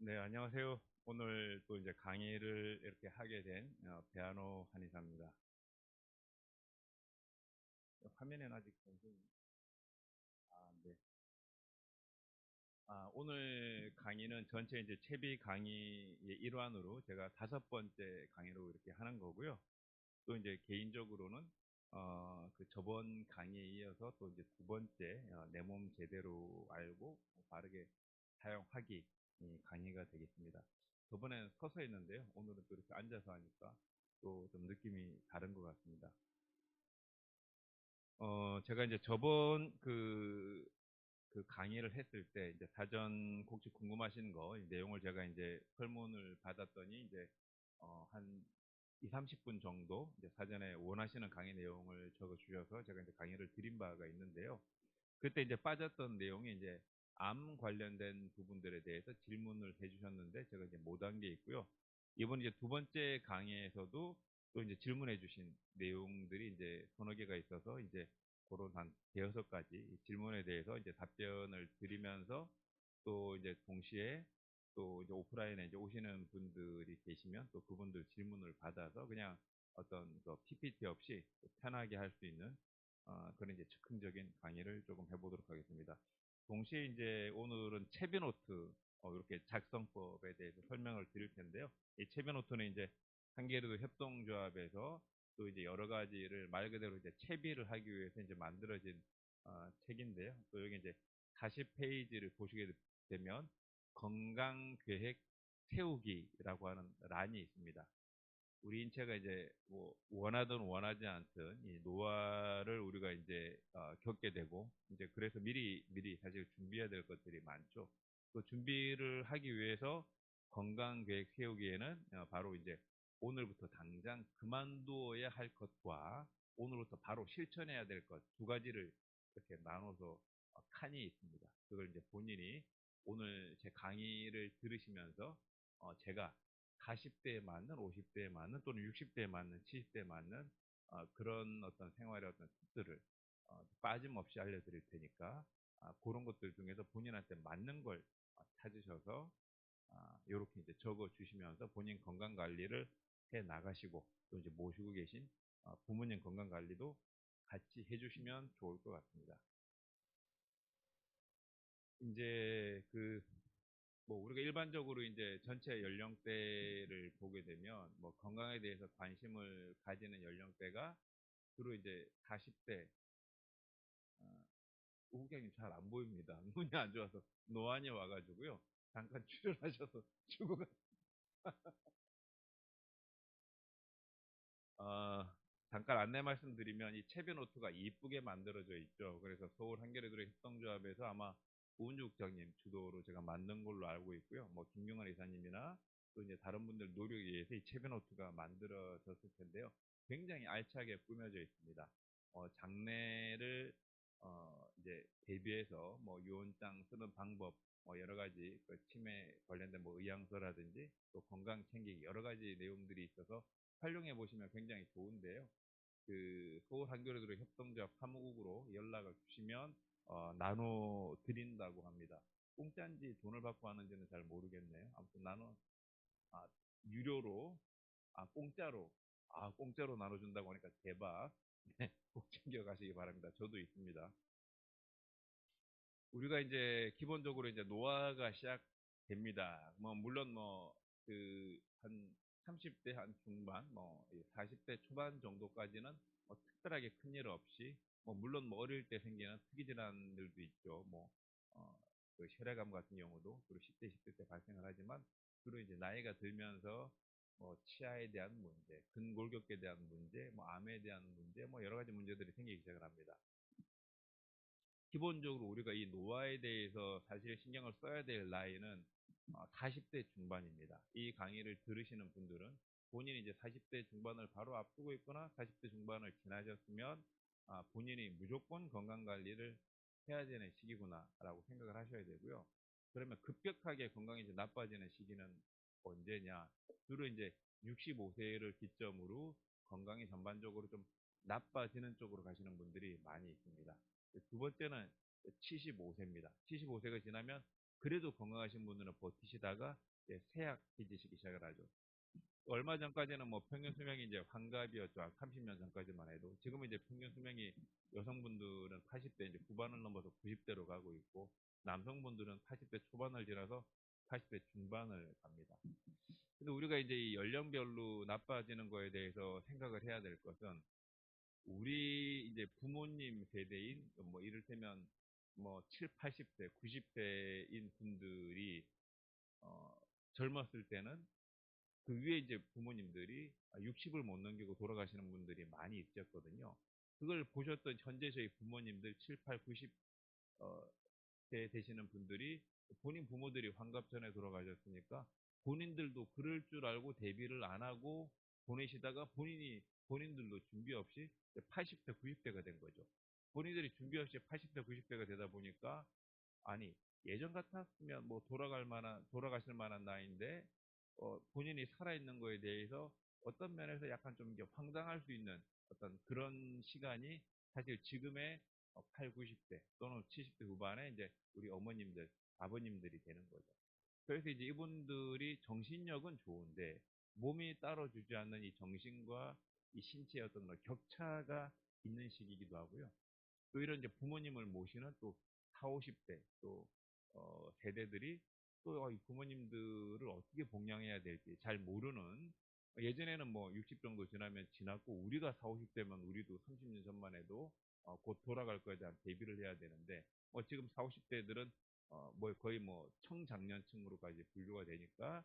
네, 안녕하세요. 오늘 또 이제 강의를 이렇게 하게 된 배아노 한의사입니다. 화면에는 아직 네. 오늘 강의는 전체 이제 채비 강의의 일환으로 제가 5번째 강의로 이렇게 하는 거고요. 또 이제 개인적으로는 그 저번 강의에 이어서 또 이제 2번째 내 몸 제대로 알고 바르게 사용하기 이 강의가 되겠습니다. 저번에는 서서 했는데요. 오늘은 또 이렇게 앉아서 하니까 또 좀 느낌이 다른 것 같습니다. 제가 이제 저번 그 강의를 했을 때 이제 사전 혹시 궁금하신 거 내용을 제가 이제 설문을 받았더니 이제 한 2, 30분 정도 이제 사전에 원하시는 강의 내용을 적어 주셔서 제가 이제 강의를 드린 바가 있는데요. 그때 이제 빠졌던 내용이 이제 암 관련된 부분들에 대해서 질문을 해주셨는데 제가 이제 못 한 게 있고요. 이번 이제 2번째 강의에서도 또 이제 질문해 주신 내용들이 이제 서너 개가 있어서 이제 그런 한 대여섯 가지 질문에 대해서 이제 답변을 드리면서 또 이제 동시에 또 이제 오프라인에 이제 오시는 분들이 계시면 또 그분들 질문을 받아서 그냥 어떤 그 PPT 없이 편하게 할 수 있는 그런 이제 즉흥적인 강의를 조금 해보도록 하겠습니다. 동시에 이제 오늘은 채비노트 이렇게 작성법에 대해서 설명을 드릴 텐데요. 이 채비노트는 이제 한겨레도 협동조합에서 또 이제 여러 가지를 말 그대로 이제 채비를 하기 위해서 이제 만들어진 책인데요. 또 여기 이제 40페이지를 보시게 되면 건강계획 세우기라고 하는 란이 있습니다. 우리 인체가 이제 뭐 원하든 원하지 않든 이 노화를 우리가 이제 겪게 되고 이제 그래서 미리 사실 준비해야 될 것들이 많죠. 그 준비를 하기 위해서 건강 계획 세우기에는 바로 이제 오늘부터 당장 그만두어야 할 것과 오늘부터 바로 실천해야 될 것 두 가지를 이렇게 나눠서 칸이 있습니다. 그걸 이제 본인이 오늘 제 강의를 들으시면서 제가 40대에 맞는, 50대에 맞는, 또는 60대에 맞는, 70대에 맞는 그런 어떤 생활의 어떤 팁들을 빠짐없이 알려드릴 테니까 그런 것들 중에서 본인한테 맞는 걸 찾으셔서 이렇게 이제 적어 주시면서 본인 건강 관리를 해 나가시고 또 이제 모시고 계신 부모님 건강 관리도 같이 해주시면 좋을 것 같습니다. 이제 뭐 우리가 일반적으로 이제 전체 연령대를 보게 되면 뭐 건강에 대해서 관심을 가지는 연령대가 주로 이제 40대. 우국장님 잘 안 보입니다. 눈이 안 좋아서 노안이 와가지고요. 잠깐 출연하셔서 주고 어, 잠깐 안내 말씀드리면 이 채비 노트가 이쁘게 만들어져 있죠. 그래서 서울 한겨레도로 협동조합에서 아마 우은주 국장님 주도로 제가 만든 걸로 알고 있고요. 뭐 김용환 이사님이나 또 이제 다른 분들 노력에 의해서 이 채비 노트가 만들어졌을 텐데요. 굉장히 알차게 꾸며져 있습니다. 장례를 이제 대비해서 뭐 유언장 쓰는 방법, 뭐 여러 가지 그 치매 관련된 뭐 의향서라든지 또 건강 챙기기 여러 가지 내용들이 있어서 활용해 보시면 굉장히 좋은데요. 그 서울 한겨레도로 협동조합 사무국으로 연락을 주시면 나눠 드린다고 합니다. 공짜인지 돈을 받고 하는지는 잘 모르겠네요. 아무튼 아, 유료로 공짜로 공짜로 나눠준다고 하니까 대박. 네, 꼭 챙겨 가시기 바랍니다. 저도 있습니다. 우리가 이제 기본적으로 이제 노화가 시작됩니다. 뭐 물론 뭐 그 한 30대 한 중반, 뭐 40대 초반 정도까지는 뭐 특별하게 큰일 없이 뭐 물론 뭐 어릴 때 생기는 특이 질환들도 있죠. 뭐 그 혈액암 같은 경우도 주로 10대, 20대 때 발생을 하지만 주로 이제 나이가 들면서 뭐 치아에 대한 문제, 근골격계에 대한 문제, 뭐 암에 대한 문제, 뭐 여러 가지 문제들이 생기기 시작을 합니다. 기본적으로 우리가 이 노화에 대해서 사실 신경을 써야 될 나이는 40대 중반입니다. 이 강의를 들으시는 분들은 본인이 이제 40대 중반을 바로 앞두고 있거나 40대 중반을 지나셨으면 본인이 무조건 건강 관리를 해야 되는 시기구나라고 생각을 하셔야 되고요. 그러면 급격하게 건강이 이제 나빠지는 시기는 언제냐? 주로 이제 65세를 기점으로 건강이 전반적으로 좀 나빠지는 쪽으로 가시는 분들이 많이 있습니다. 두 번째는 75세입니다. 75세가 지나면 그래도 건강하신 분들은 버티시다가 쇠약해지시기 시작을 하죠. 얼마 전까지는 뭐 평균 수명이 이제 환갑이었죠. 한 30년 전까지만 해도. 지금은 이제 평균 수명이 여성분들은 80대 이제 후반을 넘어서 90대로 가고 있고, 남성분들은 80대 초반을 지나서 80대 중반을 갑니다. 근데 우리가 이제 이 연령별로 나빠지는 거에 대해서 생각을 해야 될 것은, 우리 이제 부모님 세대인 뭐 이를테면 뭐 7, 80대, 90대인 분들이 어, 젊었을 때는 그 위에 이제 부모님들이 60을 못 넘기고 돌아가시는 분들이 많이 있었거든요. 그걸 보셨던 현재 저희 부모님들 7, 8, 90 대 되시는 분들이 본인 부모들이 환갑 전에 돌아가셨으니까 본인들도 그럴 줄 알고 대비를 안 하고 보내시다가 본인들도 준비 없이 80대, 90대가 된 거죠. 본인들이 준비 없이 80대, 90대가 되다 보니까 아니, 예전 같았으면 뭐 돌아가실 만한 나이인데, 본인이 살아있는 거에 대해서 어떤 면에서 약간 좀 이제 황당할 수 있는 어떤 그런 시간이 사실 지금의 8, 90대 또는 70대 후반에 이제 우리 어머님들, 아버님들이 되는 거죠. 그래서 이제 이분들이 정신력은 좋은데 몸이 따라주지 않는 이 정신과 이 신체의 어떤 격차가 있는 시기이기도 하고요. 또 이런 이제 부모님을 모시는 또 4, 50대 또 세대들이 또 이 부모님들을 어떻게 봉양해야 될지 잘 모르는, 예전에는 뭐 60 정도 지나면 지났고 우리가 4, 50대면 우리도 30년 전만 해도 곧 돌아갈 거에 대한 대비를 해야 되는데, 뭐 지금 4, 50대들은 뭐 거의 뭐 청장년층으로까지 분류가 되니까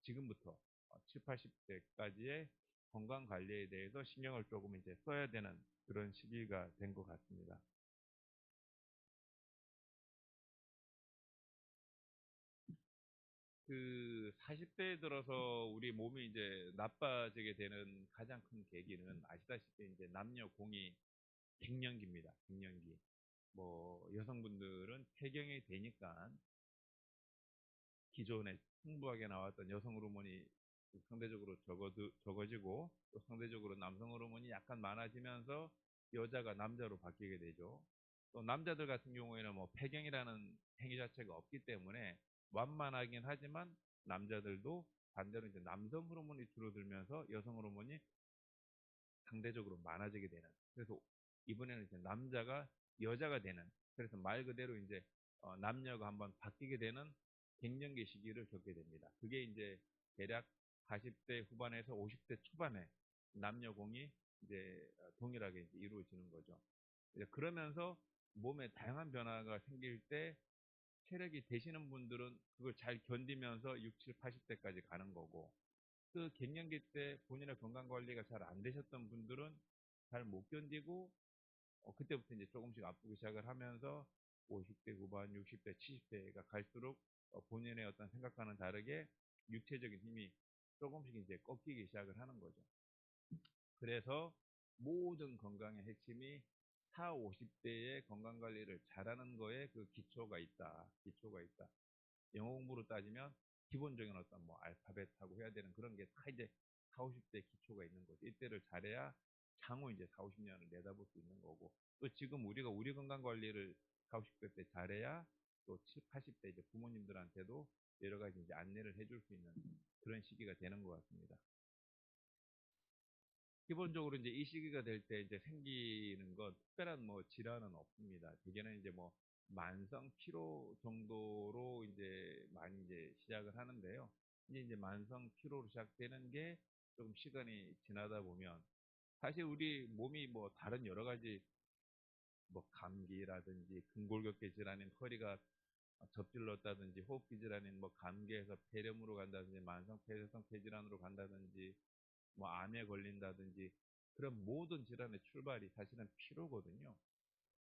지금부터 7, 80대까지의 건강 관리에 대해서 신경을 조금 이제 써야 되는 그런 시기가 된 것 같습니다. 그 40대에 들어서 우리 몸이 이제 나빠지게 되는 가장 큰 계기는 아시다시피 이제 남녀 공이 갱년기입니다. 갱년기. 뭐 여성분들은 폐경이 되니까 기존에 풍부하게 나왔던 여성 호르몬이 상대적으로 적어지고 또 상대적으로 남성 호르몬이 약간 많아지면서 여자가 남자로 바뀌게 되죠. 또 남자들 같은 경우에는 뭐 폐경이라는 행위 자체가 없기 때문에 완만하긴 하지만 남자들도 반대로 이제 남성 호르몬이 줄어들면서 여성 호르몬이 상대적으로 많아지게 되는. 그래서 이번에는 이제 남자가 여자가 되는. 그래서 말 그대로 이제 남녀가 한번 바뀌게 되는 갱년기 시기를 겪게 됩니다. 그게 이제 대략 40대 후반에서 50대 초반에 남녀 공이 이제 동일하게 이제 이루어지는 거죠. 이제 그러면서 몸에 다양한 변화가 생길 때 체력이 되시는 분들은 그걸 잘 견디면서 6, 7, 80대까지 가는 거고, 그 갱년기 때 본인의 건강 관리가 잘 안 되셨던 분들은 잘 못 견디고 그때부터 이제 조금씩 아프기 시작을 하면서 50대 후반, 60대, 70대가 갈수록 본인의 어떤 생각과는 다르게 육체적인 힘이 조금씩 이제 꺾이기 시작을 하는 거죠. 그래서 모든 건강의 핵심이 4, 50대의 건강 관리를 잘하는 거에 그 기초가 있다. 기초가 있다. 영어 공부로 따지면 기본적인 어떤 뭐 알파벳하고 해야 되는 그런 게 다 이제 4, 50대 기초가 있는 거죠. 이때를 잘해야 향후 이제 4, 50년을 내다볼 수 있는 거고, 또 지금 우리가 우리 건강 관리를 4, 50대 때 잘해야 또 7, 80대 이제 부모님들한테도 여러 가지 이제 안내를 해줄 수 있는 그런 시기가 되는 것 같습니다. 기본적으로 이제 이 시기가 될 때 이제 생기는 건 특별한 뭐 질환은 없습니다. 대개는 이제 뭐 만성 피로 정도로 이제 많이 이제 시작을 하는데요. 이제 만성 피로로 시작되는 게 조금 시간이 지나다 보면 사실 우리 몸이 뭐 다른 여러 가지 뭐 감기라든지 근골격계 질환인 허리가 접질렀다든지 호흡기 질환인 뭐 감기에서 폐렴으로 간다든지 만성 폐쇄성 폐질환으로 간다든지 뭐 암에 걸린다든지 그런 모든 질환의 출발이 사실은 피로거든요.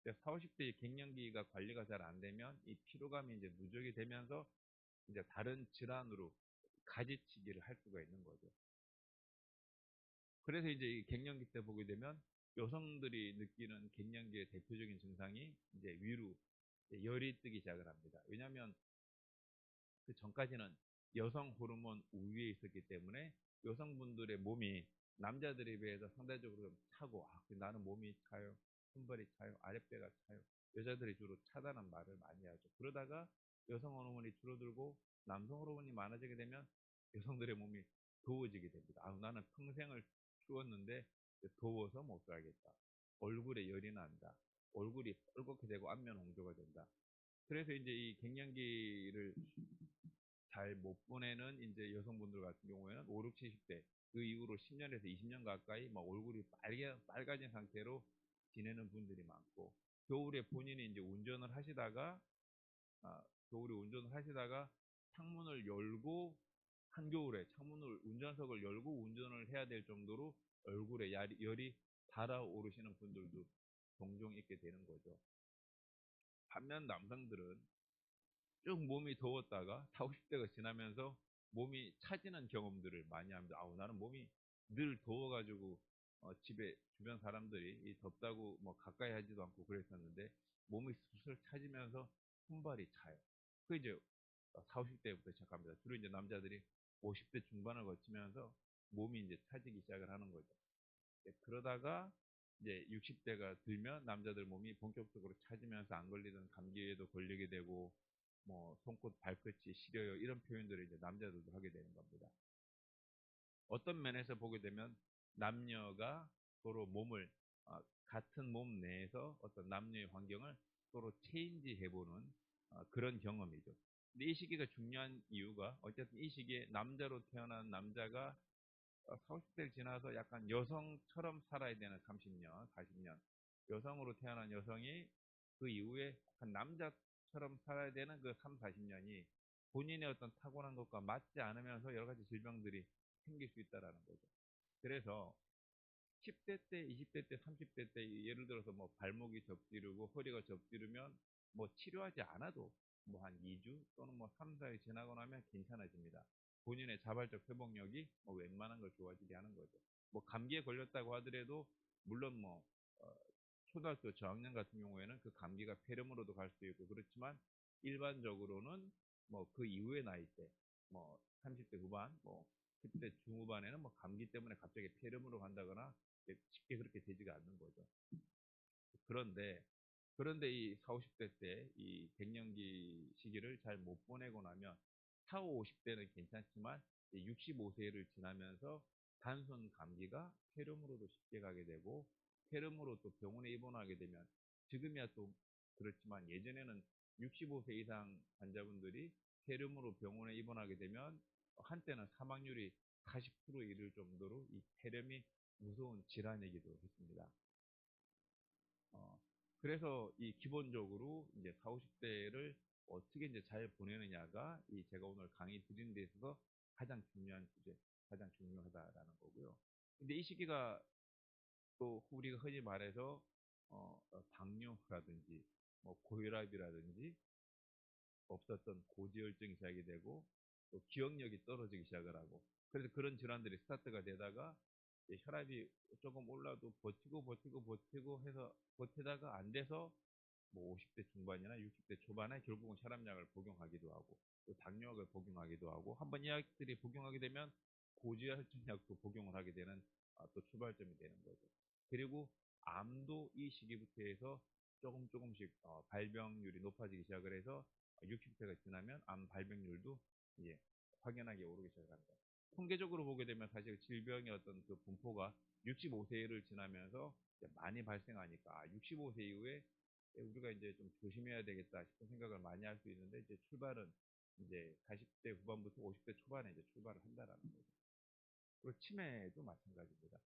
4, 50대의 갱년기가 관리가 잘 안 되면 이 피로감이 이제 누적이 되면서 이제 다른 질환으로 가지치기를 할 수가 있는 거죠. 그래서 이제 이 갱년기 때 보게 되면 여성들이 느끼는 갱년기의 대표적인 증상이 이제 위로 열이 뜨기 시작을 합니다. 왜냐하면 그 전까지는 여성 호르몬 우위에 있었기 때문에 여성분들의 몸이 남자들에 비해서 상대적으로 좀 차고, 나는 몸이 차요, 손발이 차요, 아랫배가 차요. 여자들이 주로 차다는 말을 많이 하죠. 그러다가 여성 호르몬이 줄어들고 남성 호르몬이 많아지게 되면 여성들의 몸이 더워지게 됩니다. 아, 나는 평생을 추웠는데 더워서 못 살겠다. 얼굴에 열이 난다. 얼굴이 뻘겋게 되고 안면 홍조가 된다. 그래서 이제 이 갱년기를 잘 못 보내는 이제 여성분들 같은 경우에는 5, 6, 70대 그 이후로 10년에서 20년 가까이 막 얼굴이 빨개진 상태로 지내는 분들이 많고 겨울에 본인이 이제 운전을 하시다가 아, 겨울에 운전을 하시다가 창문을 열고 한겨울에 창문을 운전석을 열고 운전을 해야 될 정도로 얼굴에 열이 달아오르시는 분들도 종종 있게 되는 거죠. 반면 남성들은 쭉 몸이 더웠다가 4, 50대가 지나면서 몸이 차지는 경험들을 많이 합니다. 아우, 나는 몸이 늘 더워가지고 집에 주변 사람들이 이 덥다고 뭐 가까이 하지도 않고 그랬었는데 몸이 슬슬 차지면서 손발이 차요. 그 이제 4, 50대부터 시작합니다. 주로 이제 남자들이 50대 중반을 거치면서 몸이 이제 차지기 시작을 하는 거죠. 그러다가 이제 60대가 들면 남자들 몸이 본격적으로 차지면서 안 걸리던 감기에도 걸리게 되고 뭐 손끝 발끝이 시려요 이런 표현들을 이제 남자들도 하게 되는 겁니다. 어떤 면에서 보게 되면 남녀가 서로 몸을 같은 몸 내에서 어떤 남녀의 환경을 서로 체인지 해보는 그런 경험이죠. 근데 이 시기가 중요한 이유가 어쨌든 이 시기에 남자로 태어난 남자가 40대를 지나서 약간 여성처럼 살아야 되는 30년, 40년. 여성으로 태어난 여성이 그 이후에 약간 남자처럼 살아야 되는 그 3, 40년이 본인의 어떤 타고난 것과 맞지 않으면서 여러 가지 질병들이 생길 수 있다라는 거죠. 그래서 10대 때, 20대 때, 30대 때 예를 들어서 뭐 발목이 접지르고 허리가 접지르면 뭐 치료하지 않아도 뭐 한 2주 또는 뭐 3, 4일 지나고 나면 괜찮아집니다. 본인의 자발적 회복력이 뭐 웬만한 걸 좋아지게 하는 거죠. 뭐 감기에 걸렸다고 하더라도 물론 뭐 어, 초등학교 저학년 같은 경우에는 그 감기가 폐렴으로도 갈 수 있고 그렇지만 일반적으로는 뭐 그 이후의 나이대 뭐 30대 후반 뭐 10대 중후반에는 뭐 감기 때문에 갑자기 폐렴으로 간다거나 쉽게 그렇게 되지가 않는 거죠. 그런데 이 4, 50대 때 이 갱년기 시기를 잘 못 보내고 나면 4, 50대는 괜찮지만 65세를 지나면서 단순 감기가 폐렴으로도 쉽게 가게 되고 폐렴으로 또 병원에 입원하게 되면 지금이야 또 그렇지만 예전에는 65세 이상 환자분들이 폐렴으로 병원에 입원하게 되면 한때는 사망률이 40% 이를 정도로 이 폐렴이 무서운 질환이기도 했습니다. 어, 그래서 이 기본적으로 이제 4, 50대를 어떻게 이제 잘 보내느냐가 이 제가 오늘 강의 드리는 데 있어서 가장 중요한 주제, 가장 중요하다라는 거고요. 근데 이 시기가 또 우리가 흔히 말해서 당뇨라든지 뭐 고혈압이라든지 없었던 고지혈증이 시작이 되고 또 기억력이 떨어지기 시작을 하고 그래서 그런 질환들이 스타트가 되다가 혈압이 조금 올라도 버티고 해서 버티다가 안 돼서 뭐 50대 중반이나 60대 초반에 결국은 혈압약을 복용하기도 하고 또 당뇨약을 복용하기도 하고 한번 이 약들이 복용하게 되면 고지혈증약도 복용을 하게 되는 또 출발점이 되는 거죠. 그리고 암도 이 시기부터 해서 조금씩 발병률이 높아지기 시작을 해서 60세가 지나면 암 발병률도 예, 확연하게 오르기 시작합니다. 통계적으로 보게 되면 사실 질병의 어떤 그 분포가 65세를 지나면서 많이 발생하니까 65세 이후에 우리가 이제 좀 조심해야 되겠다 싶은 생각을 많이 할 수 있는데 이제 출발은 이제 40대 후반부터 50대 초반에 이제 출발을 한다라는 거죠. 그리고 치매도 마찬가지입니다.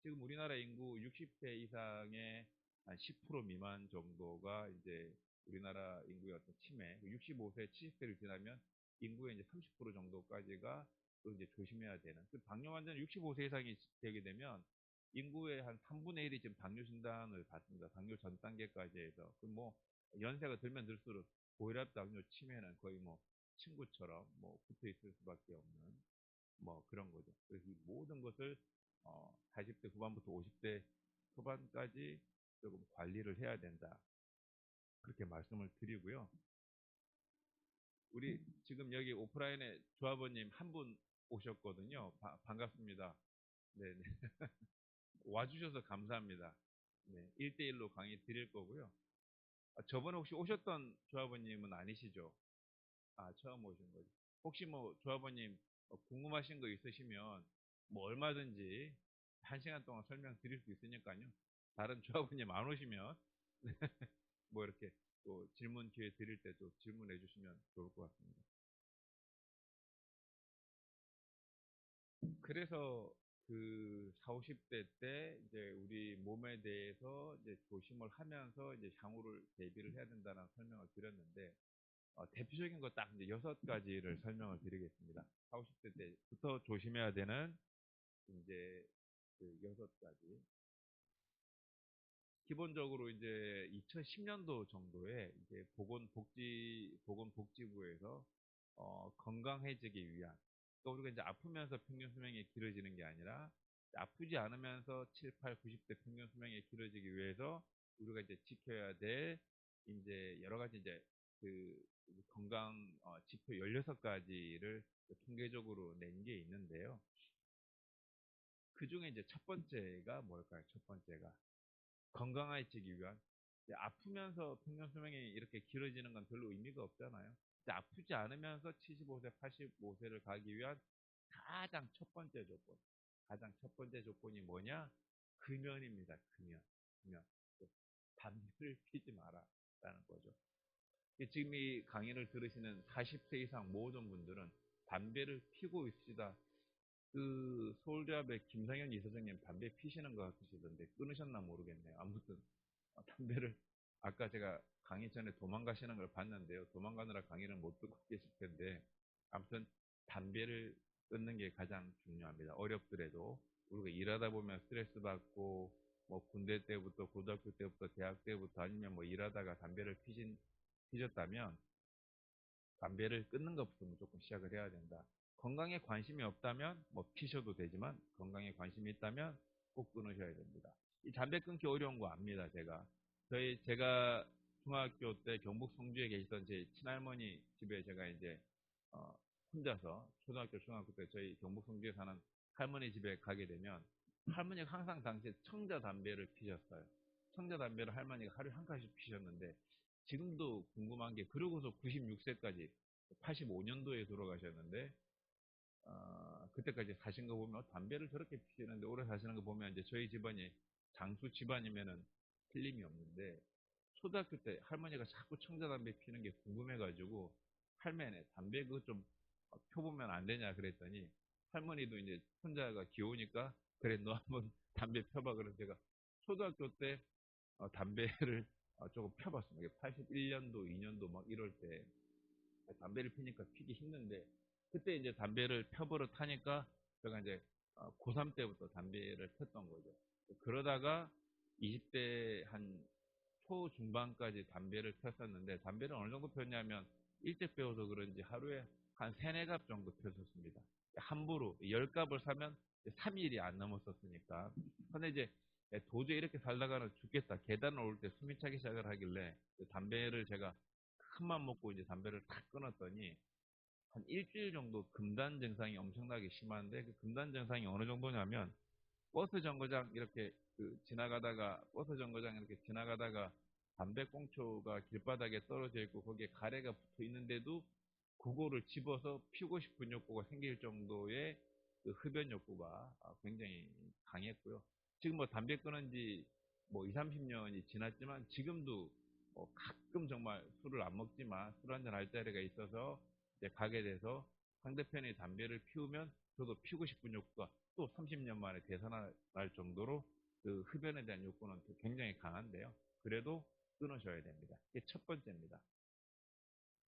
지금 우리나라 인구 60세 이상의 한 10% 미만 정도가 이제 우리나라 인구의 어떤 치매, 65세, 70세를 지나면 인구의 이제 30% 정도까지가 또 이제 조심해야 되는. 그 당뇨 환자는 65세 이상이 되게 되면 인구의 한 3분의 1이 지금 당뇨 진단을 받습니다. 당뇨 전 단계까지 해서. 그 뭐 연세가 들면 들수록 고혈압, 당뇨, 치매는 거의 뭐 친구처럼 뭐 붙어 있을 수밖에 없는 뭐 그런 거죠. 그래서 이 모든 것을 40대 후반부터 50대 초반까지 조금 관리를 해야 된다. 그렇게 말씀을 드리고요. 우리 지금 여기 오프라인에 조합원님 한 분 오셨거든요. 반갑습니다. 네네. 와주셔서 감사합니다. 네. 1대1로 강의 드릴 거고요. 저번에 혹시 오셨던 조합원님은 아니시죠? 아, 처음 오신 거죠. 혹시 뭐 조합원님 궁금하신 거 있으시면 뭐 얼마든지 1시간 동안 설명드릴 수 있으니까요. 다른 조합원님 안 오시면 뭐 이렇게 또 질문 기회 드릴 때도 질문해 주시면 좋을 것 같습니다. 그래서 그 4, 50대 때 이제 우리 몸에 대해서 이제 조심을 하면서 이제 향후를 대비를 해야 된다는 설명을 드렸는데 대표적인 거 딱 이제 6가지를 설명을 드리겠습니다. 4, 50대 때부터 조심해야 되는 이제 그 6가지. 기본적으로 이제 2010년도 정도에 이제 보건복지부에서 건강해지기 위한, 그러니까 우리가 이제 아프면서 평균 수명이 길어지는 게 아니라 아프지 않으면서 7, 8, 90대 평균 수명이 길어지기 위해서 우리가 이제 지켜야 될 이제 여러 가지 이제 그 건강 지표 16가지를 통계적으로 낸 게 있는데요. 그 중에 이제 첫 번째가 뭘까요? 첫 번째가 건강해지기 위한, 아프면서 평균 수명이 이렇게 길어지는 건 별로 의미가 없잖아요. 아프지 않으면서 75세, 85세를 가기 위한 가장 첫 번째 조건, 가장 첫 번째 조건이 뭐냐? 금연입니다. 금연. 금연. 담배를 피지 마라 라는 거죠. 지금 이 강의를 들으시는 40세 이상 모든 분들은 담배를 피고 있으시다. 그 서울대학의 김상현 이사장님 담배 피시는 것 같으시던데 끊으셨나 모르겠네요. 아무튼 담배를 아까 제가 강의 전에 도망가시는 걸 봤는데요. 도망가느라 강의를 못 듣고 계실 텐데 아무튼 담배를 끊는 게 가장 중요합니다. 어렵더라도 우리가 일하다 보면 스트레스 받고 뭐 군대 때부터 고등학교 때부터 대학 때부터 아니면 뭐 일하다가 담배를 피셨다면 담배를 끊는 것부터 무조건 시작을 해야 된다. 건강에 관심이 없다면 뭐 피셔도 되지만 건강에 관심이 있다면 꼭 끊으셔야 됩니다. 이 담배 끊기 어려운 거 압니다, 제가. 제가 중학교 때 경북 성주에 계시던 제 친할머니 집에 제가 이제 어, 혼자서 초등학교, 중학교 때 저희 경북 성주에 사는 할머니 집에 가게 되면 할머니가 항상 당시에 청자 담배를 피셨어요. 청자 담배를 할머니가 하루에 한 칸씩 피셨는데 지금도 궁금한 게 그러고서 96세까지 85년도에 돌아가셨는데 그때까지 사신 거 보면 담배를 저렇게 피시는데 오래 사시는 거 보면 이제 저희 집안이 장수 집안이면은 틀림이 없는데 초등학교 때 할머니가 자꾸 청자담배 피는 게 궁금해가지고 할매네 담배 그거 좀 펴보면 안 되냐 그랬더니 할머니도 이제 혼자가 귀여우니까 그래 너 한번 담배 펴봐 그래서 제가 초등학교 때 담배를 조금 펴봤습니다. 81년도, 2년도 막 이럴 때 담배를 피니까 피기 힘든데 그때 이제 담배를 펴버릇 하니까 제가 이제 고3 때부터 담배를 폈던 거죠. 그러다가 20대 한 초중반까지 담배를 폈었는데 담배를 어느 정도 폈냐면 일찍 배워서 그런지 하루에 한 3, 4갑 정도 폈었습니다. 함부로 10갑을 사면 3일이 안 넘었었으니까. 근데 이제 도저히 이렇게 살다가는 죽겠다. 계단을 오를 때 숨이 차기 시작을 하길래 담배를 제가 큰맘 먹고 이제 담배를 탁 끊었더니 한 일주일 정도 금단 증상이 엄청나게 심한데 그 금단 증상이 어느 정도냐면 버스 정거장 이렇게 지나가다가 버스 정거장 이렇게 지나가다가 담배꽁초가 길바닥에 떨어져 있고 거기에 가래가 붙어 있는데도 그거를 집어서 피우고 싶은 욕구가 생길 정도의 그 흡연 욕구가 굉장히 강했고요. 지금 뭐 담배 끊은 지 뭐 2, 30년이 지났지만 지금도 가끔 정말 술을 안 먹지만 술 한잔 할 자리가 있어서 이제 가게 돼서 상대편이 담배를 피우면 저도 피우고 싶은 욕구가 또 30년 만에 되살아날 정도로 그 흡연에 대한 욕구는 굉장히 강한데요. 그래도 끊으셔야 됩니다. 이게 첫 번째입니다.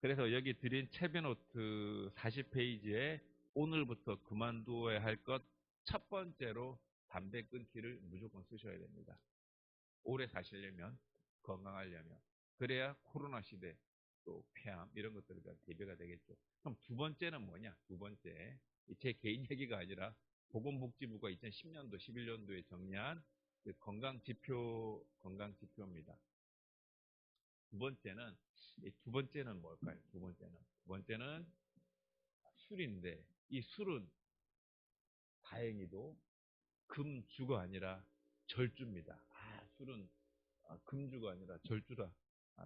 그래서 여기 드린 채비노트 40페이지에 오늘부터 그만두어야 할 것 첫 번째로 담배 끊기를 무조건 쓰셔야 됩니다. 오래 사시려면, 건강하려면. 그래야 코로나 시대, 또 폐암 이런 것들에 대한 대비가 되겠죠. 그럼 두 번째는 뭐냐? 두 번째. 제 개인 얘기가 아니라 보건복지부가 2010년도, 11년도에 정리한 그 건강지표입니다. 두 번째는 뭘까요? 두 번째는 술인데, 이 술은 다행히도 금주가 아니라 절주입니다. 술은 금주가 아니라 절주라.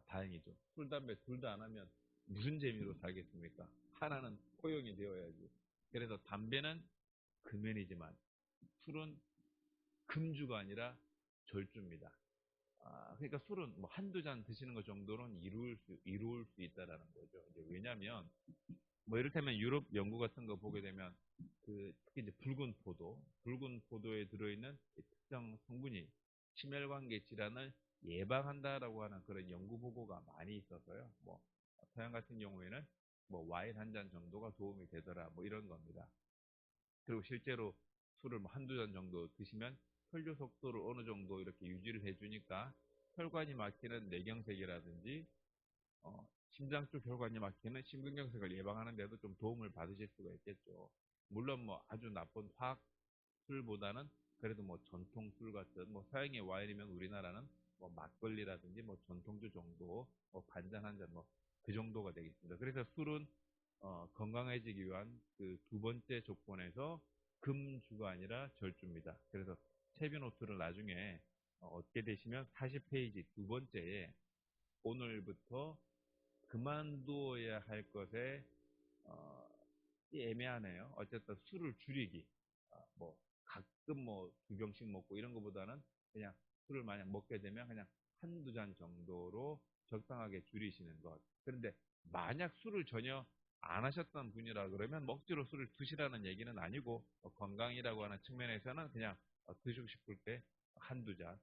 다행이죠. 술, 담배 둘 다 안 하면 무슨 재미로 살겠습니까? 하나는 포용이 되어야지. 그래서 담배는 금연이지만 술은 금주가 아니라 절주입니다. 그러니까 술은 뭐 한두 잔 드시는 것 정도는 이루을 수 있다라는 거죠. 이제 왜냐면, 뭐 이를테면 유럽 연구 같은 거 보게 되면, 특히 이제 붉은 포도에 들어있는 이 특정 성분이 심혈관계 질환을 예방한다라고 하는 그런 연구 보고가 많이 있어서요. 뭐, 서양 같은 경우에는 뭐 와인 한 잔 정도가 도움이 되더라, 뭐 이런 겁니다. 그리고 실제로 술을 뭐 한두 잔 정도 드시면 혈류 속도를 어느 정도 이렇게 유지를 해주니까 혈관이 막히는 뇌경색이라든지 심장 쪽 혈관이 막히는 심근경색을 예방하는 데도 좀 도움을 받으실 수가 있겠죠. 물론 뭐 아주 나쁜 화학술보다는 그래도 뭐 전통술 같은 뭐 서양의 와인이면 우리나라는 뭐 막걸리라든지 뭐 전통주 정도 뭐 반잔 한 잔 뭐 그 정도가 되겠습니다. 그래서 술은 건강해지기 위한 그 두 번째 조건에서 금주가 아니라 절주입니다. 그래서 채비노트를 나중에 얻게 되시면 40페이지 두 번째에 오늘부터 그만두어야 할 것에 어, 애매하네요. 어쨌든 술을 줄이기. 뭐 가끔 뭐 두 병씩 먹고 이런 것보다는 그냥 술을 만약 먹게 되면 그냥 한두 잔 정도로 적당하게 줄이시는 것. 그런데 만약 술을 전혀 안 하셨던 분이라 그러면 억지로 술을 드시라는 얘기는 아니고 건강이라고 하는 측면에서는 그냥 드시고 싶을 때 한두 잔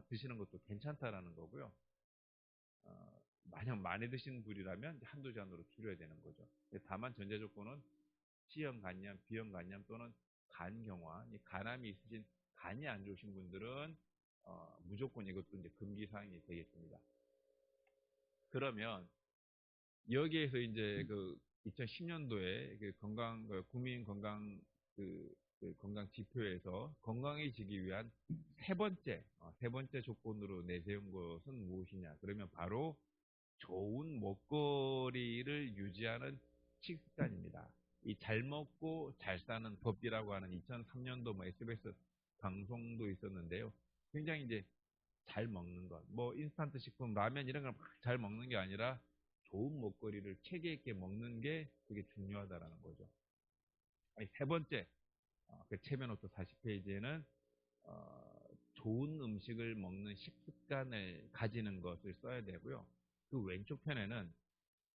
드시는 것도 괜찮다라는 거고요. 만약 많이 드시는 분이라면 한두 잔으로 줄여야 되는 거죠. 다만 전제 조건은 C형 간염, B형 간염 또는 간경화, 간암이 있으신 간이 안 좋으신 분들은 무조건 이것도 이제 금기 사항이 되겠습니다. 그러면 여기에서 이제 그 2010년도에 국민 건강 건강 지표에서 건강해지기 위한 세 번째 조건으로 내세운 것은 무엇이냐? 그러면 바로 좋은 먹거리를 유지하는 식습관입니다. 이 잘 먹고 잘 사는 법이라고 하는 2003년도 뭐 SBS 방송도 있었는데요. 굉장히 이제 잘 먹는 것, 뭐 인스턴트 식품, 라면 이런 걸 막 잘 먹는 게 아니라 좋은 먹거리를 체계 있게 먹는 게 되게 중요하다라는 거죠. 아니, 세 번째, 그 체면호토 40페이지에는 좋은 음식을 먹는 식습관을 가지는 것을 써야 되고요. 그 왼쪽 편에는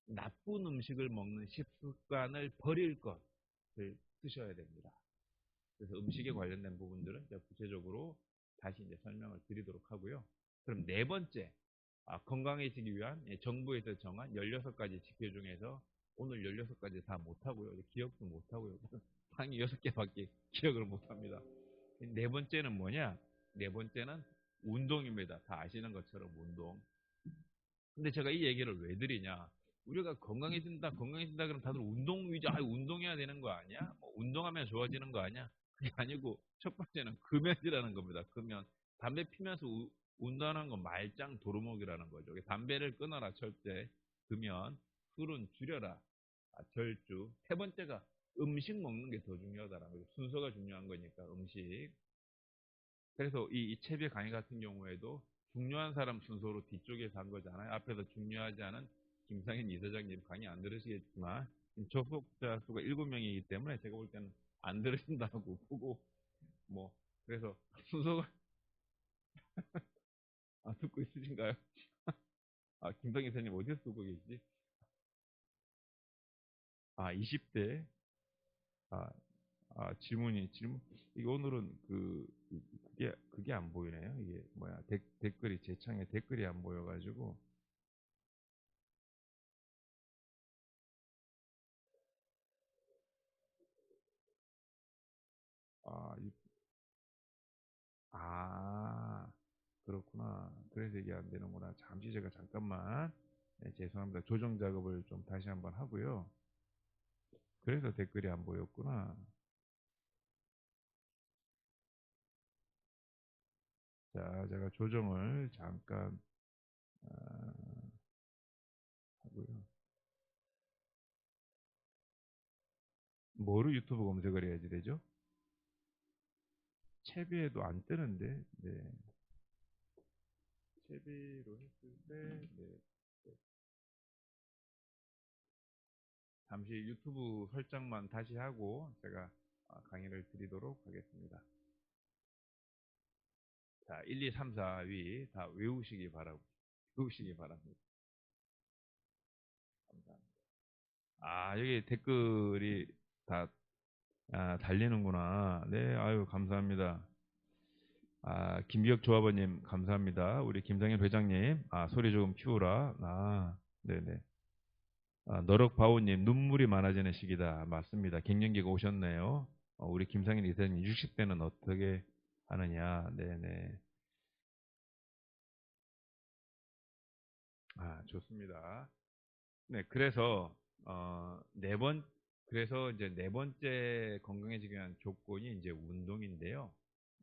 나쁜 음식을 먹는 식습관을 버릴 것을 쓰셔야 됩니다. 그래서 음식에 관련된 부분들은 제가 구체적으로 다시 이제 설명을 드리도록 하고요. 그럼 네 번째, 건강해지기 위한 정부에서 정한 16가지 지표 중에서 오늘 16가지 다 못하고요. 기억도 못하고요. 상위 6개밖에 기억을 못합니다. 네 번째는 뭐냐? 네 번째는 운동입니다. 다 아시는 것처럼 운동. 근데 제가 이 얘기를 왜 드리냐? 우리가 건강해진다 그러면 다들 운동 위주, 운동해야 되는 거 아니야? 뭐 운동하면 좋아지는 거 아니야? 그게 아니고, 첫 번째는 금연이라는 겁니다. 금연. 담배 피면서 운동하는 건 말짱 도루묵이라는 거죠. 담배를 끊어라, 절대. 금연. 술은 줄여라. 절주. 세 번째가 음식 먹는 게 더 중요하다라는 거죠. 순서가 중요한 거니까, 음식. 그래서 이 채비 강의 같은 경우에도 중요한 사람 순서로 뒤쪽에서 한 거잖아요. 앞에서 중요하지 않은 김상현 이사장님 강의 안 들으시겠지만 접속자 수가 7명이기 때문에 제가 볼 때는 안 들으신다고 보고 뭐 그래서 순서가 듣고 있으신가요? 김상현 이사님 어디서 듣고 계시지? 20대. 아, 질문. 이게 오늘은 그게 안 보이네요. 이게 뭐야, 댓글이, 제 창에 댓글이 안 보여가지고. 아, 아, 그렇구나. 그래서 이게 안 되는구나. 잠시 제가 잠깐만. 네, 죄송합니다. 조정 작업을 좀 다시 한번 하고요. 그래서 댓글이 안 보였구나. 자, 제가 조정을 잠깐 아, 하고요. 뭐로 유튜브 검색을 해야지 되죠? 채비에도 안 뜨는데, 네. 채비로 했을 때, 네. 잠시 유튜브 설정만 다시 하고 제가 강의를 드리도록 하겠습니다. 자, 1, 2, 3, 4위 다 외우시기 바랍니다. 감사합니다. 여기 댓글이 다 달리는구나. 네, 아유, 감사합니다. 김기혁 조합원님, 감사합니다. 우리 김상현 회장님, 소리 조금 키우라. 네네. 너럭바우님, 눈물이 많아지는 시기다. 맞습니다. 갱년기가 오셨네요. 우리 김상현 이사님, 60대는 어떻게 하느냐. 네네. 좋습니다. 네, 그래서 이제 네 번째 건강해지기 위한 조건이 이제 운동인데요.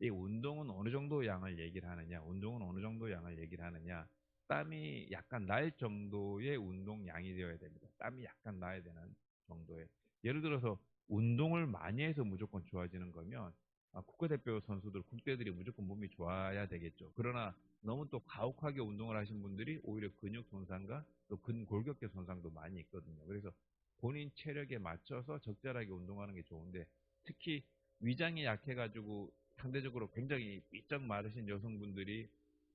이 운동은 어느 정도 양을 얘기를 하느냐, 운동은 어느 정도 양을 얘기를 하느냐, 땀이 약간 날 정도의 운동량이 되어야 됩니다. 땀이 약간 나야 되는 정도의. 예를 들어서 운동을 많이 해서 무조건 좋아지는 거면 국가대표 선수들, 국대들이 무조건 몸이 좋아야 되겠죠. 그러나 너무 또 가혹하게 운동을 하신 분들이 오히려 근육 손상과 또 근골격계 손상도 많이 있거든요. 그래서 본인 체력에 맞춰서 적절하게 운동하는 게 좋은데 특히 위장이 약해가지고 상대적으로 굉장히 삐쩍 마르신 여성분들이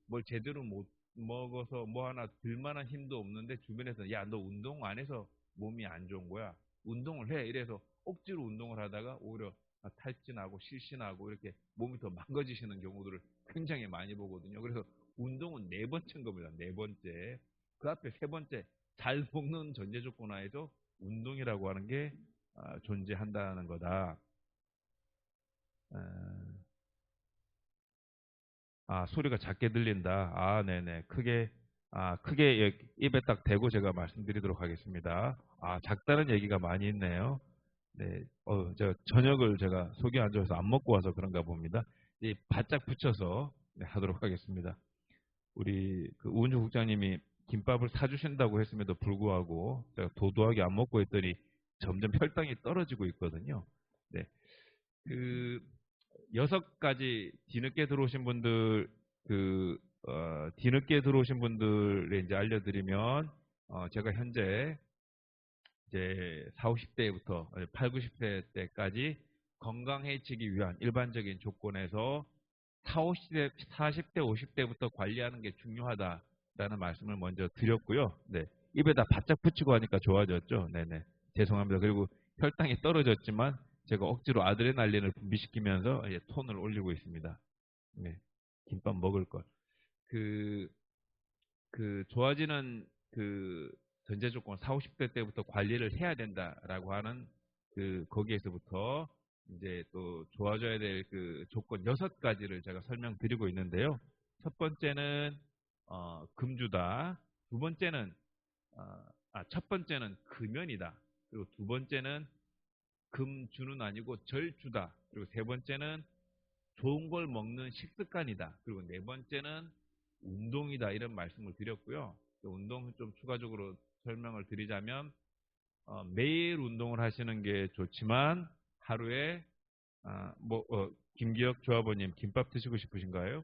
뭘 제대로 못 먹어서 뭐 하나 들만한 힘도 없는데 주변에서 야, 너 운동 안 해서 몸이 안 좋은 거야. 운동을 해. 이래서 억지로 운동을 하다가 오히려 탈진하고 실신하고 이렇게 몸이 더 망가지시는 경우들을 굉장히 많이 보거든요. 그래서 운동은 네 번째인 겁니다. 네 번째. 그 앞에 세 번째, 잘 먹는 전제 조건 하에서 운동이라고 하는 게 존재한다는 거다. 어, 소리가 작게 들린다. 네네. 크게 입에 딱 대고 제가 말씀드리도록 하겠습니다. 작다는 얘기가 많이 있네요. 네, 저녁을 제가 속이 안 좋아서 안 먹고 와서 그런가 봅니다. 바짝 붙여서 네, 하도록 하겠습니다. 우리 그 우은주 국장님이 김밥을 사주신다고 했음에도 불구하고 제가 도도하게 안 먹고 있더니 점점 혈당이 떨어지고 있거든요. 네, 그 6가지 뒤늦게 들어오신 분들 뒤늦게 들어오신 분들에 이제 알려드리면 제가 현재 이제 4, 50대부터 8, 90대 때까지 건강해지기 위한 일반적인 조건에서 40대, 50대부터 관리하는 게 중요하다라는 말씀을 먼저 드렸고요. 네. 입에다 바짝 붙이고 하니까 좋아졌죠. 네네. 죄송합니다. 그리고 혈당이 떨어졌지만 제가 억지로 아드레날린을 분비시키면서 톤을 올리고 있습니다. 네. 김밥 먹을 걸. 그, 좋아지는 전제 조건 4, 50대 때부터 관리를 해야 된다라고 하는 거기에서부터 이제 또 좋아져야 될 조건 6가지를 제가 설명드리고 있는데요. 첫 번째는 금주다. 두 번째는 첫 번째는 금연이다. 그리고 두 번째는 금주는 아니고 절주다. 그리고 세 번째는 좋은 걸 먹는 식습관이다. 그리고 네 번째는 운동이다. 이런 말씀을 드렸고요. 운동 좀 추가적으로 설명을 드리자면 매일 운동을 하시는 게 좋지만 하루에 김기혁 조합원님 김밥 드시고 싶으신가요?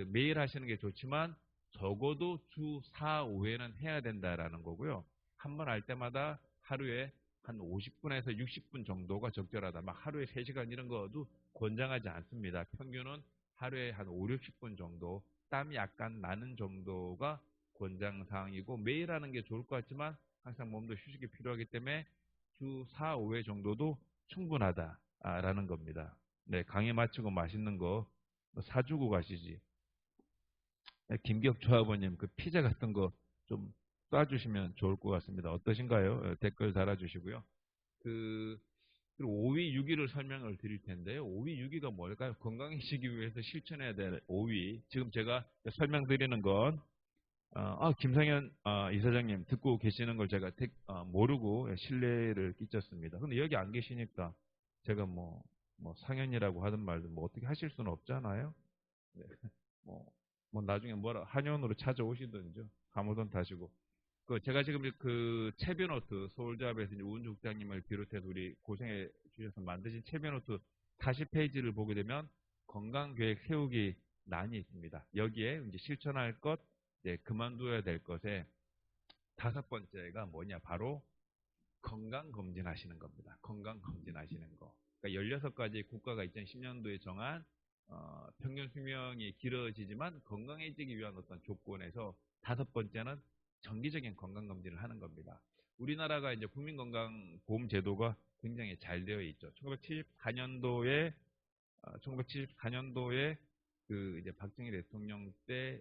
매일 하시는 게 좋지만 적어도 주 4, 5회는 해야 된다라는 거고요. 한 번 할 때마다 하루에 한 50분에서 60분 정도가 적절하다. 막 하루에 3시간 이런 거도 권장하지 않습니다. 평균은 하루에 한 5, 60분 정도 땀이 약간 나는 정도가 권장사항이고 매일 하는 게 좋을 것 같지만 항상 몸도 휴식이 필요하기 때문에 주 4, 5회 정도도 충분하다라는 겁니다. 네, 강의 마치고 맛있는 거 사주고 가시지. 김기혁 조합원님 그 피자 같은 거 좀 쏴주시면 좋을 것 같습니다. 어떠신가요? 댓글 달아주시고요. 그리고 5위, 6위를 설명을 드릴 텐데요. 5위, 6위가 뭘까요? 건강해지기 위해서 실천해야 될 5위. 지금 제가 설명드리는 건 김상현 이사장님 듣고 계시는 걸 제가 모르고 신뢰를 끼쳤습니다. 근데 여기 안 계시니까 제가 뭐 상현이라고 하든 말든 뭐 어떻게 하실 수는 없잖아요. 네. 뭐, 나중에 한의원으로 찾아오시든지요. 가모돈 타시고. 제가 지금 채비노트 서울대학에서 우은주 국장님을 비롯해서 우리 고생해 주셔서 만드신 채비노트 40페이지를 보게 되면 건강계획 세우기 난이 있습니다. 여기에 이제 실천할 것, 그만둬야 될 것에 5번째가 뭐냐? 바로 건강검진 하시는 겁니다. 건강검진 하시는 거. 그러니까 16가지 국가가 2010년도에 정한 평균 수명이 길어지지만 건강해지기 위한 어떤 조건에서 5번째는 정기적인 건강검진을 하는 겁니다. 우리나라가 이제 국민건강보험제도가 굉장히 잘 되어 있죠. 1974년도에 그 이제 박정희 대통령 때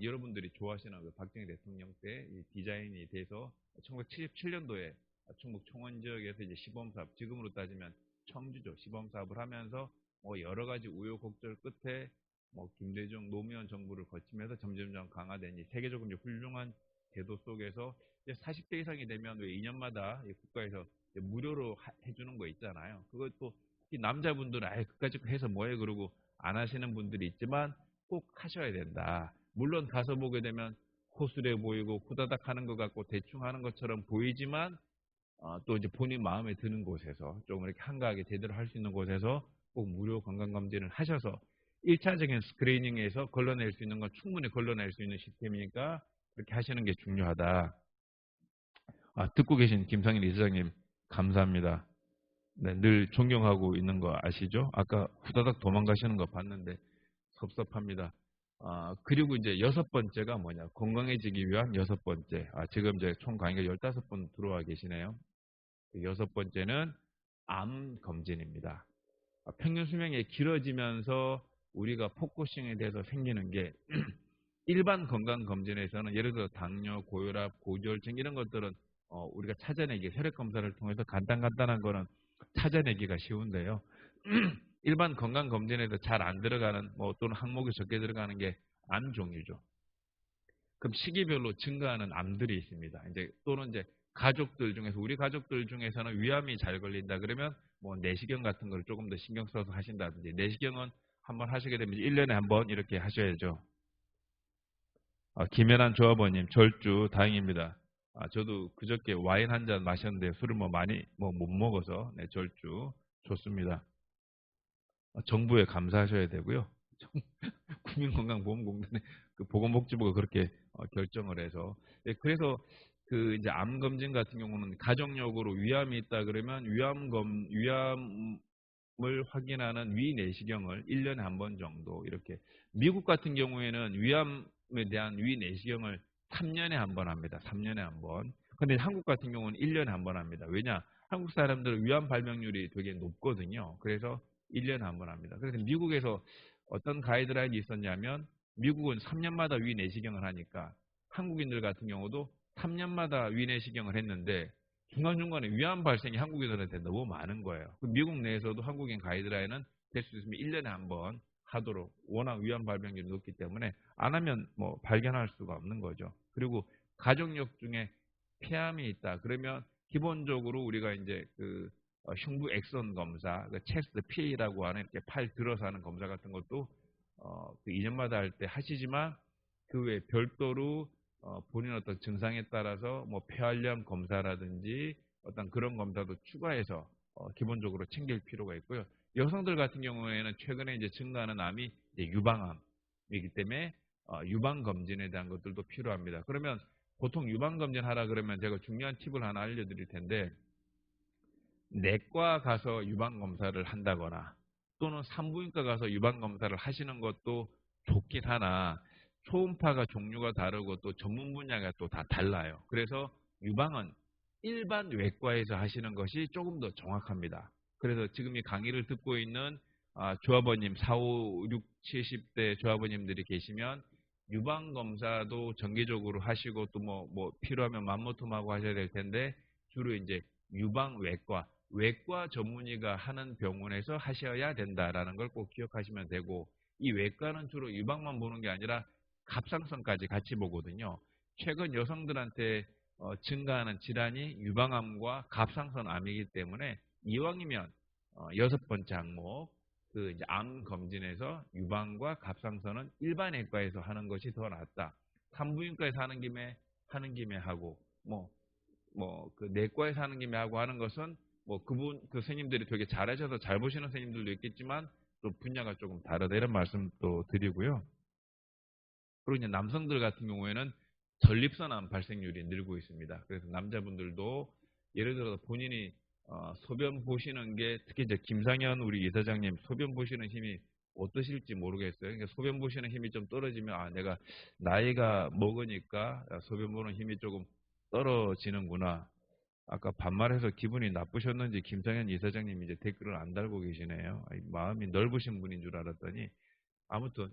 여러분들이 좋아하시는 그 박정희 대통령 때 디자인이 돼서 1977년도에 충북 청원 지역에서 이제 시범사업, 지금으로 따지면 청주죠. 시범사업을 하면서 뭐 여러 가지 우여곡절 끝에 뭐 김대중 노무현 정부를 거치면서 점점점 강화된 이 세계적으로 이제 훌륭한 제도 속에서 이제 40대 이상이 되면 왜 2년마다 국가에서 무료로 해주는 거 있잖아요. 그것도 특히 남자분들은 아예 그까짓 거 해서 뭐해 그러고 안 하시는 분들이 있지만 꼭 하셔야 된다. 물론 가서 보게 되면 호술해 보이고 후다닥 하는 것 같고 대충 하는 것처럼 보이지만 또 이제 본인 마음에 드는 곳에서 좀 이렇게 한가하게 제대로 할 수 있는 곳에서 꼭 무료 건강검진을 하셔서 1차적인 스크리닝에서 걸러낼 수 있는 건 충분히 걸러낼 수 있는 시스템이니까 그렇게 하시는 게 중요하다. 듣고 계신 김상인 이사장님 감사합니다. 네, 늘 존경하고 있는 거 아시죠? 아까 후다닥 도망가시는 거 봤는데 섭섭합니다. 그리고 이제 6번째가 뭐냐? 건강해지기 위한 6번째. 지금 이제 총 강의가 15분 들어와 계시네요. 6번째는 암 검진입니다. 평균 수명이 길어지면서 우리가 포커싱에 대해서 생기는 게 일반 건강검진에서는 예를 들어 당뇨, 고혈압, 고지혈증 이런 것들은 우리가 찾아내기, 혈액검사를 통해서 간단한 거는 찾아내기가 쉬운데요. 일반 건강검진에도 잘 안 들어가는 또는 항목이 적게 들어가는 게 암 종류죠. 그럼 시기별로 증가하는 암들이 있습니다. 또는 가족들 중에서 우리 가족들 중에서는 위암이 잘 걸린다 그러면 내시경 같은 걸 조금 더 신경 써서 하신다든지 내시경은 한번 하시게 되면 1년에 한번 이렇게 하셔야죠. 김연한 조합원님 절주 다행입니다. 저도 그저께 와인 한 잔 마셨는데 술을 많이 못 먹어서 절주 좋습니다. 정부에 감사하셔야 되고요. 국민건강보험공단에 그 보건복지부가 그렇게 결정을 해서 그래서 그 이제 암 검진 같은 경우는 가정력으로 위암이 있다 그러면 위암을 확인하는 위내시경을 1년에 한 번 정도 이렇게 미국 같은 경우에는 위암에 대한 위내시경을 3년에 한 번 합니다. 3년에 한 번. 근데 한국 같은 경우는 1년에 한 번 합니다. 왜냐? 한국 사람들은 위암 발병률이 되게 높거든요. 그래서 1년에 한 번 합니다. 그래서 미국에서 어떤 가이드라인이 있었냐면 미국은 3년마다 위내시경을 하니까 한국인들 같은 경우도 3년마다 위내시경을 했는데 중간중간에 위암 발생이 한국인들한테 너무 많은 거예요. 미국 내에서도 한국인 가이드라인은 될 수 있으면 1년에 한 번 하도록 워낙 위암 발병률이 높기 때문에 안 하면 발견할 수가 없는 거죠. 그리고 가족력 중에 폐암이 있다. 그러면 기본적으로 우리가 이제 흉부 엑선 검사, 체스트 PA라고 하는 이렇게 팔 들어서 하는 검사 같은 것도 2년마다 할 때 하시지만 그 외에 별도로 본인 어떤 증상에 따라서 폐활량 검사라든지 어떤 그런 검사도 추가해서 기본적으로 챙길 필요가 있고요. 여성들 같은 경우에는 최근에 이제 증가하는 암이 이제 유방암이기 때문에 유방 검진에 대한 것들도 필요합니다. 그러면 보통 유방 검진 하라 그러면 제가 중요한 팁을 하나 알려드릴 텐데 내과 가서 유방 검사를 한다거나 또는 산부인과 가서 유방 검사를 하시는 것도 좋긴 하나 초음파가 종류가 다르고 또 전문 분야가 또 다 달라요. 그래서 유방은 일반 외과에서 하시는 것이 조금 더 정확합니다. 그래서 지금 이 강의를 듣고 있는 조합원님 45, 6, 70대 조합원님들이 계시면 유방 검사도 정기적으로 하시고 또 필요하면 맘모톰하고 하셔야 될 텐데 주로 이제 유방 외과 전문의가 하는 병원에서 하셔야 된다라는 걸 꼭 기억하시면 되고 이 외과는 주로 유방만 보는 게 아니라 갑상선까지 같이 보거든요. 최근 여성들한테 증가하는 질환이 유방암과 갑상선암이기 때문에 이왕이면 6번째 항목 이제 암 검진에서 유방과 갑상선은 일반 외과에서 하는 것이 더 낫다. 산부인과에서 하는 김에 하고 그 내과에서 하는 김에 하고 하는 것은 그 선생님들이 되게 잘하셔서 잘 보시는 선생님들도 있겠지만 또 분야가 조금 다르다 이런 말씀도 드리고요. 그리고 이제 남성들 같은 경우에는 전립선암 발생률이 늘고 있습니다. 그래서 남자분들도 예를 들어서 본인이 소변 보시는 게 특히 이제 김상현 우리 이사장님 소변 보시는 힘이 어떠실지 모르겠어요. 그러니까 소변 보시는 힘이 좀 떨어지면 내가 나이가 먹으니까 소변 보는 힘이 조금 떨어지는구나. 아까 반말해서 기분이 나쁘셨는지 김상현 이사장님이 이제 댓글을 안 달고 계시네요. 마음이 넓으신 분인 줄 알았더니 아무튼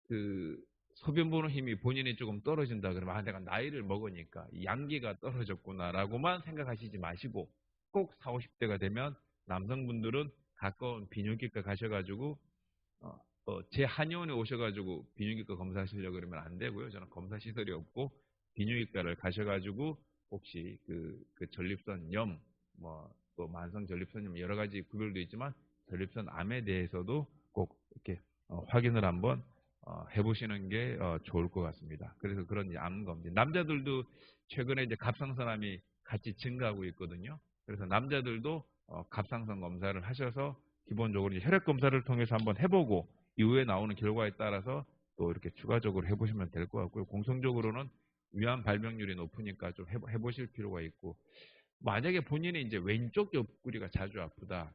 그 소변 보는 힘이 본인이 조금 떨어진다 그러면 내가 나이를 먹으니까 양기가 떨어졌구나라고만 생각하시지 마시고 꼭 40, 50대가 되면 남성분들은 가까운 비뇨기과 가셔가지고 제 한의원에 오셔가지고 비뇨기과 검사하시려고 그러면 안 되고요. 저는 검사 시설이 없고 비뇨기과를 가셔가지고 혹시 그 전립선염, 또 만성 전립선염 여러 가지 구별도 있지만 전립선 암에 대해서도 꼭 이렇게 확인을 한번 해보시는 게 좋을 것 같습니다. 그래서 그런 암 검진. 남자들도 최근에 이제 갑상선암이 같이 증가하고 있거든요. 그래서 남자들도 갑상선 검사를 하셔서 기본적으로 이제 혈액 검사를 통해서 한번 해보고 이후에 나오는 결과에 따라서 또 이렇게 추가적으로 해보시면 될 것 같고요. 공통적으로는 위암 발병률이 높으니까 좀 해보실 필요가 있고, 만약에 본인이 이제 왼쪽 옆구리가 자주 아프다.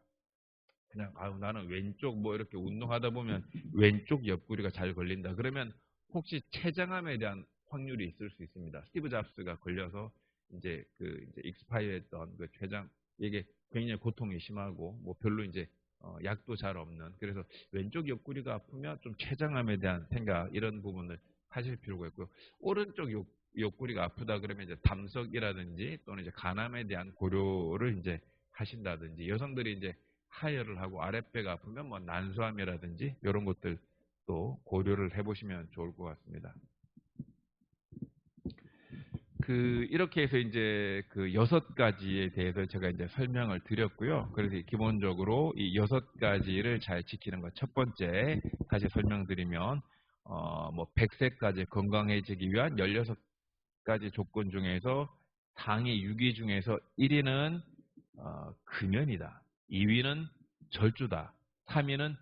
그냥 나는 왼쪽 이렇게 운동하다 보면 왼쪽 옆구리가 잘 걸린다. 그러면 혹시 췌장암에 대한 확률이 있을 수 있습니다. 스티브 잡스가 걸려서 이제 이제 익스파이어했던 그 췌장 이게 굉장히 고통이 심하고 별로 이제 약도 잘 없는, 그래서 왼쪽 옆구리가 아프면 좀 췌장암에 대한 생각 이런 부분을 하실 필요가 있고요. 오른쪽 옆구리가 아프다 그러면 이제 담석이라든지 또는 이제 간암에 대한 고려를 이제 하신다든지, 여성들이 이제 하혈을 하고 아랫배가 아프면 난소암이라든지 이런 것들 또 고려를 해보시면 좋을 것 같습니다. 이렇게 해서 이제 6가지에 대해서 제가 이제 설명을 드렸고요. 그래서 기본적으로 이 6가지를 잘 지키는 것. 첫 번째, 다시 설명드리면, 100세까지 건강해지기 위한 16가지 조건 중에서 상위 6위 중에서 1위는 금연이다. 2위는 절주다. 3위는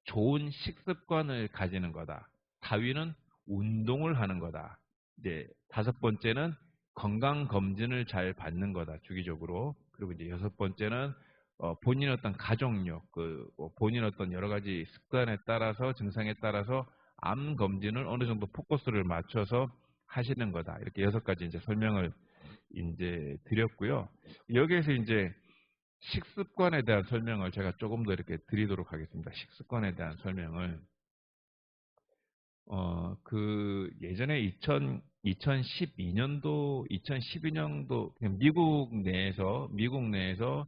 좋은 식습관을 가지는 거다. 4위는 운동을 하는 거다. 이제 5번째는 건강검진을 잘 받는 거다, 주기적으로. 그리고 이제 6번째는 본인의 어떤 가족력, 본인의 어떤 여러 가지 습관에 따라서, 증상에 따라서 암 검진을 어느 정도 포커스를 맞춰서 하시는 거다. 이렇게 6가지 이제 설명을 이제 드렸고요. 여기에서 이제 식습관에 대한 설명을 제가 조금 더 이렇게 드리도록 하겠습니다. 식습관에 대한 설명을. 예전에 2012년도, 2012년도 미국 내에서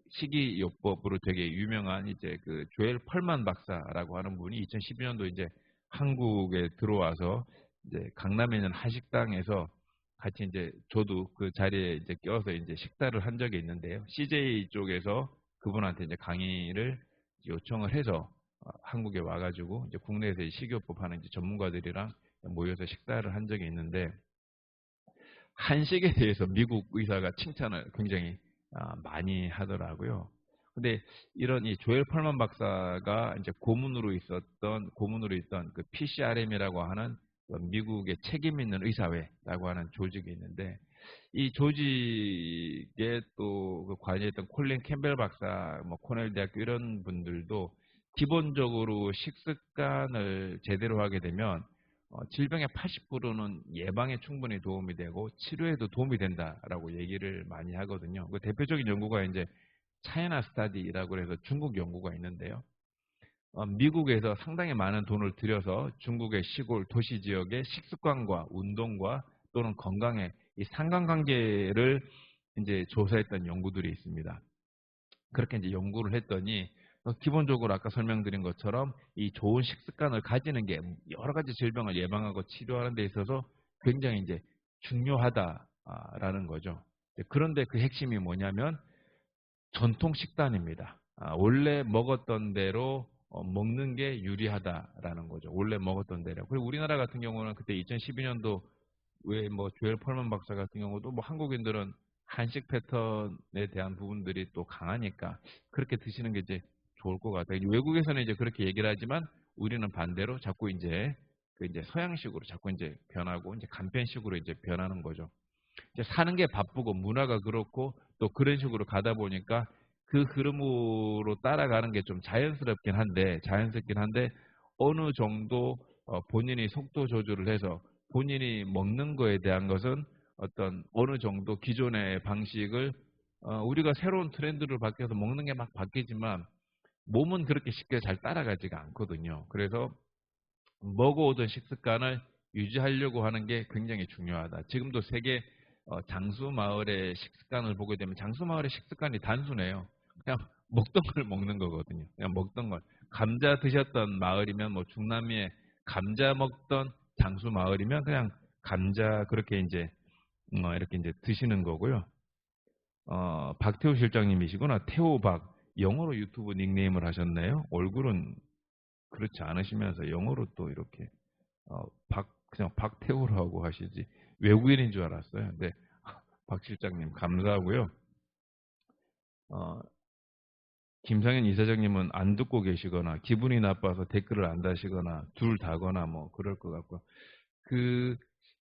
식이요법으로 되게 유명한 이제 조엘 펄만 박사라고 하는 분이 2012년도 이제 한국에 들어와서 이제 강남에 있는 한식당에서 같이 이제 저도 그 자리에 이제 껴서 이제 식사를 한 적이 있는데요. CJ 쪽에서 그분한테 이제 강의를 요청을 해서 한국에 와가지고 이제 국내에서 식이요법 하는 이제 전문가들이랑 모여서 식사를 한 적이 있는데, 한식에 대해서 미국 의사가 칭찬을 굉장히 많이 하더라고요. 근데 이런 이 조엘 펄만 박사가 이제 고문으로 있던 그 PCRM이라고 하는 미국의 책임 있는 의사회라고 하는 조직이 있는데, 이 조직에 또 관여했던 콜린 캠벨 박사, 코넬 대학교 이런 분들도 기본적으로 식습관을 제대로 하게 되면 질병의 80%는 예방에 충분히 도움이 되고 치료에도 도움이 된다라고 얘기를 많이 하거든요. 그 대표적인 연구가 이제 차이나 스타디라고 해서 중국 연구가 있는데요. 미국에서 상당히 많은 돈을 들여서 중국의 시골 도시 지역의 식습관과 운동과 또는 건강의 이 상관관계를 이제 조사했던 연구들이 있습니다. 그렇게 이제 연구를 했더니 기본적으로 아까 설명드린 것처럼 이 좋은 식습관을 가지는 게 여러 가지 질병을 예방하고 치료하는 데 있어서 굉장히 이제 중요하다라는 거죠. 그런데 그 핵심이 뭐냐면 전통 식단입니다. 원래 먹었던 대로 먹는 게 유리하다라는 거죠. 원래 먹었던 대로. 그리고 우리나라 같은 경우는 그때 2012년도 왜 조엘 펄만 박사 같은 경우도 한국인들은 한식 패턴에 대한 부분들이 또 강하니까 그렇게 드시는 게 이제 좋을 것 같아요. 외국에서는 이제 그렇게 얘기를 하지만 우리는 반대로 자꾸 이제 서양식으로 자꾸 이제 변하고 이제 간편식으로 이제 변하는 거죠. 이제 사는 게 바쁘고 문화가 그렇고 또 그런 식으로 가다 보니까 그 흐름으로 따라가는 게 좀 자연스럽긴 한데 어느 정도 본인이 속도 조절을 해서 본인이 먹는 거에 대한 것은 어떤 어느 정도 기존의 방식을 우리가 새로운 트렌드를 바뀌어서 먹는 게 막 바뀌지만 몸은 그렇게 쉽게 잘 따라가지가 않거든요. 그래서 먹어오던 식습관을 유지하려고 하는 게 굉장히 중요하다. 지금도 세계 장수 마을의 식습관을 보게 되면 장수 마을의 식습관이 단순해요. 그냥 먹던 걸 먹는 거거든요. 그냥 먹던 걸. 감자 드셨던 마을이면 뭐 중남미에 감자 먹던 장수 마을이면 그냥 감자 그렇게 이제 이렇게 이제 드시는 거고요. 박태호 실장님이시구나. 태호박. 영어로 유튜브 닉네임을 하셨네요. 얼굴은 그렇지 않으시면서 영어로 또 이렇게 그냥 박태호라고 하시지 외국인인 줄 알았어요. 근데 박 실장님 감사하고요. 김상현 이사장님은 안 듣고 계시거나 기분이 나빠서 댓글을 안 다시거나 둘 다거나 뭐 그럴 것 같고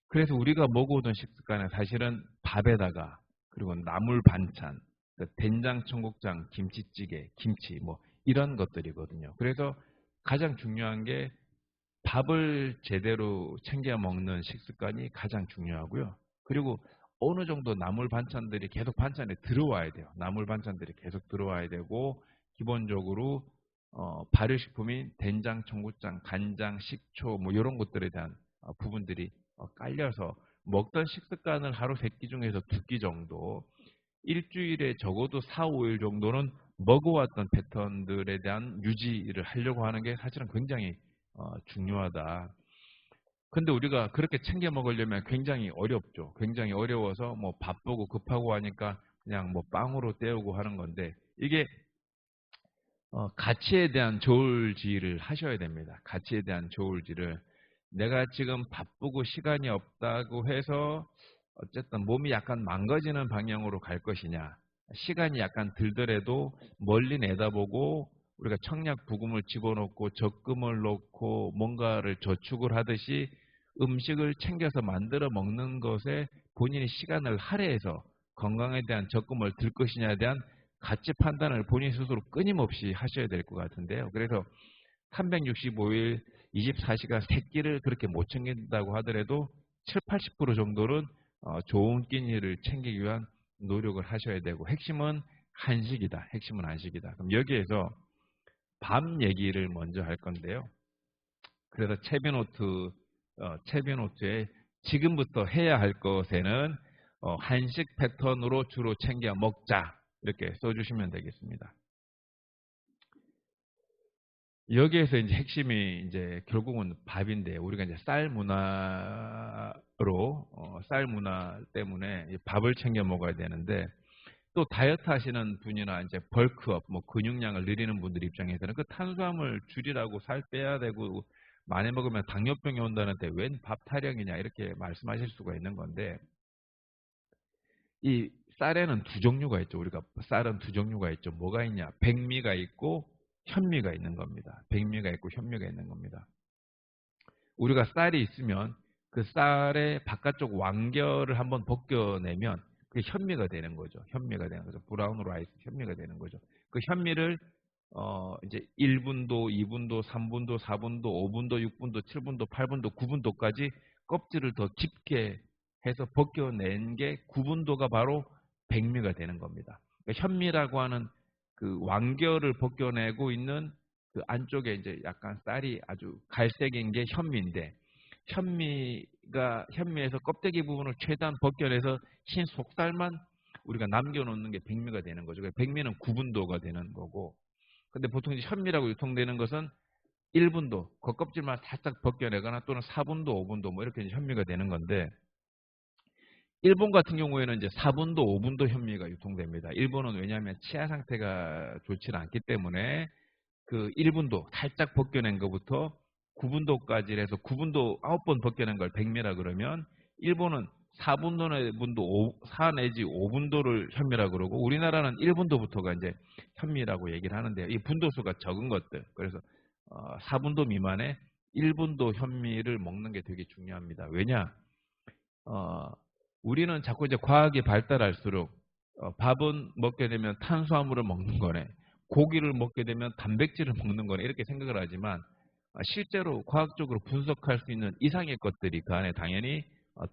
그래서 우리가 먹어오던 식습관은 사실은 밥에다가 그리고 나물 반찬, 된장, 청국장, 김치찌개, 김치 뭐 이런 것들이거든요. 그래서 가장 중요한 게 밥을 제대로 챙겨 먹는 식습관이 가장 중요하고요. 그리고 어느 정도 나물 반찬들이 계속 반찬에 들어와야 돼요. 나물 반찬들이 계속 들어와야 되고 기본적으로 발효식품인 된장, 청국장, 간장, 식초 뭐 이런 것들에 대한 부분들이 깔려서 먹던 식습관을 하루 3끼 중에서 2끼 정도 일주일에 적어도 4, 5일 정도는 먹어왔던 패턴들에 대한 유지를 하려고 하는 게 사실은 굉장히 중요하다. 근데 우리가 그렇게 챙겨 먹으려면 굉장히 어렵죠. 굉장히 어려워서 뭐 바쁘고 급하고 하니까 그냥 뭐 빵으로 때우고 하는 건데 이게 가치에 대한 저울질을 하셔야 됩니다. 가치에 대한 저울질을 내가 지금 바쁘고 시간이 없다고 해서 어쨌든 몸이 약간 망가지는 방향으로 갈 것이냐 시간이 약간 들더라도 멀리 내다보고 우리가 청약 부금을 집어넣고 적금을 넣고 뭔가를 저축을 하듯이 음식을 챙겨서 만들어 먹는 것에 본인이 시간을 할애해서 건강에 대한 적금을 들 것이냐에 대한 가치 판단을 본인 스스로 끊임없이 하셔야 될 것 같은데요. 그래서 365일 24시간 3끼를 그렇게 못 챙긴다고 하더라도 7, 80% 정도는 좋은 끼니를 챙기기 위한 노력을 하셔야 되고 핵심은 한식이다. 핵심은 한식이다. 그럼 여기에서 밥 얘기를 먼저 할 건데요. 그래서 채비노트에 지금부터 해야 할 것에는 한식 패턴으로 주로 챙겨 먹자. 이렇게 써주시면 되겠습니다. 여기에서 이제 핵심이 이제 결국은 밥인데 우리가 이제 쌀 문화 때문에 밥을 챙겨 먹어야 되는데 또 다이어트 하시는 분이나 이제 벌크업, 뭐 근육량을 늘리는 분들 입장에서는 그 탄수화물 줄이라고 살 빼야 되고 많이 먹으면 당뇨병이 온다는데 웬 밥 타령이냐 이렇게 말씀하실 수가 있는 건데 이 쌀에는 2종류가 있죠. 우리가 쌀은 2종류가 있죠. 뭐가 있냐? 백미가 있고 현미가 있는 겁니다. 백미가 있고 현미가 있는 겁니다. 우리가 쌀이 있으면 그 쌀의 바깥쪽 완결을 한번 벗겨내면 그게 현미가 되는 거죠. 현미가 되는 거죠. 브라운 라이스 현미가 되는 거죠. 그 현미를 이제 1분도, 2분도, 3분도, 4분도, 5분도, 6분도, 7분도, 8분도, 9분도까지 껍질을 더 깊게 해서 벗겨낸 게 9분도가 바로 백미가 되는 겁니다. 그러니까 현미라고 하는 그 완결을 벗겨내고 있는 그 안쪽에 이제 약간 쌀이 아주 갈색인 게 현미인데 현미에서 껍데기 부분을 최대한 벗겨내서 흰 속살만 우리가 남겨놓는 게 백미가 되는 거죠. 백미는 9분도가 되는 거고 근데 보통 이제 현미라고 유통되는 것은 1분도, 겉껍질만 살짝 벗겨내거나 또는 4분도, 5분도 뭐 이렇게 이제 현미가 되는 건데 일본 같은 경우에는 이제 4분도, 5분도 현미가 유통됩니다. 일본은 왜냐하면 치아 상태가 좋지 않기 때문에 그 1분도 살짝 벗겨낸 것부터 9분도까지 해서 9분도 9번 벗겨낸 걸 백미라 그러면 일본은 4분도 내분도 4 내지 5분도를 현미라 그러고 우리나라는 1분도부터가 이제 현미라고 얘기를 하는데요. 이 분도수가 적은 것들. 그래서 4분도 미만의 1분도 현미를 먹는 게 되게 중요합니다. 왜냐? 우리는 자꾸 이제 과학이 발달할수록 밥은 먹게 되면 탄수화물을 먹는 거네. 고기를 먹게 되면 단백질을 먹는 거네. 이렇게 생각을 하지만 실제로 과학적으로 분석할 수 있는 이상의 것들이 그 안에 당연히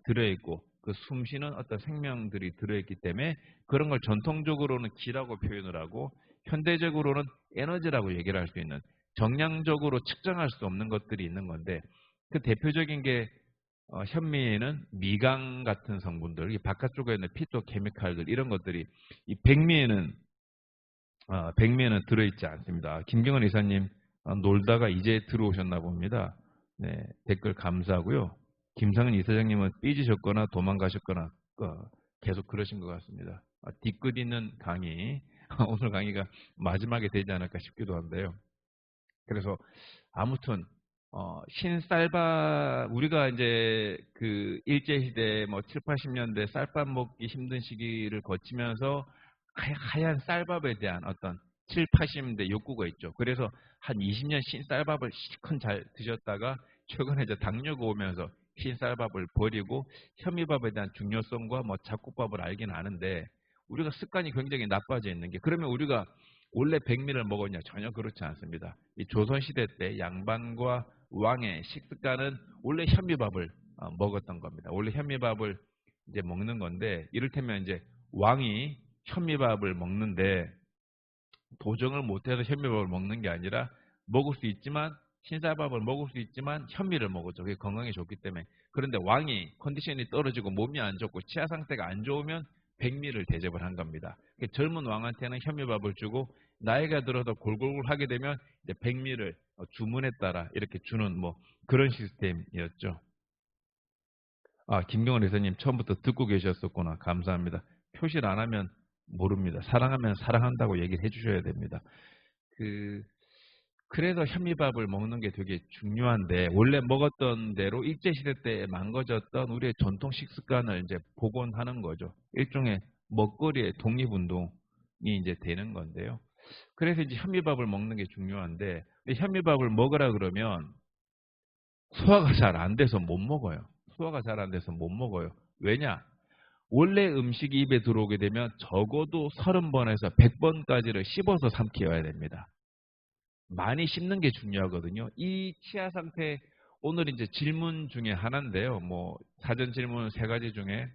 들어있고 그 숨쉬는 어떤 생명들이 들어있기 때문에 그런 걸 전통적으로는 기라고 표현을 하고 현대적으로는 에너지라고 얘기를 할 수 있는 정량적으로 측정할 수 없는 것들이 있는 건데 그 대표적인 게 현미에는 미강 같은 성분들, 이 바깥쪽에 있는 피토케미칼들 이런 것들이 이 백미에는 들어있지 않습니다. 김경은 이사님 놀다가 이제 들어오셨나 봅니다. 네, 댓글 감사하고요. 김상은 이사장님은 삐지셨거나 도망가셨거나 계속 그러신 것 같습니다. 뒤끝 있는 강의 오늘 강의가 마지막에 되지 않을까 싶기도 한데요. 그래서 아무튼 신쌀밥 우리가 이제 그 일제시대 뭐 7, 80년대 쌀밥 먹기 힘든 시기를 거치면서 하얀 쌀밥에 대한 어떤 7, 80년대 욕구가 있죠. 그래서 한 20년 신쌀밥을 실컷 잘 드셨다가 최근에 이제 당뇨가 오면서 신쌀밥을 버리고 현미밥에 대한 중요성과 뭐 잡곡밥을 알긴 아는데 우리가 습관이 굉장히 나빠져 있는 게 그러면 우리가 원래 백미를 먹었냐? 전혀 그렇지 않습니다. 이 조선시대 때 양반과 왕의 식습관은 원래 현미밥을 먹었던 겁니다. 원래 현미밥을 이제 먹는 건데 이를테면 이제 왕이 현미밥을 먹는데 도정을 못해서 현미밥을 먹는 게 아니라 먹을 수 있지만 신쌀밥을 먹을 수 있지만 현미를 먹었죠. 그게 건강에 좋기 때문에. 그런데 왕이 컨디션이 떨어지고 몸이 안 좋고 치아 상태가 안 좋으면 백미를 대접을 한 겁니다. 젊은 왕한테는 현미밥을 주고 나이가 들어서 골골골 하게 되면 이제 백미를 주문에 따라 이렇게 주는 뭐 그런 시스템이었죠. 김경원 회사님 처음부터 듣고 계셨었구나. 감사합니다. 표시를 안 하면 모릅니다. 사랑하면 사랑한다고 얘기를 해주셔야 됩니다. 그래서 현미밥을 먹는 게 되게 중요한데 원래 먹었던 대로 일제시대 때 망가졌던 우리의 전통 식습관을 이제 복원하는 거죠. 일종의 먹거리의 독립운동이 이제 되는 건데요. 그래서 이제 현미밥을 먹는 게 중요한데 현미밥을 먹으라 그러면 소화가 잘 안 돼서 못 먹어요. 소화가 잘 안 돼서 못 먹어요. 왜냐? 원래 음식이 입에 들어오게 되면 적어도 30번에서 100번까지를 씹어서 삼켜야 됩니다. 많이 씹는 게 중요하거든요. 이 치아 상태 오늘 이제 질문 중에 하나인데요. 뭐 사전 질문 3가지 중에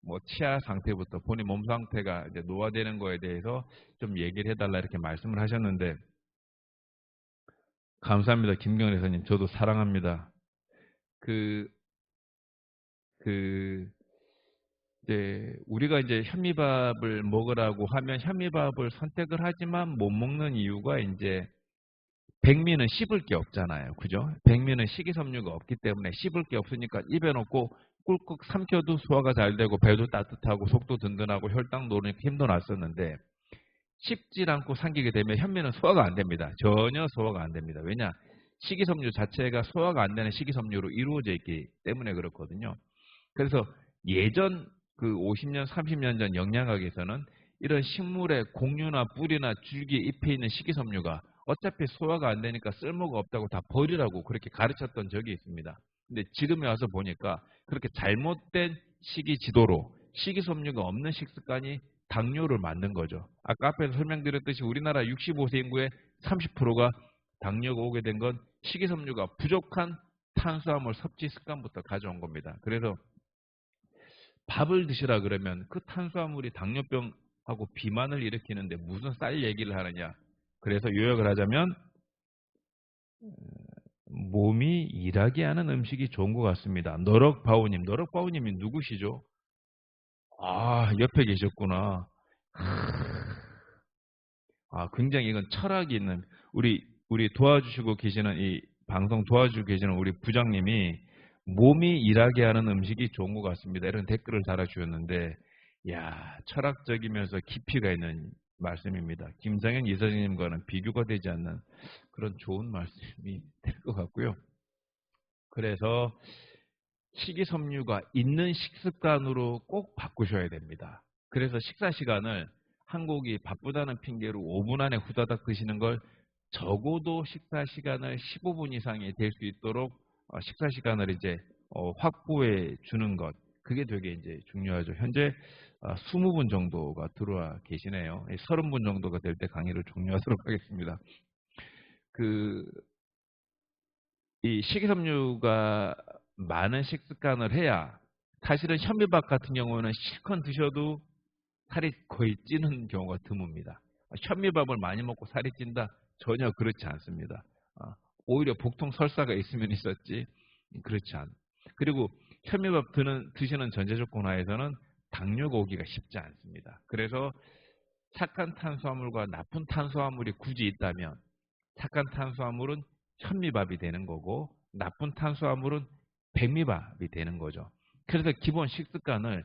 뭐 치아 상태부터 본인 몸 상태가 이제 노화되는 거에 대해서 좀 얘기를 해달라 이렇게 말씀을 하셨는데 감사합니다. 김경래 회사님. 저도 사랑합니다. 그 이제 우리가 이제 현미밥을 먹으라고 하면 현미밥을 선택을 하지만 못 먹는 이유가 이제 백미는 씹을 게 없잖아요. 그죠? 백미는 식이섬유가 없기 때문에 씹을 게 없으니까 입에 넣고 꿀꺽 삼켜도 소화가 잘 되고 배도 따뜻하고 속도 든든하고 혈당 노르니까 힘도 났었는데 씹질 않고 삼키게 되면 현미는 소화가 안 됩니다. 전혀 소화가 안 됩니다. 왜냐? 식이섬유 자체가 소화가 안 되는 식이섬유로 이루어져 있기 때문에 그렇거든요. 그래서 예전 그 50년, 30년 전 영양학에서는 이런 식물의 공유나 뿌리나 줄기, 잎에 있는 식이섬유가 어차피 소화가 안 되니까 쓸모가 없다고 다 버리라고 그렇게 가르쳤던 적이 있습니다. 근데 지금에 와서 보니까 그렇게 잘못된 식이 지도로 식이섬유가 없는 식습관이 당뇨를 만든 거죠. 아까 앞에서 설명드렸듯이 우리나라 65세 인구의 30%가 당뇨가 오게 된 건 식이섬유가 부족한 탄수화물 섭취 습관부터 가져온 겁니다. 그래서 밥을 드시라 그러면 그 탄수화물이 당뇨병하고 비만을 일으키는데 무슨 쌀 얘기를 하느냐. 그래서 요약을 하자면 몸이 일하게 하는 음식이 좋은 것 같습니다. 너럭바우님, 너럭바우님이 누구시죠? 옆에 계셨구나. 굉장히 이건 철학이 있는 우리 도와주시고 계시는 이 방송 도와주고 계시는 우리 부장님이 몸이 일하게 하는 음식이 좋은 것 같습니다. 이런 댓글을 달아주셨는데, 야 철학적이면서 깊이가 있는 말씀입니다. 김상현 이사장님과는 비교가 되지 않는 그런 좋은 말씀이 될 것 같고요. 그래서 식이섬유가 있는 식습관으로 꼭 바꾸셔야 됩니다. 그래서 식사 시간을 한국이 바쁘다는 핑계로 5분 안에 후다닥 드시는 걸 적어도 식사 시간을 15분 이상이 될 수 있도록 식사 시간을 이제 확보해 주는 것. 그게 되게 이제 중요하죠. 현재 20분 정도가 들어와 계시네요. 30분 정도가 될 때 강의를 종료하도록 하겠습니다. 이 식이섬유가 많은 식습관을 해야 사실은 현미밥 같은 경우는 실컷 드셔도 살이 거의 찌는 경우가 드뭅니다. 현미밥을 많이 먹고 살이 찐다? 전혀 그렇지 않습니다. 오히려 복통 설사가 있으면 있었지 그렇지 않. 그리고 현미밥 드시는 전제 조건 하에서는 당뇨가 오기가 쉽지 않습니다. 그래서 착한 탄수화물과 나쁜 탄수화물이 굳이 있다면 착한 탄수화물은 현미밥이 되는 거고 나쁜 탄수화물은 백미밥이 되는 거죠. 그래서 기본 식습관을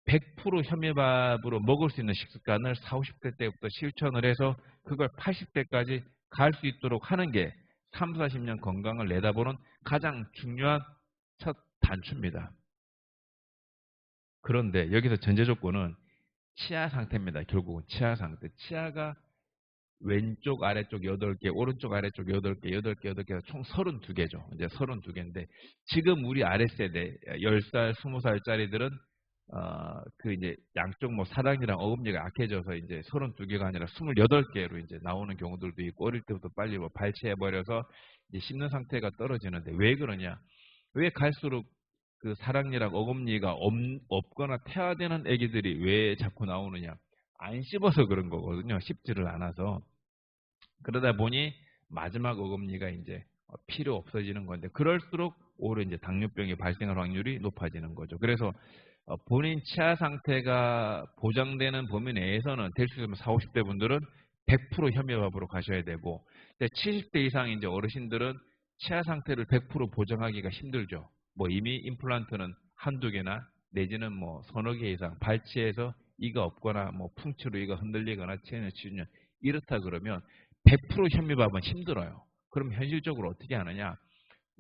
100% 현미밥으로 먹을 수 있는 식습관을 40, 50대 때부터 실천을 해서 그걸 80대까지 갈 수 있도록 하는 게 3, 40년 건강을 내다보는 가장 중요한 첫 단추입니다. 그런데 여기서 전제 조건은 치아 상태입니다. 결국은 치아 상태. 치아가 왼쪽 아래쪽 8개, 오른쪽 아래쪽 8개, 8개, 8개, 총 32개죠. 이제 32개인데 지금 우리 아랫세대 10살, 20살짜리들은 이제 양쪽 뭐 사랑니랑 어금니가 약해져서 이제 32개가 아니라 28개로 이제 나오는 경우들도 있고 어릴 때부터 빨리 뭐 발치해 버려서 이제 씹는 상태가 떨어지는데 왜 그러냐? 왜 갈수록 그 사랑니랑 어금니가 없거나 태아되는 아기들이 왜 자꾸 나오느냐? 안 씹어서 그런 거거든요. 씹지를 않아서. 그러다 보니 마지막 어금니가 이제 필요 없어지는 건데 그럴수록 오히려 이제 당뇨병이 발생할 확률이 높아지는 거죠. 그래서 본인 치아 상태가 보장되는 범위 내에서는 될 수 있으면 40, 50대 분들은 100% 현미밥으로 가셔야 되고 70대 이상 이제 어르신들은 치아 상태를 100% 보장하기가 힘들죠. 뭐 이미 임플란트는 한두 개나 내지는 뭐 서너 개 이상 발치해서 이가 없거나 뭐 풍치로 이가 흔들리거나 체온을 치우냐 이렇다 그러면 100% 현미밥은 힘들어요. 그럼 현실적으로 어떻게 하느냐?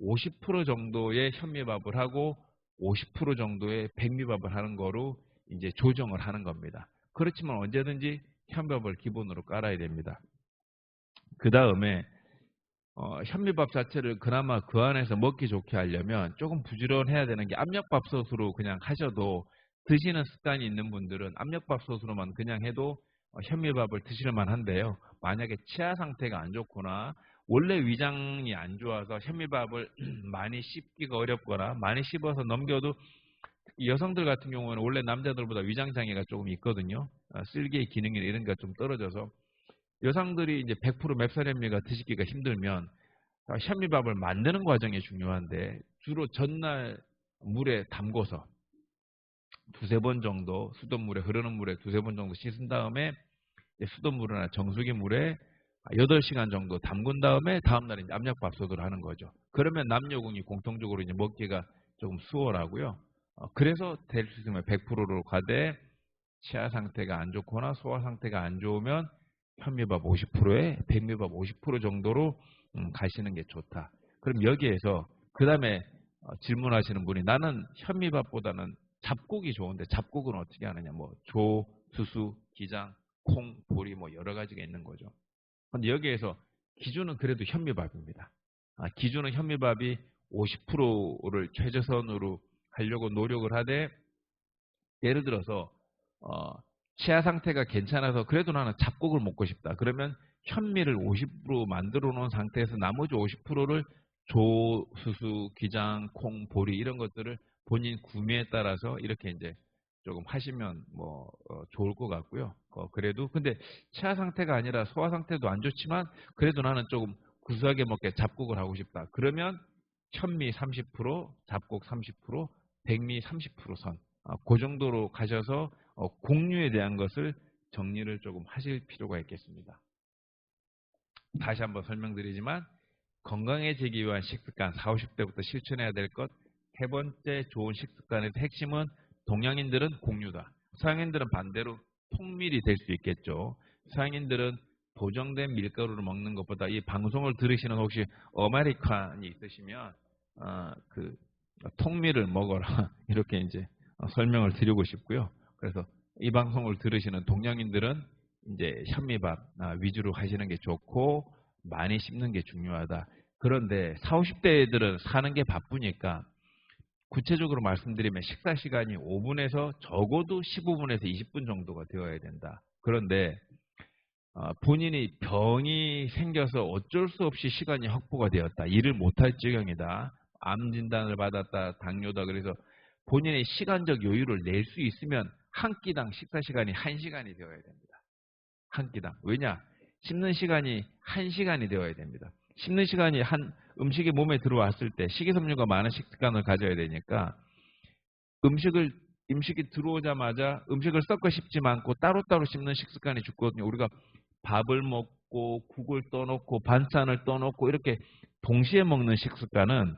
50% 정도의 현미밥을 하고 50% 정도의 백미밥을 하는 거로 이제 조정을 하는 겁니다. 그렇지만 언제든지 현미밥을 기본으로 깔아야 됩니다. 그 다음에 현미밥 자체를 그나마 그 안에서 먹기 좋게 하려면 조금 부지런해야 되는 게 압력밥솥으로 그냥 하셔도 드시는 습관이 있는 분들은 압력밥솥으로만 그냥 해도 현미밥을 드실 만한데요. 만약에 치아 상태가 안 좋거나 원래 위장이 안 좋아서 현미밥을 많이 씹기가 어렵거나 많이 씹어서 넘겨도 여성들 같은 경우는 원래 남자들보다 위장장애가 조금 있거든요. 쓸개의 기능이나 이런 게 좀 떨어져서 여성들이 이제 100% 맵쌀현미가 드시기가 힘들면 현미밥을 만드는 과정이 중요한데 주로 전날 물에 담궈서 두세 번 정도 수돗물에 흐르는 물에 두세 번 정도 씻은 다음에 수돗물이나 정수기 물에 8시간 정도 담근 다음에 다음날 이제 압력밥솥으로 하는 거죠. 그러면 남녀공이 공통적으로 이제 먹기가 조금 수월하고요. 그래서 될 수 있으면 100%로 가되 치아 상태가 안 좋거나 소화 상태가 안 좋으면 현미밥 50%에 백미밥 50% 정도로 가시는 게 좋다. 그럼 여기에서 그 다음에 질문하시는 분이 나는 현미밥보다는 잡곡이 좋은데 잡곡은 어떻게 하느냐? 뭐 조, 수수, 기장, 콩, 보리 뭐 여러 가지가 있는 거죠. 근데 여기에서 기준은 그래도 현미밥입니다. 기준은 현미밥이 50%를 최저선으로 하려고 노력을 하되 예를 들어서 치아 상태가 괜찮아서 그래도 나는 잡곡을 먹고 싶다. 그러면 현미를 50% 만들어 놓은 상태에서 나머지 50%를 조, 수수, 기장, 콩, 보리 이런 것들을 본인 구매에 따라서 이렇게 이제 조금 하시면 뭐 좋을 것 같고요. 그래도 근데 치아 상태가 아니라 소화 상태도 안 좋지만 그래도 나는 조금 구수하게 먹게 잡곡을 하고 싶다. 그러면 현미 30%, 잡곡 30%, 백미 30% 선. 그 정도로 가셔서 곡류에 대한 것을 정리를 조금 하실 필요가 있겠습니다. 다시 한번 설명드리지만 건강해지기 위한 식습관 40, 50대부터 실천해야 될 것 세 번째 좋은 식습관의 핵심은 동양인들은 곡류다. 서양인들은 반대로 통밀이 될 수 있겠죠. 서양인들은 보정된 밀가루를 먹는 것보다 이 방송을 들으시는 혹시 아메리칸이 있으시면 통밀을 먹어라 이렇게 이제 설명을 드리고 싶고요. 그래서 이 방송을 들으시는 동양인들은 이제 현미밥 위주로 하시는 게 좋고 많이 씹는 게 중요하다. 그런데 40, 50대 애들은 사는 게 바쁘니까 구체적으로 말씀드리면 식사 시간이 5분에서 적어도 15분에서 20분 정도가 되어야 된다. 그런데 본인이 병이 생겨서 어쩔 수 없이 시간이 확보가 되었다. 일을 못할 지경이다. 암 진단을 받았다. 당뇨다. 그래서 본인의 시간적 여유를 낼 수 있으면 한 끼당 식사 시간이 1시간이 되어야 됩니다. 한 끼당. 왜냐? 씹는 시간이 1시간이 되어야 됩니다. 씹는 시간이 음식이 몸에 들어왔을 때 식이섬유가 많은 식습관을 가져야 되니까 음식이 들어오자마자 음식을 섞어 씹지 않고 따로따로 씹는 식습관이 죽거든요. 우리가 밥을 먹고 국을 떠놓고 반찬을 떠놓고 이렇게 동시에 먹는 식습관은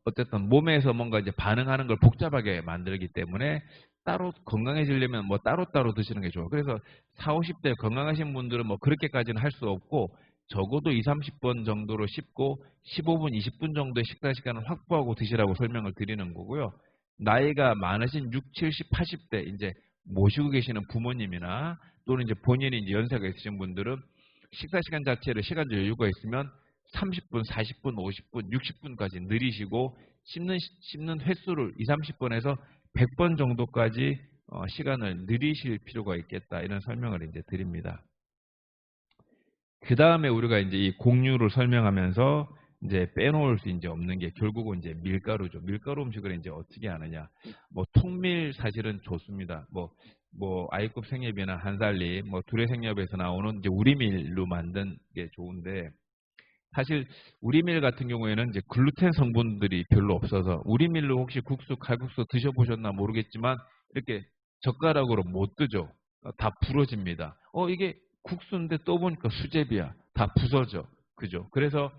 어쨌든 몸에서 뭔가 이제 반응하는 걸 복잡하게 만들기 때문에 따로 건강해지려면 뭐 따로따로 드시는 게 좋아요. 그래서 40, 50대 건강하신 분들은 뭐 그렇게까지는 할 수 없고 적어도 2, 30번 정도로 씹고 15분, 20분 정도의 식사 시간을 확보하고 드시라고 설명을 드리는 거고요. 나이가 많으신 6, 70, 80대 이제 모시고 계시는 부모님이나 또는 이제 본인이 이제 연세가 있으신 분들은 식사 시간 자체를 시간적 여유가 있으면 30분, 40분, 50분, 60분까지 느리시고 씹는 횟수를 2, 30번에서 100번 정도까지 시간을 느리실 필요가 있겠다. 이런 설명을 이제 드립니다. 그 다음에 우리가 이제 이 공유를 설명하면서 이제 빼놓을 수 이제 없는 게 결국은 이제 밀가루죠. 밀가루 음식을 이제 어떻게 하느냐. 뭐 통밀 사실은 좋습니다. 뭐 아이급 생협이나 한살리, 뭐 두레생협에서 나오는 이제 우리밀로 만든 게 좋은데 사실 우리밀 같은 경우에는 이제 글루텐 성분들이 별로 없어서 우리밀로 혹시 국수, 칼국수 드셔보셨나 모르겠지만 이렇게 젓가락으로 못 뜨죠. 다 부러집니다. 이게 국수인데 또 보니까 수제비야. 다 부서져. 그죠? 그래서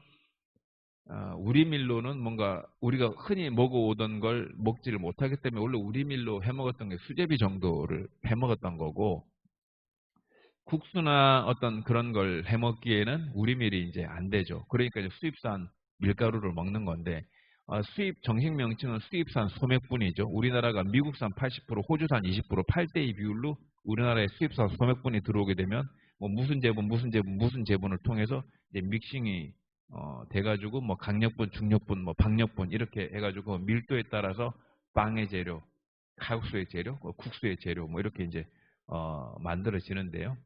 우리밀로는 뭔가 우리가 흔히 먹어오던 걸 먹지를 못하기 때문에 원래 우리밀로 해먹었던 게 수제비 정도를 해먹었던 거고 국수나 어떤 그런 걸 해먹기에는 우리밀이 이제 안 되죠. 그러니까 이제 수입산 밀가루를 먹는 건데 수입 정식 명칭은 수입산 소맥분이죠. 우리나라가 미국산 80%, 호주산 20% 8대2 비율로 우리나라에 수입산 소맥분이 들어오게 되면 뭐 무슨 제분을 통해서 이제 믹싱이 돼가지고 뭐 강력분, 중력분, 뭐 박력분 이렇게 해가지고 밀도에 따라서 빵의 재료, 칼국수의 재료, 국수의 재료 뭐 이렇게 이제 만들어지는데요.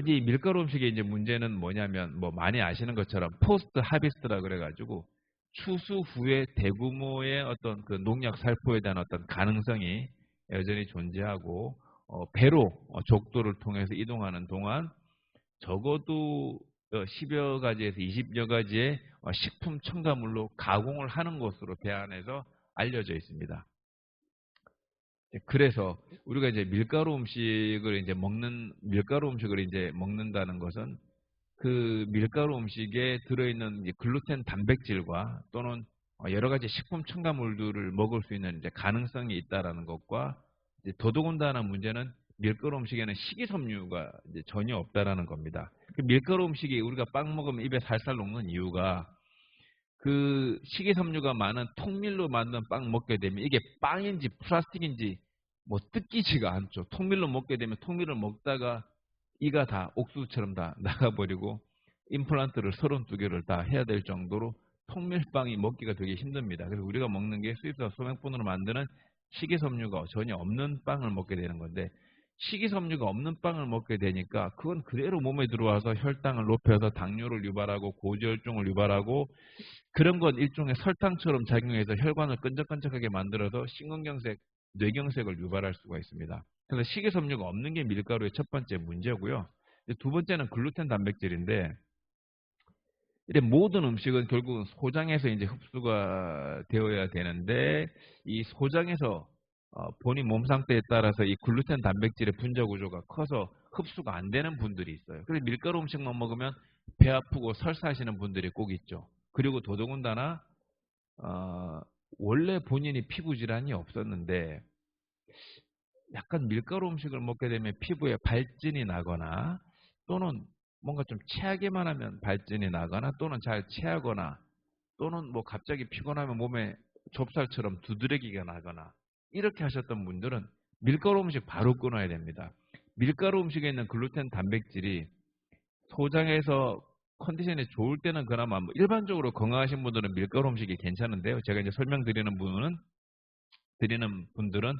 이제 밀가루 음식의 이제 문제는 뭐냐면 뭐 많이 아시는 것처럼 포스트 하비스트라 그래가지고 추수 후에 대규모의 어떤 그 농약 살포에 대한 어떤 가능성이 여전히 존재하고 배로 족도를 통해서 이동하는 동안 적어도 10여 가지에서 20여 가지의 식품 첨가물로 가공을 하는 것으로 대안에서 알려져 있습니다. 그래서 우리가 이제 밀가루 음식을 이제 먹는다는 것은 그 밀가루 음식에 들어있는 이제 글루텐 단백질과 또는 여러 가지 식품 첨가물들을 먹을 수 있는 이제 가능성이 있다라는 것과 이제 더더군다나 문제는 밀가루 음식에는 식이섬유가 이제 전혀 없다라는 겁니다. 그 밀가루 음식이 우리가 빵 먹으면 입에 살살 녹는 이유가 그 식이섬유가 많은 통밀로 만든 빵 먹게 되면 이게 빵인지 플라스틱인지 뭐 뜯기지가 않죠. 통밀로 먹게 되면 통밀을 먹다가 이가 다 옥수수처럼 다 나가버리고 임플란트를 32개를 다 해야 될 정도로 통밀빵이 먹기가 되게 힘듭니다. 그래서 우리가 먹는 게 수입산 소맥분으로 만드는 식이섬유가 전혀 없는 빵을 먹게 되는 건데 식이섬유가 없는 빵을 먹게 되니까 그건 그대로 몸에 들어와서 혈당을 높여서 당뇨를 유발하고 고지혈증을 유발하고 그런 건 일종의 설탕처럼 작용해서 혈관을 끈적끈적하게 만들어서 심근경색, 뇌경색을 유발할 수가 있습니다. 그래서 식이섬유가 없는 게 밀가루의 첫 번째 문제고요. 두 번째는 글루텐 단백질인데 이제 모든 음식은 결국은 소장에서 이제 흡수가 되어야 되는데 이 소장에서 본인 몸 상태에 따라서 이 글루텐 단백질의 분자 구조가 커서 흡수가 안 되는 분들이 있어요. 그래서 밀가루 음식만 먹으면 배 아프고 설사하시는 분들이 꼭 있죠. 그리고 더더군다나 원래 본인이 피부 질환이 없었는데 약간 밀가루 음식을 먹게 되면 피부에 발진이 나거나 또는 뭔가 좀 체하기만 하면 발진이 나거나 또는 잘 체하거나 또는 뭐 갑자기 피곤하면 몸에 좁쌀처럼 두드러기가 나거나 이렇게 하셨던 분들은 밀가루 음식 바로 끊어야 됩니다. 밀가루 음식에 있는 글루텐 단백질이 소장에서 컨디션이 좋을 때는 그나마 뭐 일반적으로 건강하신 분들은 밀가루 음식이 괜찮은데요. 제가 이제 드리는 분들은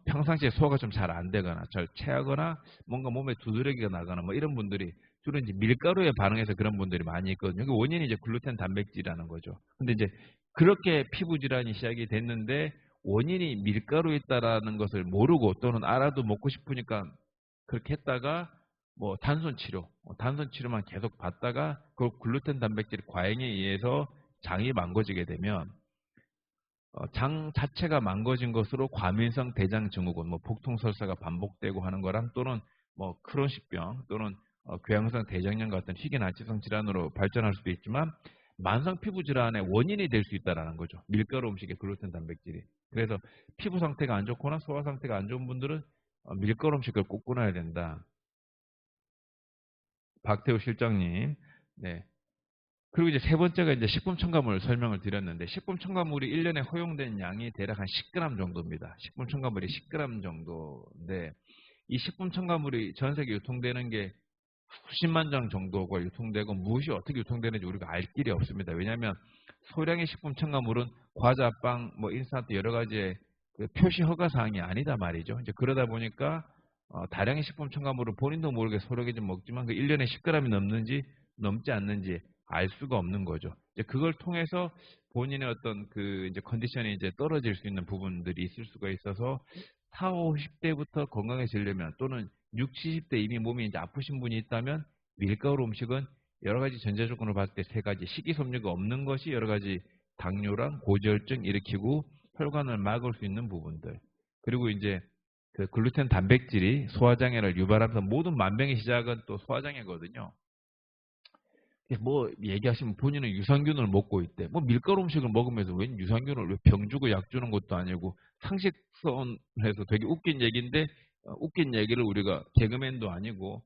평상시에 소화가 좀 잘 안 되거나 잘 체하거나 뭔가 몸에 두드러기가 나거나 뭐 이런 분들이 주로 이제 밀가루에 반응해서 그런 분들이 많이 있거든요. 그 원인이 이제 글루텐 단백질이라는 거죠. 근데 이제 그렇게 피부 질환이 시작이 됐는데 원인이 밀가루에 있다라는 것을 모르고 또는 알아도 먹고 싶으니까 그렇게 했다가 뭐 단순 치료만 계속 받다가 그 글루텐 단백질 과잉에 의해서 장이 망가지게 되면 장 자체가 망가진 것으로 과민성 대장 증후군, 뭐 복통 설사가 반복되고 하는 거랑 또는 뭐 크론식병 또는 궤양성 대장염 같은 희귀난치성 질환으로 발전할 수도 있지만 만성 피부 질환의 원인이 될 수 있다라는 거죠. 밀가루 음식의 글루텐 단백질이. 그래서 피부 상태가 안 좋거나 소화 상태가 안 좋은 분들은 밀가루 음식을 꼭 끊어야 된다. 박태우 실장님. 네. 그리고 이제 세 번째가 이제 식품 첨가물 설명을 드렸는데 식품 첨가물이 1년에 허용된 양이 대략 한 10g 정도입니다. 식품 첨가물이 10g 정도인데 이 식품 첨가물이 전 세계 유통되는 게 수십만 장 정도가 유통되고 무엇이 어떻게 유통되는지 우리가 알 길이 없습니다. 왜냐하면 소량의 식품 첨가물은 과자, 빵, 뭐 인스턴트 여러 가지의 그 표시 허가 사항이 아니다 말이죠. 이제 그러다 보니까 다량의 식품 첨가물을 본인도 모르게 소량이 좀 먹지만 그 1년에 10g이 넘는지 넘지 않는지 알 수가 없는 거죠. 이제 그걸 통해서 본인의 어떤 그 이제 컨디션이 이제 떨어질 수 있는 부분들이 있을 수가 있어서 4, 50대부터 건강해지려면 또는 60, 70대 이미 몸이 이제 아프신 분이 있다면 밀가루 음식은 여러 가지 전제 조건을 봤을 때 세 가지 식이섬유가 없는 것이 여러 가지 당뇨랑 고지혈증 일으키고 혈관을 막을 수 있는 부분들 그리고 이제 그 글루텐 단백질이 소화장애를 유발하면서 모든 만병의 시작은 또 소화장애거든요. 뭐 얘기하시면 본인은 유산균을 먹고 있대. 뭐 밀가루 음식을 먹으면서 웬 유산균을 왜 병 주고 약 주는 것도 아니고 상식선에서 되게 웃긴 얘기인데 웃긴 얘기를 우리가 개그맨도 아니고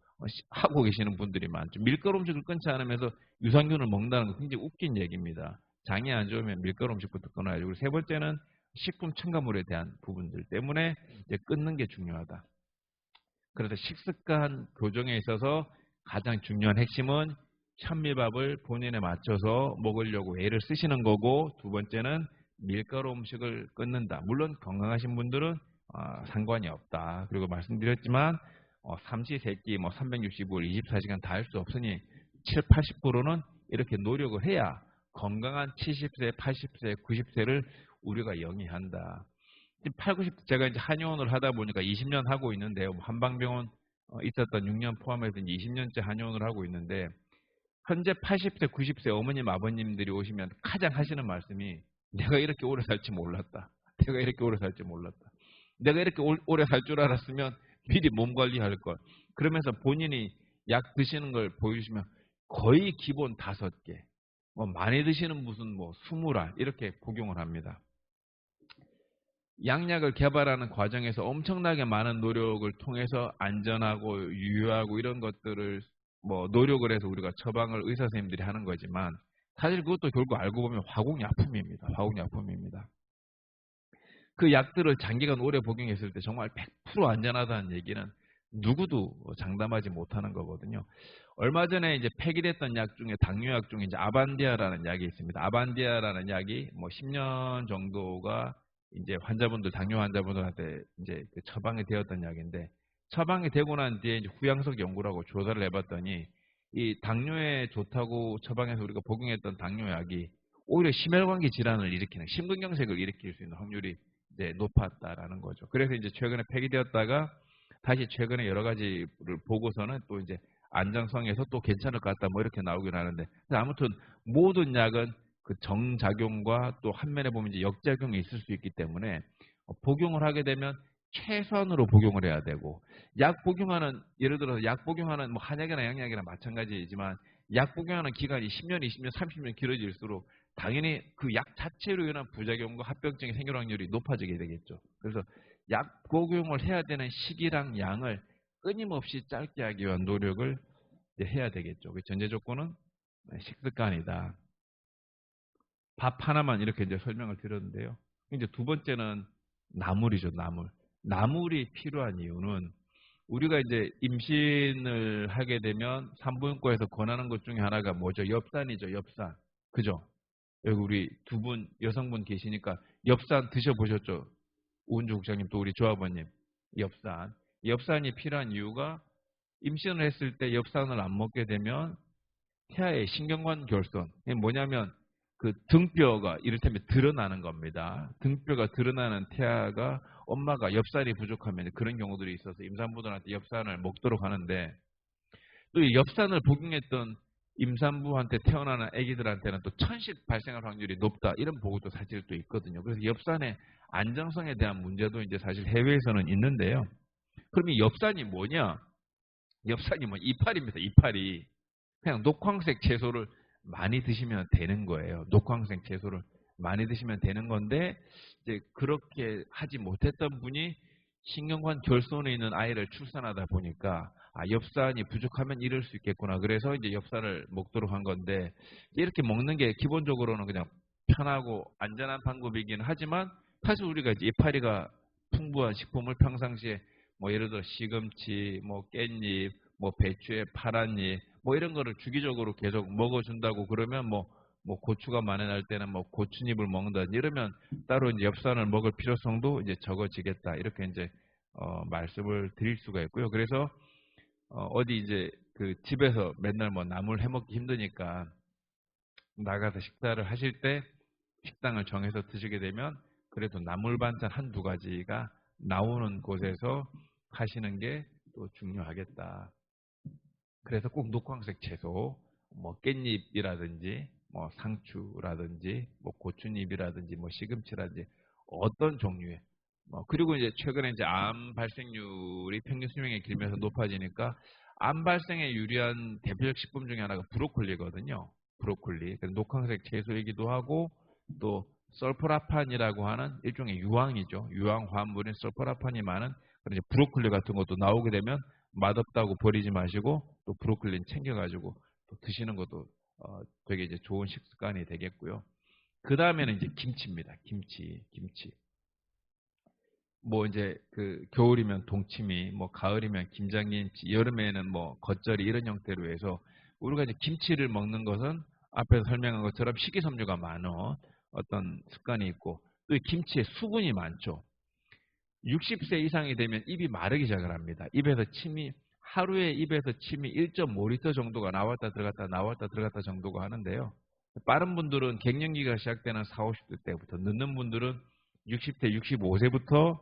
하고 계시는 분들이 많죠. 밀가루 음식을 끊지 않으면서 유산균을 먹는다는 건 굉장히 웃긴 얘기입니다. 장이 안 좋으면 밀가루 음식부터 끊어야죠. 그리고 세 번째는 식품 첨가물에 대한 부분들 때문에 이제 끊는 게 중요하다. 그래서 식습관 교정에 있어서 가장 중요한 핵심은 현미밥을 본인에 맞춰서 먹으려고 애를 쓰시는 거고 두 번째는 밀가루 음식을 끊는다. 물론 건강하신 분들은 상관이 없다. 그리고 말씀드렸지만 삼시세끼 뭐 365일 24시간 다 할 수 없으니 7, 80%는 이렇게 노력을 해야 건강한 70세, 80세, 90세를 우리가 영위한다. 8, 90 제가 이제 한의원을 하다 보니까 20년 하고 있는데요. 한방병원 있었던 6년 포함해서 20년째 한의원을 하고 있는데 현재 80세, 90세 어머님, 아버님들이 오시면 가장 하시는 말씀이 내가 이렇게 오래 살지 몰랐다. 내가 이렇게 오래 살지 몰랐다. 내가 이렇게 오래 살 줄 알았으면 미리 몸 관리할 걸. 그러면서 본인이 약 드시는 걸 보여주시면 거의 기본 5개, 뭐 많이 드시는 무슨 뭐 20알 이렇게 복용을 합니다. 양약을 개발하는 과정에서 엄청나게 많은 노력을 통해서 안전하고 유효하고 이런 것들을 뭐 노력을 해서 우리가 처방을 의사 선생님들이 하는 거지만 사실 그것도 결국 알고 보면 화공약품입니다. 화공약품입니다. 그 약들을 장기간 오래 복용했을 때 정말 100% 안전하다는 얘기는 누구도 장담하지 못하는 거거든요. 얼마 전에 이제 폐기됐던 약 중에 당뇨약 중에 이제 아반디아라는 약이 있습니다. 아반디아라는 약이 뭐 10년 정도가 이제 당뇨 환자분들한테 이제 처방이 되었던 약인데 처방이 되고 난 뒤에 이제 후양석 연구라고 조사를 해봤더니 이 당뇨에 좋다고 처방해서 우리가 복용했던 당뇨약이 오히려 심혈관계 질환을 일으키는 심근경색을 일으킬 수 있는 확률이 이제 높았다라는 거죠. 그래서 이제 최근에 폐기되었다가 다시 최근에 여러 가지를 보고서는 또 이제 안정성에서 또 괜찮을 것 같다 뭐 이렇게 나오긴 하는데 아무튼 모든 약은 그 정작용과 또 한면에 보면 이제 역작용이 있을 수 있기 때문에 복용을 하게 되면 최선으로 복용을 해야 되고 약 복용하는 예를 들어서 약 복용하는 뭐 한약이나 양약이나 마찬가지이지만 약 복용하는 기간이 10년, 20년, 30년 길어질수록 당연히 그 약 자체로 인한 부작용과 합병증이 생길 확률이 높아지게 되겠죠. 그래서 약 복용을 해야 되는 시기랑 양을 끊임없이 짧게 하기 위한 노력을 해야 되겠죠. 그 전제 조건은 식습관이다. 밥 하나만 이렇게 이제 설명을 드렸는데요. 이제 두 번째는 나물이죠, 나물. 나물이 필요한 이유는 우리가 이제 임신을 하게 되면 산부인과에서 권하는 것 중에 하나가 뭐죠? 엽산이죠, 엽산. 그죠? 여기 우리 두 분, 여성분 계시니까 엽산 드셔보셨죠? 우은주 국장님 또 우리 조합원님. 엽산. 엽산이 필요한 이유가 임신을 했을 때 엽산을 안 먹게 되면 태아의 신경관 결손. 이게 뭐냐면 그 등뼈가 이를테면 드러나는 겁니다. 등뼈가 드러나는 태아가 엄마가 엽산이 부족하면 그런 경우들이 있어서 임산부들한테 엽산을 먹도록 하는데 또 이 엽산을 복용했던 임산부한테 태어나는 아기들한테는 또 천식 발생할 확률이 높다 이런 보고도 사실 또 있거든요. 그래서 엽산의 안정성에 대한 문제도 이제 사실 해외에서는 있는데요. 그럼 이 엽산이 뭐냐? 엽산이 뭐 이파리입니다. 이파리. 그냥 녹황색 채소를 많이 드시면 되는 거예요. 녹황색 채소를 많이 드시면 되는 건데 이제 그렇게 하지 못했던 분이 신경관 결손에 있는 아이를 출산하다 보니까 엽산이 부족하면 이럴 수 있겠구나. 그래서 이제 엽산을 먹도록 한 건데 이렇게 먹는 게 기본적으로는 그냥 편하고 안전한 방법이긴 하지만 사실 우리가 이제 이파리가 풍부한 식품을 평상시에 뭐 예를 들어 시금치, 뭐 깻잎, 뭐 배추의 파란잎 뭐 이런 거를 주기적으로 계속 먹어준다고 그러면 뭐 고추가 많이 날 때는 뭐 고추잎을 먹는다 이러면 따로 이제 엽산을 먹을 필요성도 이제 적어지겠다 이렇게 이제 말씀을 드릴 수가 있고요. 그래서 어디 이제 그 집에서 맨날 뭐 나물 해먹기 힘드니까 나가서 식사를 하실 때 식당을 정해서 드시게 되면 그래도 나물 반찬 한두 가지가 나오는 곳에서 하시는 게 또 중요하겠다. 그래서 꼭 녹황색 채소, 뭐 깻잎이라든지, 뭐 상추라든지, 뭐 고추잎이라든지, 뭐 시금치라든지 어떤 종류의 그리고 이제 최근에 이제 암 발생률이 평균 수명이 길면서 높아지니까 암 발생에 유리한 대표적 식품 중에 하나가 브로콜리거든요. 브로콜리. 그래서 녹황색 채소이기도 하고 또 설포라판이라고 하는 일종의 유황이죠. 유황 화합물인 설포라판이 많은 그런 이제 브로콜리 같은 것도 나오게 되면 맛없다고 버리지 마시고 또 브로콜리는 챙겨가지고 또 드시는 것도 되게 이제 좋은 식습관이 되겠고요. 그 다음에는 이제 김치입니다. 김치. 뭐 이제 그 겨울이면 동치미, 뭐 가을이면 김장김치, 여름에는 뭐 겉절이 이런 형태로 해서 우리가 이제 김치를 먹는 것은 앞에서 설명한 것처럼 식이섬유가 많은 어떤 습관이 있고 또 이 김치에 수분이 많죠. 60세 이상이 되면 입이 마르기 시작을 합니다. 하루에 입에서 침이 1.5리터 정도가 나왔다 들어갔다 나왔다 들어갔다 정도가 하는데요. 빠른 분들은 갱년기가 시작되는 40, 50대 때부터, 늦는 분들은 60대, 65세부터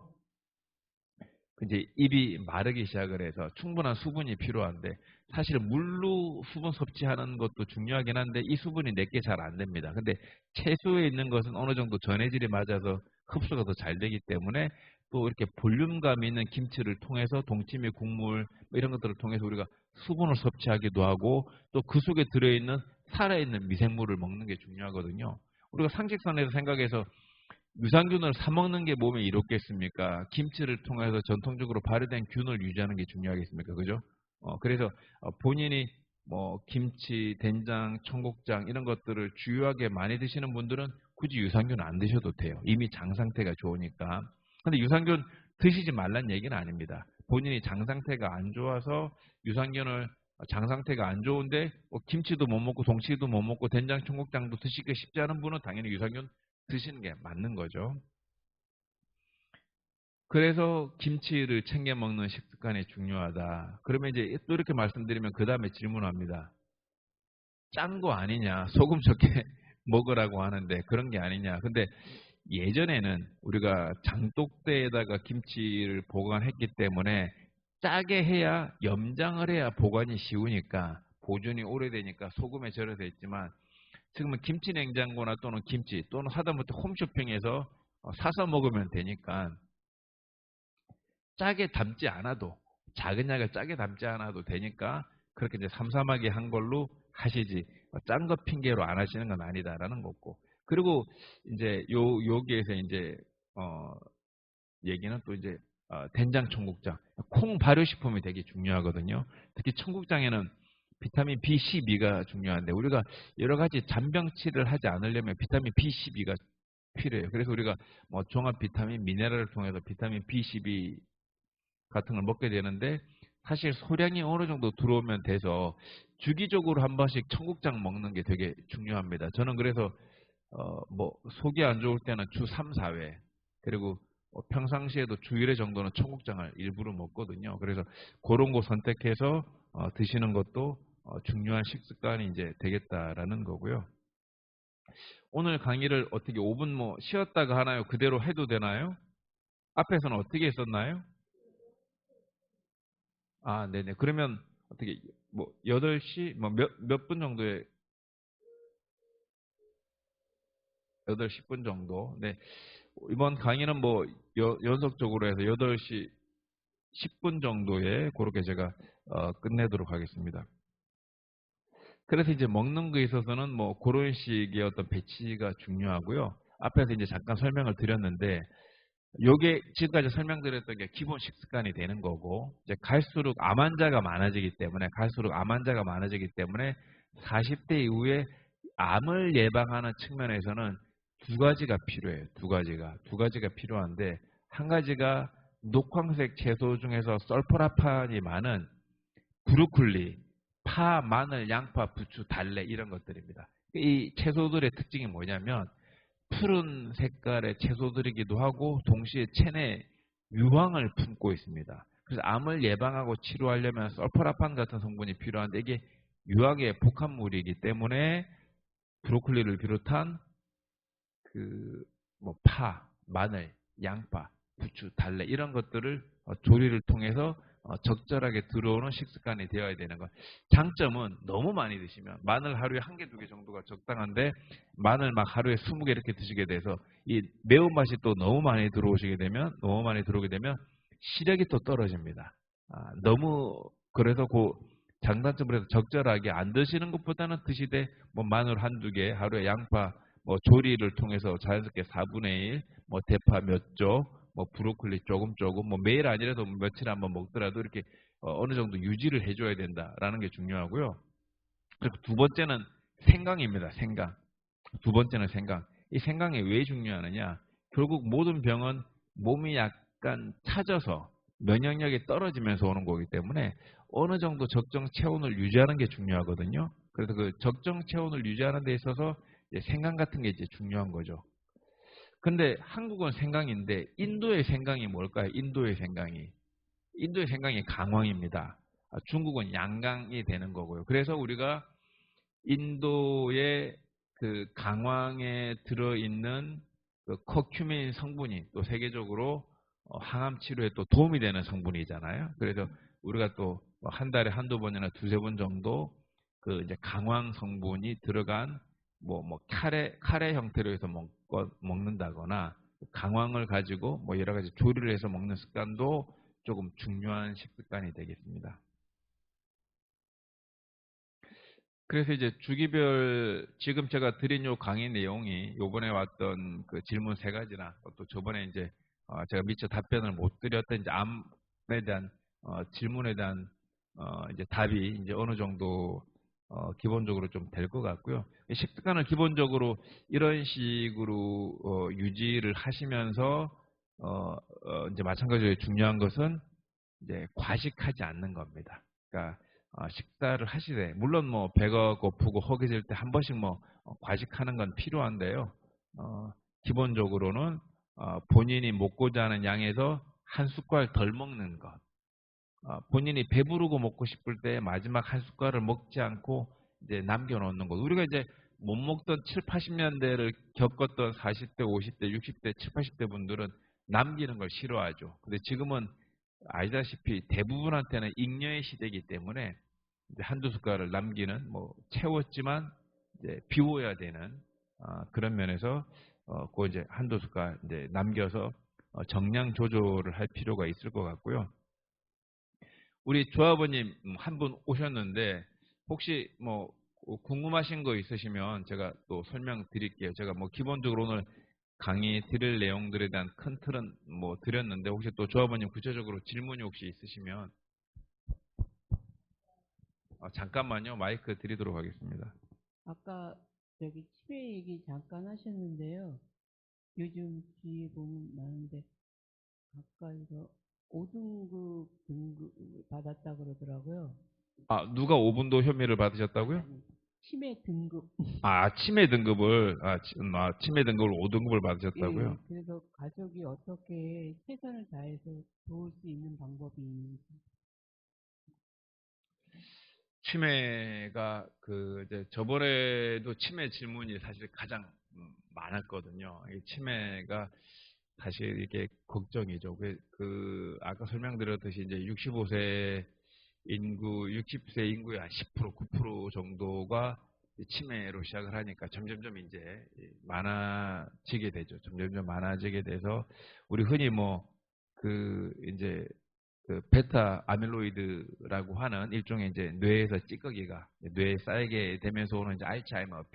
이제 입이 마르기 시작을 해서 충분한 수분이 필요한데 사실 물로 수분 섭취하는 것도 중요하긴 한데 이 수분이 내게 잘 안 됩니다. 근데 채소에 있는 것은 어느 정도 전해질이 맞아서 흡수가 더 잘 되기 때문에 또 이렇게 볼륨감 있는 김치를 통해서 동치미 국물 뭐 이런 것들을 통해서 우리가 수분을 섭취하기도 하고 또 그 속에 들어있는 살아있는 미생물을 먹는 게 중요하거든요. 우리가 상식선에서 생각해서 유산균을 사 먹는 게 몸에 이롭겠습니까? 김치를 통해서 전통적으로 발효된 균을 유지하는 게 중요하겠습니까? 그죠? 그래서 본인이 뭐 김치, 된장, 청국장 이런 것들을 주요하게 많이 드시는 분들은 굳이 유산균 안 드셔도 돼요. 이미 장 상태가 좋으니까. 근데 유산균 드시지 말란 얘기는 아닙니다. 본인이 장 상태가 안 좋아서 유산균을 장 상태가 안 좋은데 김치도 못 먹고 동치도 못 먹고 된장, 청국장도 드시기 쉽지 않은 분은 당연히 유산균 드시는 게 맞는 거죠. 그래서 김치를 챙겨 먹는 식습관이 중요하다. 그러면 이제 또 이렇게 말씀드리면 그 다음에 질문합니다. 짠 거 아니냐? 소금 적게 먹으라고 하는데 그런 게 아니냐? 근데 예전에는 우리가 장독대에다가 김치를 보관했기 때문에 짜게 해야 염장을 해야 보관이 쉬우니까 보존이 오래되니까 소금에 절여져 있지만 지금은 김치 냉장고나 또는 김치 또는 하다못해 홈쇼핑에서 사서 먹으면 되니까 짜게 담지 않아도 작은 약을 짜게 담지 않아도 되니까 그렇게 이제 삼삼하게 한 걸로 하시지 짠 거 핑계로 안 하시는 건 아니다라는 거고 그리고 이제 여기에서 이제 얘기는 또 이제 된장 청국장 콩 발효식품이 되게 중요하거든요. 특히 청국장에는 비타민 B12가 중요한데 우리가 여러 가지 잔병치를 하지 않으려면 비타민 B12가 필요해요. 그래서 우리가 뭐 종합 비타민 미네랄을 통해서 비타민 B12 같은 걸 먹게 되는데 사실 소량이 어느 정도 들어오면 돼서 주기적으로 한 번씩 청국장 먹는 게 되게 중요합니다. 저는 그래서 뭐 속이 안 좋을 때는 주 3, 4회 그리고 평상시에도 주 1회 정도는 청국장을 일부러 먹거든요. 그래서 그런 거 선택해서 드시는 것도 중요한 식습관이 이제 되겠다라는 거고요. 오늘 강의를 어떻게 5분 뭐 쉬었다가 하나요? 그대로 해도 되나요? 앞에서는 어떻게 했었나요? 아, 네네. 그러면 어떻게 뭐 8시 뭐 몇 분 정도에 8시 10분 정도. 네. 이번 강의는 뭐 연속적으로 해서 8시 10분 정도에 그렇게 제가 끝내도록 하겠습니다. 그래서 이제 먹는 거에 있어서는 뭐 그런 식의 어떤 배치가 중요하고요. 앞에서 이제 잠깐 설명을 드렸는데 요게 지금까지 설명드렸던 게 기본 식습관이 되는 거고 이제 갈수록 암 환자가 많아지기 때문에 40대 이후에 암을 예방하는 측면에서는 두 가지가 필요해요. 두 가지가 필요한데 한 가지가 녹황색 채소 중에서 설포라판이 많은 브로콜리, 파, 마늘, 양파, 부추, 달래 이런 것들입니다. 이 채소들의 특징이 뭐냐면 푸른 색깔의 채소들이기도 하고 동시에 체내에 유황을 품고 있습니다. 그래서 암을 예방하고 치료하려면 설포라판 같은 성분이 필요한데 이게 유황의 복합물이기 때문에 브로콜리를 비롯한 그 뭐 파, 마늘, 양파, 부추, 달래 이런 것들을 조리를 통해서 적절하게 들어오는 식습관이 되어야 되는 것. 장점은 너무 많이 드시면 마늘 하루에 한 개, 두 개 정도가 적당한데 마늘 막 하루에 20개 이렇게 드시게 돼서 이 매운맛이 또 너무 많이 들어오게 되면 시력이 또 떨어집니다. 너무 그래서 그 장단점으로 해서 적절하게 안 드시는 것보다는 드시되 뭐 마늘 한두 개, 하루에 양파 뭐 조리를 통해서 자연스럽게 4분의 1, 뭐 대파 몇 쪽, 뭐 브로콜리 조금, 뭐 매일 아니라도 며칠에 한번 먹더라도 이렇게 어느 정도 유지를 해줘야 된다라는 게 중요하고요. 그리고 두 번째는 생강입니다. 생강. 두 번째는 생강. 이 생강이 왜 중요하느냐? 결국 모든 병은 몸이 약간 차져서 면역력이 떨어지면서 오는 거기 때문에 어느 정도 적정 체온을 유지하는 게 중요하거든요. 그래서 그 적정 체온을 유지하는 데 있어서 생강 같은 게 이제 중요한 거죠. 근데 한국은 생강인데 인도의 생강이 뭘까요? 인도의 생강이 강황입니다. 중국은 양강이 되는 거고요. 그래서 우리가 인도의 그 강황에 들어있는 그 커큐민 성분이 또 세계적으로 항암 치료에 또 도움이 되는 성분이잖아요. 그래서 우리가 또 한 달에 한두 번이나 두세 번 정도 그 이제 강황 성분이 들어간 뭐 카레 형태로 해서 먹는다거나 강황을 가지고 뭐 여러 가지 조리를 해서 먹는 습관도 조금 중요한 식습관이 되겠습니다. 그래서 이제 주기별 지금 제가 드린 요 강의 내용이 요번에 왔던 그 질문 세 가지나 또 저번에 이제 제가 미처 답변을 못 드렸던 이제 암에 대한 질문에 대한 이제 답이 이제 어느 정도 기본적으로 좀 될 것 같고요. 이 식습관을 기본적으로 이런 식으로 유지를 하시면서 이제 마찬가지로 중요한 것은 이제 과식하지 않는 겁니다. 그러니까 식사를 하시되 물론 뭐 배가 고프고 허기질 때 한 번씩 뭐 과식하는 건 필요한데요. 어, 기본적으로는 본인이 먹고자 하는 양에서 한 숟갈 덜 먹는 것. 본인이 배부르고 먹고 싶을 때 마지막 한 숟갈을 먹지 않고 이제 남겨놓는 것. 우리가 이제 못 먹던 7, 80년대를 겪었던 40대, 50대, 60대, 7, 80대 분들은 남기는 걸 싫어하죠. 근데 지금은 알다시피 대부분한테는 잉여의 시대이기 때문에 이제 한두 숟갈을 남기는 뭐 채웠지만 이제 비워야 되는 그런 면에서 그 이제 한두 숟갈 이제 남겨서 정량 조절을 할 필요가 있을 것 같고요. 우리 조합원님 한 분 오셨는데 혹시 뭐 궁금하신 거 있으시면 제가 또 설명드릴게요. 제가 뭐 기본적으로 오늘 강의 드릴 내용들에 대한 큰 틀은 뭐 드렸는데 혹시 또 조합원님 구체적으로 질문이 혹시 있으시면 잠깐만요. 마이크 드리도록 하겠습니다. 아까 저기 치매 얘기 잠깐 하셨는데요. 요즘 뒤에 보면 많은데 가까이서 5등급 등급을 받았다 그러더라고요. 아, 누가 5분도 혐의를 받으셨다고요? 아니, 치매 등급. 아, 치매 등급을, 치매 등급을 5등급을 받으셨다고요? 예, 그래서 가족이 어떻게 최선을 다해서 도울 수 있는 방법이 있는지. 치매가 이제 저번에도 치매 질문이 사실 가장 많았거든요. 이 치매가 사실 이게 걱정이죠. 아까 설명드렸듯이 이제 65세 인구, 60세 인구의 한 10%, 9% 정도가 치매로 시작을 하니까 점점점 이제 많아지게 되죠. 점점점 많아지게 돼서 우리 흔히 이제 베타 아밀로이드라고 하는 일종의 이제 뇌에서 찌꺼기가 뇌에 쌓이게 되면서 오는 이제 알츠하이머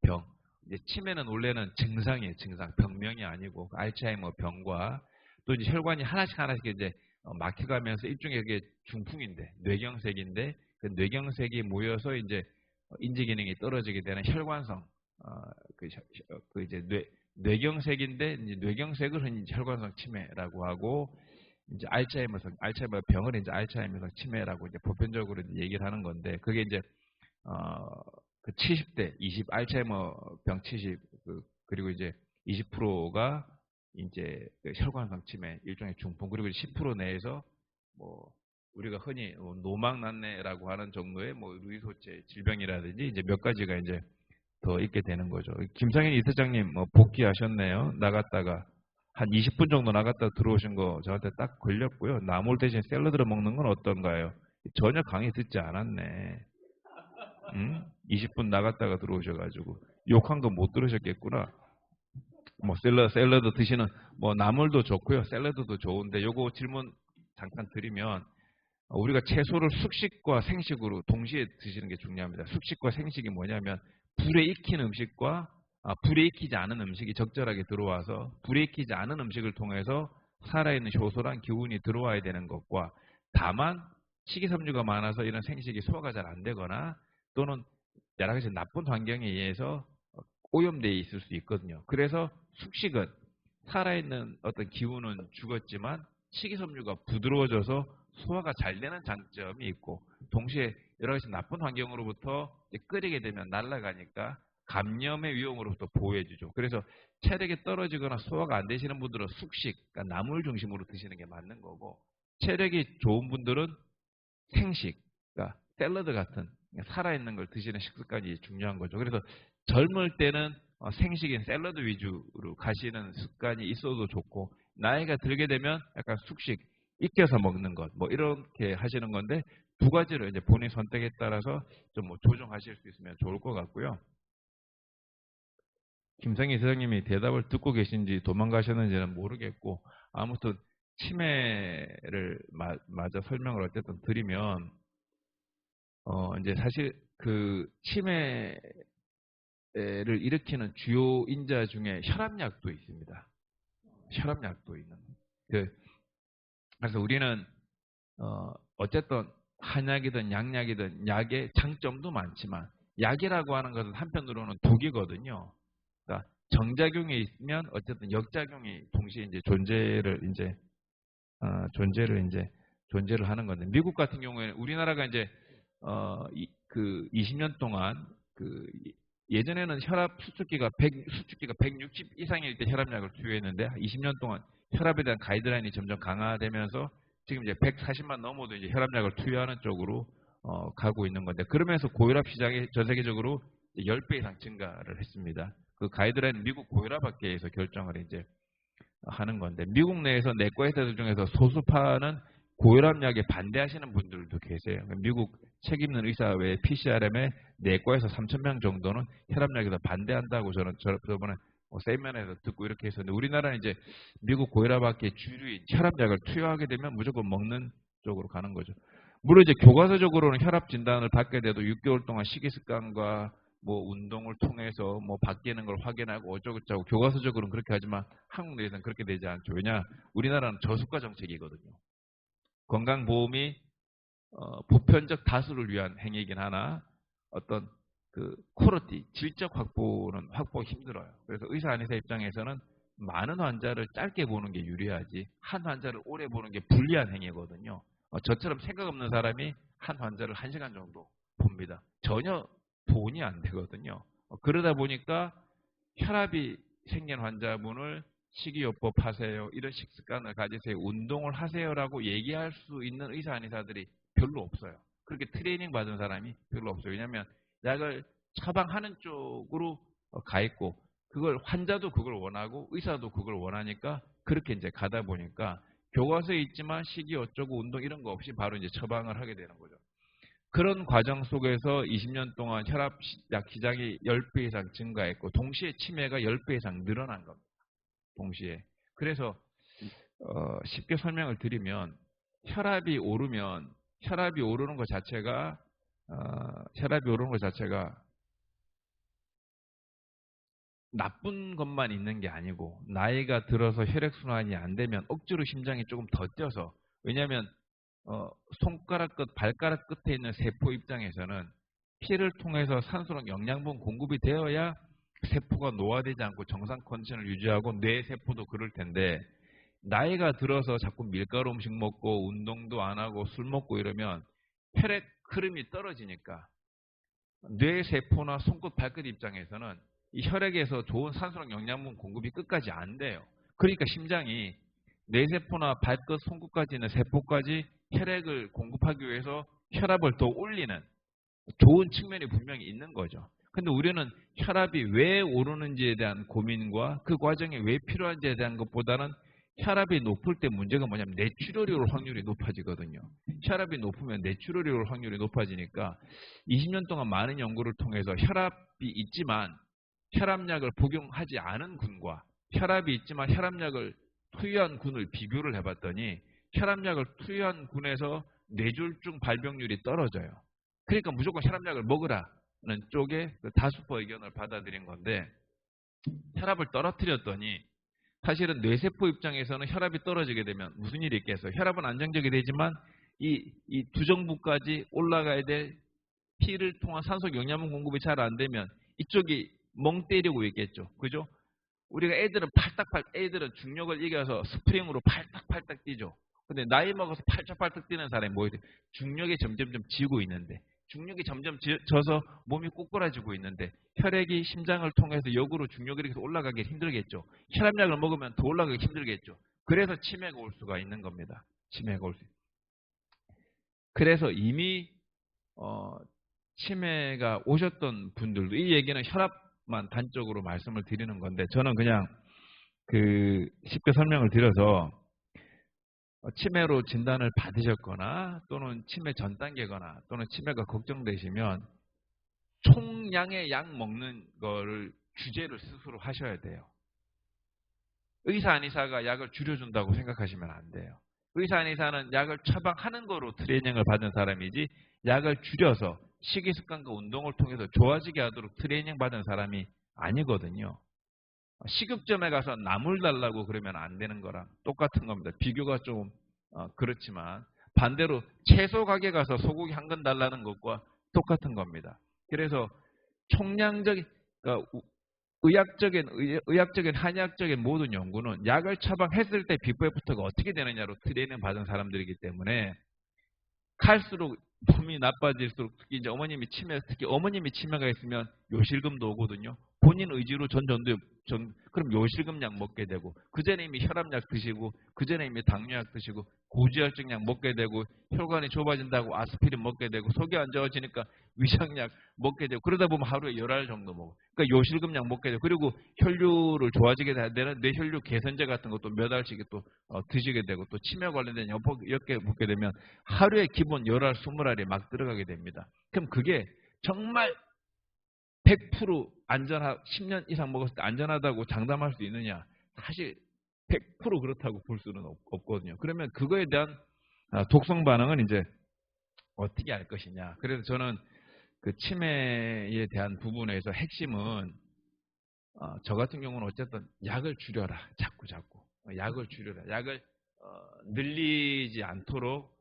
병. 이제 치매는 원래는 증상이에요, 증상. 병명이 아니고 알츠하이머 병과 또 이제 혈관이 하나씩 하나씩 이제 막혀가면서 일종의 그게 중풍인데 뇌경색인데 그 뇌경색이 모여서 이제 인지 기능이 떨어지게 되는 혈관성 이제 뇌경색인데 이제 뇌경색을 흔히 이제 혈관성 치매라고 하고 이제 알츠하이머 병을 이제 알츠하이머성 치매라고 이제 보편적으로 이제 얘기를 하는 건데 그게 이제 그 70대 20 알츠하이머 병 70 그리고 이제 20%가 이제 그 혈관성 치매 일종의 중풍 그리고 10% 내에서 뭐 우리가 흔히 노막난내라고 하는 정도의 뭐 루이소체 질병이라든지 이제 몇 가지가 이제 더 있게 되는 거죠. 김상현 이사장님 복귀하셨네요. 나갔다가 한 20분 정도 나갔다 들어오신 거 저한테 딱 걸렸고요. 나물 대신 샐러드를 먹는 건 어떤가요? 전혀 강의 듣지 않았네. 20분 나갔다가 들어오셔가지고 욕한 거 못 들으셨겠구나. 뭐 샐러드 드시는 뭐 나물도 좋고요. 샐러드도 좋은데 요거 질문 잠깐 드리면 우리가 채소를 숙식과 생식으로 동시에 드시는 게 중요합니다. 숙식과 생식이 뭐냐면 불에 익힌 음식과 불에 익히지 않은 음식이 적절하게 들어와서 불에 익히지 않은 음식을 통해서 살아있는 효소랑 기운이 들어와야 되는 것과 다만 식이섬유가 많아서 이런 생식이 소화가 잘 안 되거나 또는 여러 가지 나쁜 환경에 의해서 오염되어 있을 수 있거든요. 그래서 숙식은 살아있는 어떤 기운은 죽었지만 식이섬유가 부드러워져서 소화가 잘 되는 장점이 있고 동시에 여러 가지 나쁜 환경으로부터 끓이게 되면 날아가니까 감염의 위험으로부터 보호해주죠. 그래서 체력이 떨어지거나 소화가 안 되시는 분들은 숙식, 그러니까 나물 중심으로 드시는 게 맞는 거고 체력이 좋은 분들은 생식, 그러니까 샐러드 같은 살아있는 걸 드시는 식습관이 중요한 거죠. 그래서 젊을 때는 생식인 샐러드 위주로 가시는 습관이 있어도 좋고 나이가 들게 되면 약간 숙식, 익혀서 먹는 것, 뭐 이렇게 하시는 건데 두 가지를 이제 본인 선택에 따라서 좀 뭐 조정하실 수 있으면 좋을 것 같고요. 김성희 사장님이 대답을 듣고 계신지 도망가셨는지는 모르겠고 아무튼 치매를 마저 설명을 어쨌든 드리면 이제 사실 그 치매를 일으키는 주요 인자 중에 혈압약도 있습니다. 혈압약도 있는. 그래서 우리는 어쨌든 한약이든 양약이든 약의 장점도 많지만 약이라고 하는 것은 한편으로는 독이거든요. 그러니까 정작용이 있으면 어쨌든 역작용이 동시에 이제 존재를 하는 건데 미국 같은 경우에는 우리나라가 이제 그 20년 동안 예전에는 혈압 수축기가 160 이상일 때 혈압약을 투여했는데 20년 동안 혈압에 대한 가이드라인이 점점 강화되면서 지금 이제 140만 넘어도 이제 혈압약을 투여하는 쪽으로 가고 있는 건데 그러면서 고혈압 시장이 전 세계적으로 10배 이상 증가를 했습니다. 그 가이드라인은 미국 고혈압학회에서 결정을 이제 하는 건데 미국 내에서 내과 의사들 중에서 소수파는 고혈압약에 반대하시는 분들도 계세요. 미국 책임있는 의사 외에 PCRM에 내과에서 3,000명 정도는 혈압약에서 반대한다고 저번에 세미나에서 듣고 이렇게 했었는데 우리나라는 이제 미국 고혈압학회 주류인 혈압약을 투여하게 되면 무조건 먹는 쪽으로 가는 거죠. 물론 이제 교과서적으로는 혈압 진단을 받게 돼도 6개월 동안 식이습관과 뭐 운동을 통해서 뭐 바뀌는 걸 확인하고 어쩌고저쩌고 교과서적으로는 그렇게 하지만 한국 내에서는 그렇게 되지 않죠. 왜냐? 우리나라는 저수가 정책이거든요. 건강보험이 보편적 다수를 위한 행위이긴 하나 어떤 그 퀄리티, 질적 확보는 힘들어요. 그래서 의사 안의사 입장에서는 많은 환자를 짧게 보는 게 유리하지 한 환자를 오래 보는 게 불리한 행위거든요. 저처럼 생각 없는 사람이 한 환자를 1시간 정도 봅니다. 전혀 돈이 안 되거든요. 그러다 보니까 혈압이 생긴 환자분을 식이요법 하세요, 이런 식습관을 가지세요, 운동을 하세요라고 얘기할 수 있는 의사 한의사들이 별로 없어요. 그렇게 트레이닝 받은 사람이 별로 없어요. 왜냐하면 약을 처방하는 쪽으로 가 있고 그걸 환자도 그걸 원하고 의사도 그걸 원하니까 그렇게 이제 가다 보니까 교과서에 있지만 식이 어쩌고 운동 이런 거 없이 바로 이제 처방을 하게 되는 거죠. 그런 과정 속에서 20년 동안 혈압약 기장이 10배 이상 증가했고 동시에 치매가 10배 이상 늘어난 겁니다. 동시에. 그래서 쉽게 설명을 드리면 혈압이 오르면 혈압이 오르는 것 자체가 나쁜 것만 있는 게 아니고 나이가 들어서 혈액순환이 안 되면 억지로 심장이 조금 더 뛰어서 왜냐하면 손가락 끝, 발가락 끝에 있는 세포 입장에서는 피를 통해서 산소랑 영양분 공급이 되어야 세포가 노화되지 않고 정상 컨디션을 유지하고 뇌 세포도 그럴 텐데 나이가 들어서 자꾸 밀가루 음식 먹고 운동도 안 하고 술 먹고 이러면 혈액 흐름이 떨어지니까 뇌 세포나 손끝, 발끝 입장에서는 이 혈액에서 좋은 산소랑 영양분 공급이 끝까지 안 돼요. 그러니까 심장이 뇌세포나 발끝, 손끝까지 있는 세포까지 혈액을 공급하기 위해서 혈압을 더 올리는 좋은 측면이 분명히 있는 거죠. 근데 우리는 혈압이 왜 오르는지에 대한 고민과 그 과정이 왜 필요한지에 대한 것보다는 혈압이 높을 때 문제가 뭐냐면 뇌출혈이 올 확률이 높아지거든요. 혈압이 높으면 뇌출혈이 올 확률이 높아지니까 20년 동안 많은 연구를 통해서 혈압이 있지만 혈압약을 복용하지 않은 군과 혈압이 있지만 혈압약을 투여한 군을 비교를 해봤더니 혈압약을 투여한 군에서 뇌졸중 발병률이 떨어져요. 그러니까 무조건 혈압약을 먹으라는 쪽에 다수파 의견을 받아들인 건데 혈압을 떨어뜨렸더니 사실은 뇌세포 입장에서는 혈압이 떨어지게 되면 무슨 일이 있겠어요? 혈압은 안정적이 되지만 이 두정부까지 올라가야 될 피를 통한 산소 영양분 공급이 잘 안 되면 이쪽이 멍 때리고 있겠죠. 그죠? 우리가 애들은 중력을 이겨서 스프링으로 팔딱팔딱 뛰죠. 근데 나이 먹어서 팔짝팔짝 뛰는 사람이 뭐예요? 중력이 점점점 지고 있는데 중력이 점점 져서 몸이 꼬꾸라지고 있는데 혈액이 심장을 통해서 역으로 중력이 이렇게 올라가기 힘들겠죠. 혈압약을 먹으면 더 올라가기 힘들겠죠. 그래서 치매가 올 수가 있는 겁니다. 치매가 올 수. 그래서 이미 치매가 오셨던 분들도 이 얘기는 혈압만 단적으로 말씀을 드리는 건데 저는 그냥 쉽게 설명을 드려서 치매로 진단을 받으셨거나 또는 치매 전 단계거나 또는 치매가 걱정되시면 총량의 약 먹는 거를 규제를 스스로 하셔야 돼요. 의사 한의사가 약을 줄여준다고 생각하시면 안 돼요. 의사 한의사는 약을 처방하는 거로 트레이닝을 받은 사람이지 약을 줄여서 식이습관과 운동을 통해서 좋아지게 하도록 트레이닝 받은 사람이 아니거든요. 식육점에 가서 나물 달라고 그러면 안 되는 거랑 똑같은 겁니다. 비교가 좀 그렇지만 반대로 채소 가게 가서 소고기 한 근 달라는 것과 똑같은 겁니다. 그래서 총량적인 그러니까 의학적인 한의학적인 모든 연구는 약을 처방했을 때 비포 애프터가 어떻게 되느냐로 트레이닝 받은 사람들이기 때문에 갈수록 몸이 나빠질수록 특히 이제 특히 어머님이 치매가 있으면 요실금도 오거든요. 본인 의지로 그럼 요실금약 먹게 되고 그전에 이미 혈압약 드시고 그전에 이미 당뇨약 드시고 고지혈증약 먹게 되고 혈관이 좁아진다고 아스피린 먹게 되고 속이 안 좋아지니까 위장약 먹게 되고 그러다 보면 하루에 10알 정도 먹어. 그러니까 요실금약 먹게 되고 그리고 혈류를 좋아지게 되는 뇌혈류 개선제 같은 것도 몇 알씩 또 드시게 되고 또 치매 관련된 몇 개 먹게 되면 하루에 기본 10알, 20알이 막 들어가게 됩니다. 그럼 그게 정말 100% 10년 이상 먹었을 때 안전하다고 장담할 수 있느냐? 사실 100% 그렇다고 볼 수는 없거든요. 그러면 그거에 대한 독성 반응은 이제 어떻게 할 것이냐? 그래서 저는 그 치매에 대한 부분에서 핵심은 저 같은 경우는 어쨌든 약을 줄여라. 자꾸 약을 줄여라. 약을 늘리지 않도록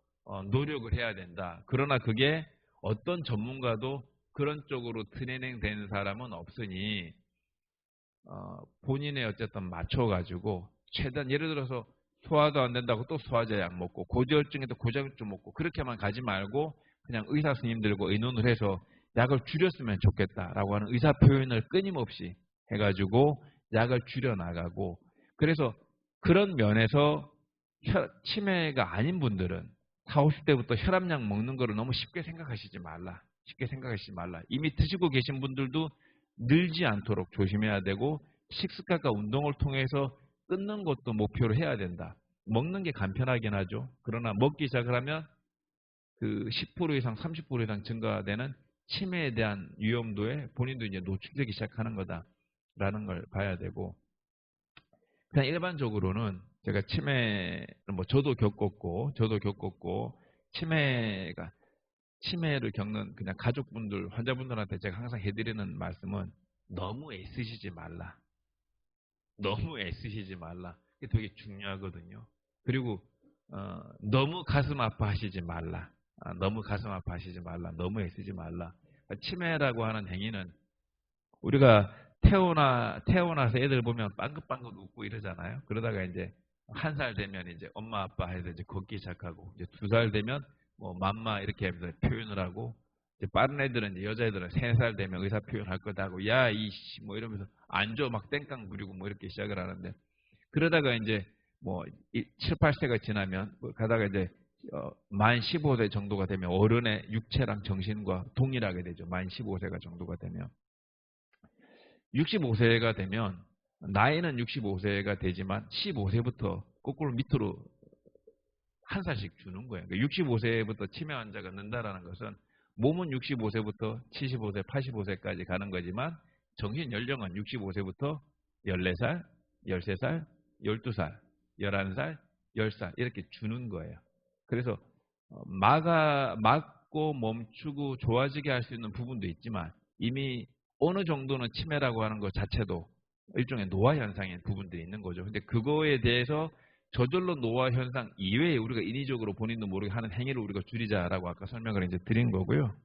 노력을 해야 된다. 그러나 그게 어떤 전문가도 그런 쪽으로 트레이닝 된 사람은 없으니 본인의 어쨌든 맞춰가지고 최대한 예를 들어서 소화도 안 된다고 또 소화제 약 먹고 고지혈증에도 고지혈증 먹고 그렇게만 가지 말고 그냥 의사 스님들과 의논을 해서 약을 줄였으면 좋겠다라고 하는 의사 표현을 끊임없이 해가지고 약을 줄여나가고 그래서 그런 면에서 치매가 아닌 분들은 40, 50대부터 혈압약 먹는 거를 너무 쉽게 생각하시지 말라. 쉽게 생각하시지 말라. 이미 드시고 계신 분들도 늘지 않도록 조심해야 되고 식습관과 운동을 통해서 끊는 것도 목표로 해야 된다. 먹는 게 간편하긴 하죠. 그러나 먹기 시작을 하면 그 10% 이상, 30% 이상 증가되는 치매에 대한 위험도에 본인도 이제 노출되기 시작하는 거다라는 걸 봐야 되고 그냥 일반적으로는 제가 저도 겪었고 치매를 겪는 그냥 가족분들, 환자분들한테 제가 항상 해드리는 말씀은 너무 애쓰시지 말라. 너무 애쓰시지 말라. 이게 되게 중요하거든요. 그리고 너무 가슴 아파하시지 말라. 너무 가슴 아파하시지 말라. 너무 애쓰지 말라. 치매라고 하는 행위는 우리가 태어나서 애들 보면 빵긋빵긋 웃고 이러잖아요. 그러다가 이제 1살 되면 이제 엄마 아빠 해서 이제 걷기 시작하고 이제 2살 되면 뭐 맘마 이렇게 하면서 표현을 하고 이제 빠른 애들은 이제 여자애들은 3살 되면 의사 표현할 거다 하고 야 이씨 뭐 이러면서 앉아 막 땡깡 부리고 뭐 이렇게 시작을 하는데 그러다가 이제 뭐 7, 8세가 지나면 가다가 이제 만 15세 정도가 되면 어른의 육체랑 정신과 동일하게 되죠. 만 15세가 정도가 되면 65세가 되면 나이는 65세가 되지만 15세부터 거꾸로 밑으로 1살씩 주는 거예요. 그러니까 65세부터 치매 환자가 는다라는 것은 몸은 65세부터 75세, 85세까지 가는 거지만 정신 연령은 65세부터 14살, 13살, 12살, 11살, 10살 이렇게 주는 거예요. 그래서 막고 멈추고 좋아지게 할 수 있는 부분도 있지만 이미 어느 정도는 치매라고 하는 것 자체도 일종의 노화 현상인 부분들이 있는 거죠. 근데 그거에 대해서 저절로 노화 현상 이외에 우리가 인위적으로 본인도 모르게 하는 행위를 우리가 줄이자라고 아까 설명을 이제 드린 거고요.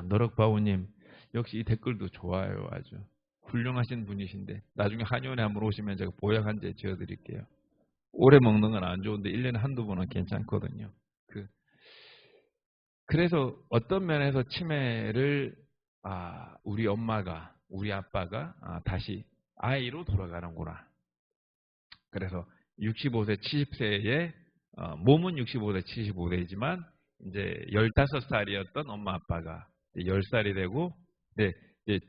너럭바우님 역시 이 댓글도 좋아요. 아주 훌륭하신 분이신데 나중에 한의원에 한번 오시면 제가 보약 한 제 지어드릴게요. 오래 먹는 건 안 좋은데 1년에 한두 번은 괜찮거든요. 그래서 어떤 면에서 치매를 우리 엄마가 우리 아빠가 다시 아이로 돌아가는구나. 그래서 65세 70세에 몸은 65세 75세이지만 이제 15살이었던 엄마 아빠가 10살이 되고 이제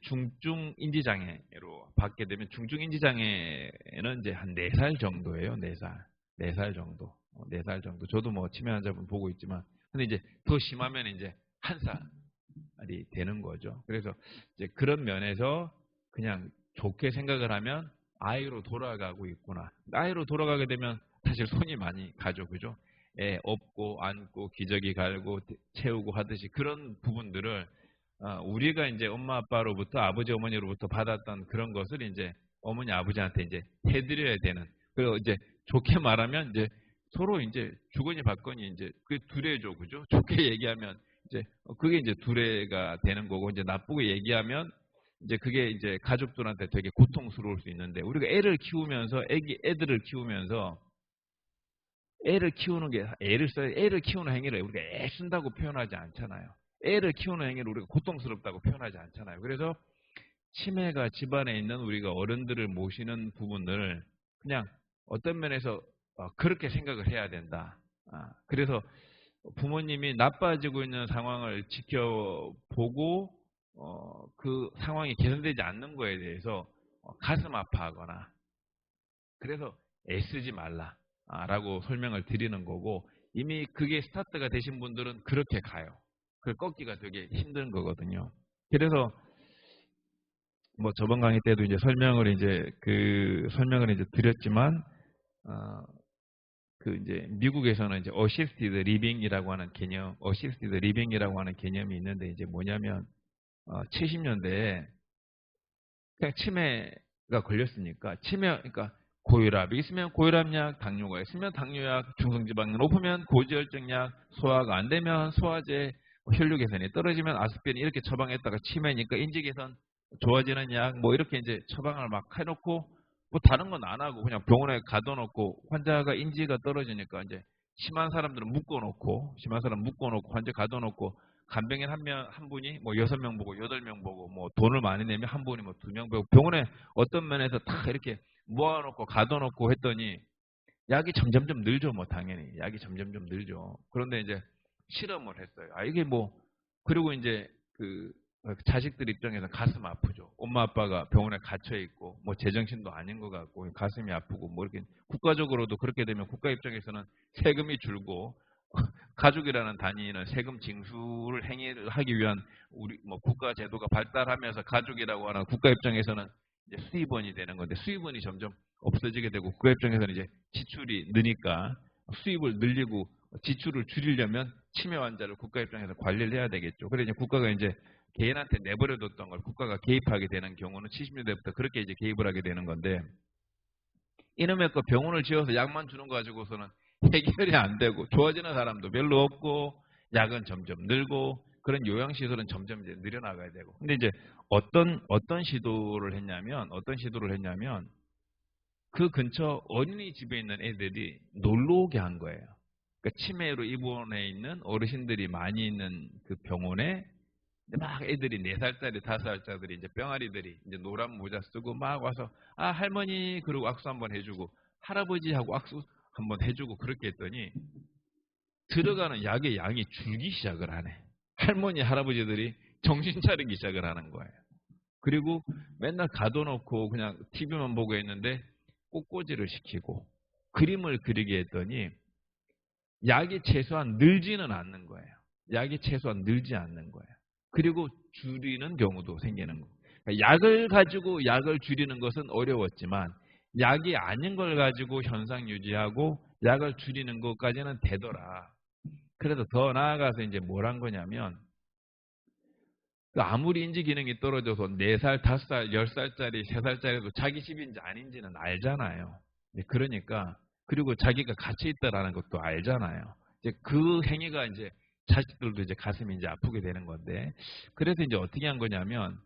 중증 인지장애로 받게 되면 중증 인지장애는 이제 한 4살 정도예요. 4살 정도. 4살 정도. 저도 뭐 치매 환자분 보고 있지만 근데 이제 더 심하면 이제 1살이 되는 거죠. 그래서 이제 그런 면에서 그냥 좋게 생각을 하면 아이로 돌아가고 있구나. 아이로 돌아가게 되면 사실 손이 많이 가죠. 그죠? 애 업고 안고 기저귀 갈고 채우고 하듯이 그런 부분들을 우리가 이제 엄마 아빠로부터 아버지 어머니로부터 받았던 그런 것을 이제 어머니 아버지한테 이제 해드려야 되는. 그리고 이제 좋게 말하면 이제 서로 이제 주거니 받거니 이제 그 두뇌죠. 그죠? 좋게 얘기하면 이제 그게 이제 두뇌가 되는 거고 이제 나쁘게 얘기하면 이제 그게 이제 가족들한테 되게 고통스러울 수 있는데 우리가 애를 키우면서 애들을 키우면서 애를 키우는 행위를 우리가 애 쓴다고 표현하지 않잖아요. 애를 키우는 행위를 우리가 고통스럽다고 표현하지 않잖아요. 그래서 치매가 집안에 있는 우리가 어른들을 모시는 부분을 그냥 어떤 면에서 그렇게 생각을 해야 된다. 그래서 부모님이 나빠지고 있는 상황을 지켜보고 그 상황이 개선되지 않는 거에 대해서 가슴 아파하거나 그래서 애쓰지 말라라고 설명을 드리는 거고 이미 그게 스타트가 되신 분들은 그렇게 가요. 그걸 꺾기가 되게 힘든 거거든요. 그래서 뭐 저번 강의 때도 이제 설명을 이제 드렸지만 이제 미국에서는 이제 어시스티드 리빙이라고 하는 개념이 있는데 이제 뭐냐면 70년대에 그냥 치매가 걸렸으니까 그러니까 고혈압이 있으면 고혈압약, 당뇨가 있으면 당뇨약, 중성지방이 높으면 고지혈증약, 소화가 안 되면 소화제, 혈류 개선이 떨어지면 아스피린 이렇게 처방했다가 치매니까 인지 개선 좋아지는 약 뭐 이렇게 이제 처방을 막 해놓고 뭐 다른 건 안 하고 그냥 병원에 가둬놓고 환자가 인지가 떨어지니까 이제 심한 사람들은 심한 사람 묶어놓고 환자 가둬놓고 간병인 한 분이 뭐 6명 보고 8명 보고 뭐 돈을 많이 내면 한 분이 뭐 2명 보고 병원에 어떤 면에서 다 이렇게 모아놓고 가둬놓고 했더니 약이 점점점 늘죠. 뭐 당연히 약이 점점점 늘죠. 그런데 이제 실험을 했어요. 아 이게 뭐 그리고 이제 그 자식들 입장에서 가슴 아프죠. 엄마 아빠가 병원에 갇혀 있고 뭐 제정신도 아닌 것 같고 가슴이 아프고 뭐 이렇게 국가적으로도 그렇게 되면 국가 입장에서는 세금이 줄고 가족이라는 단위는 세금 징수를 행위를 하기 위한 우리 뭐 국가 제도가 발달하면서 가족이라고 하는 국가 입장에서는 이제 수입원이 되는 건데 수입원이 점점 없어지게 되고 국가 입장에서는 이제 지출이 느니까 수입을 늘리고 지출을 줄이려면 치매 환자를 국가 입장에서 관리를 해야 되겠죠. 그래서 이제 국가가 이제 개인한테 내버려뒀던 걸 국가가 개입하게 되는 경우는 70년대부터 그렇게 이제 개입을 하게 되는 건데 이놈의 그 병원을 지어서 약만 주는 거 가지고서는 해결이 안 되고 좋아지는 사람도 별로 없고 약은 점점 늘고 그런 요양시설은 점점 이제 늘어나가야 되고 근데 이제 어떤 시도를 했냐면 그 근처 어린이집에 있는 애들이 놀러 오게 한 거예요. 그러니까 치매로 입원해 있는 어르신들이 많이 있는 그 병원에 막 애들이 4살짜리, 5살짜리들이 이제 병아리들이 이제 노란 모자 쓰고 막 와서 아 할머니 그러고 악수 한번 해주고 할아버지하고 악수 한번 해주고 그렇게 했더니 들어가는 약의 양이 줄기 시작을 하네. 할머니, 할아버지들이 정신 차리기 시작을 하는 거예요. 그리고 맨날 가둬놓고 그냥 TV만 보고 있는데 꽃꽂이를 시키고 그림을 그리게 했더니 약이 최소한 늘지는 않는 거예요. 약이 최소한 늘지 않는 거예요. 그리고 줄이는 경우도 생기는 거예요. 그러니까 약을 가지고 약을 줄이는 것은 어려웠지만 약이 아닌 걸 가지고 현상 유지하고 약을 줄이는 것까지는 되더라. 그래서 더 나아가서 이제 뭘 한 거냐면 아무리 인지 기능이 떨어져서 4살, 5살, 10살짜리, 3살짜리도 자기 집인지 아닌지는 알잖아요. 그러니까 그리고 자기가 갇혀 있다라는 것도 알잖아요. 이제 그 행위가 이제 자식들도 이제 가슴이 이제 아프게 되는 건데 그래서 이제 어떻게 한 거냐면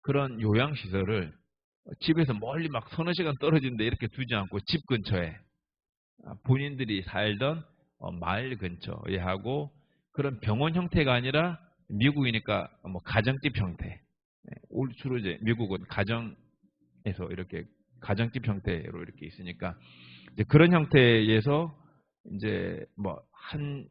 그런 요양시설을 집에서 멀리 막 서너 시간 떨어진데 이렇게 두지 않고 집 근처에 본인들이 살던 마을 근처에 하고 그런 병원 형태가 아니라 미국이니까 뭐 가정집 형태. 주로 이제 미국은 가정에서 이렇게 가정집 형태로 이렇게 있으니까 이제 그런 형태에서 이제 뭐 한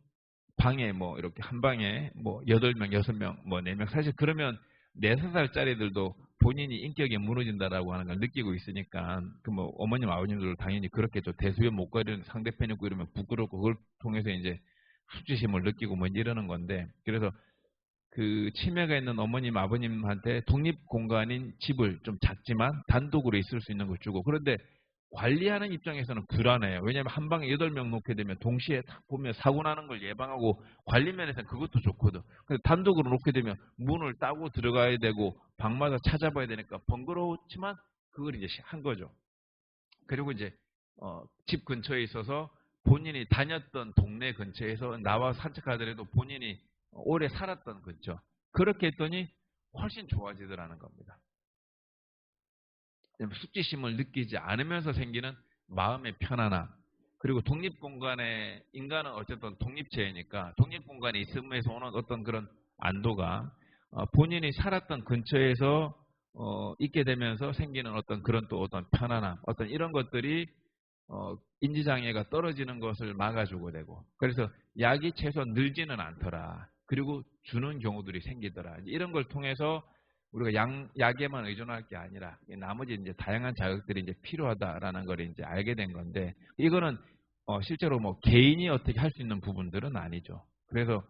방에 뭐 이렇게 한 방에 뭐 8명, 6명, 뭐 4명 사실 그러면 4, 5살짜리들도 본인이 인격이 무너진다라고 하는 걸 느끼고 있으니까 그 뭐 어머님 아버님들 당연히 그렇겠죠. 대수변 못 가리는 상대편 있고 이러면 부끄럽고 그걸 통해서 이제 수치심을 느끼고 뭐 이러는 건데 그래서 그 치매가 있는 어머님 아버님한테 독립 공간인 집을 좀 작지만 단독으로 있을 수 있는 걸 주고 그런데 관리하는 입장에서는 불안해요. 왜냐하면 한 방에 8명 놓게 되면 동시에 딱 보면 사고 나는 걸 예방하고 관리 면에서는 그것도 좋거든. 근데 단독으로 놓게 되면 문을 따고 들어가야 되고 방마다 찾아봐야 되니까 번거롭지만 그걸 이제 한 거죠. 그리고 이제 집 근처에 있어서 본인이 다녔던 동네 근처에서 나와 산책하더라도 본인이 오래 살았던 근처 그렇게 했더니 훨씬 좋아지더라는 겁니다. 수치심을 느끼지 않으면서 생기는 마음의 편안함. 그리고 독립공간에 인간은 어쨌든 독립체이니까 독립공간에 있음에서 오는 어떤 그런 안도가 본인이 살았던 근처에서 있게 되면서 생기는 어떤 그런 또 어떤 편안함, 어떤 이런 것들이 인지장애가 떨어지는 것을 막아주고 되고 그래서 약이 최소한 늘지는 않더라. 그리고 주는 경우들이 생기더라. 이런 걸 통해서 우리가 약에만 의존할 게 아니라 나머지 이제 다양한 자극들이 이제 필요하다라는 걸 이제 알게 된 건데 이거는 실제로 뭐 개인이 어떻게 할 수 있는 부분들은 아니죠. 그래서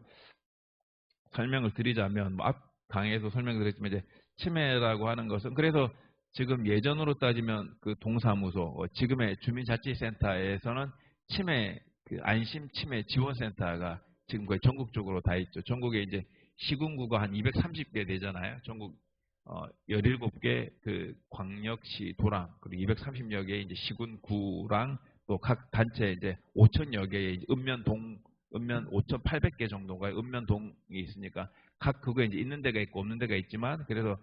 설명을 드리자면 뭐 앞 강의에서 설명드렸지만 이제 치매라고 하는 것은 그래서 지금 예전으로 따지면 그 동사무소 지금의 주민자치센터에서는 치매 그 안심 치매 지원센터가 지금 거의 전국적으로 다 있죠. 전국에 이제 시군구가 한 230개 되잖아요. 전국 17개 그 광역시 도랑 그리고 230여 개의 이제 시군구랑 또 각 단체 이제 5천여 개의 읍면 5,800개 정도가 읍면동이 있으니까 각 그거에 이제 있는 데가 있고 없는 데가 있지만 그래서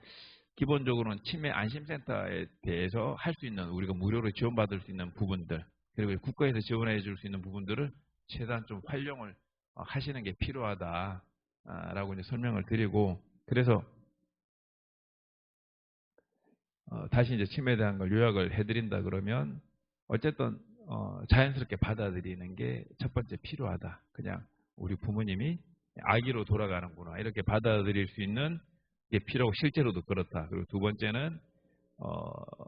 기본적으로는 치매 안심센터에 대해서 할 수 있는 우리가 무료로 지원받을 수 있는 부분들 그리고 국가에서 지원해 줄 수 있는 부분들을 최대한 좀 활용을 하시는 게 필요하다라고 이제 설명을 드리고 그래서 다시 이제 치매에 대한 걸 요약을 해드린다 그러면 어쨌든 자연스럽게 받아들이는 게 첫 번째 필요하다. 그냥 우리 부모님이 아기로 돌아가는구나 이렇게 받아들일 수 있는 게 필요하고 실제로도 그렇다. 그리고 두 번째는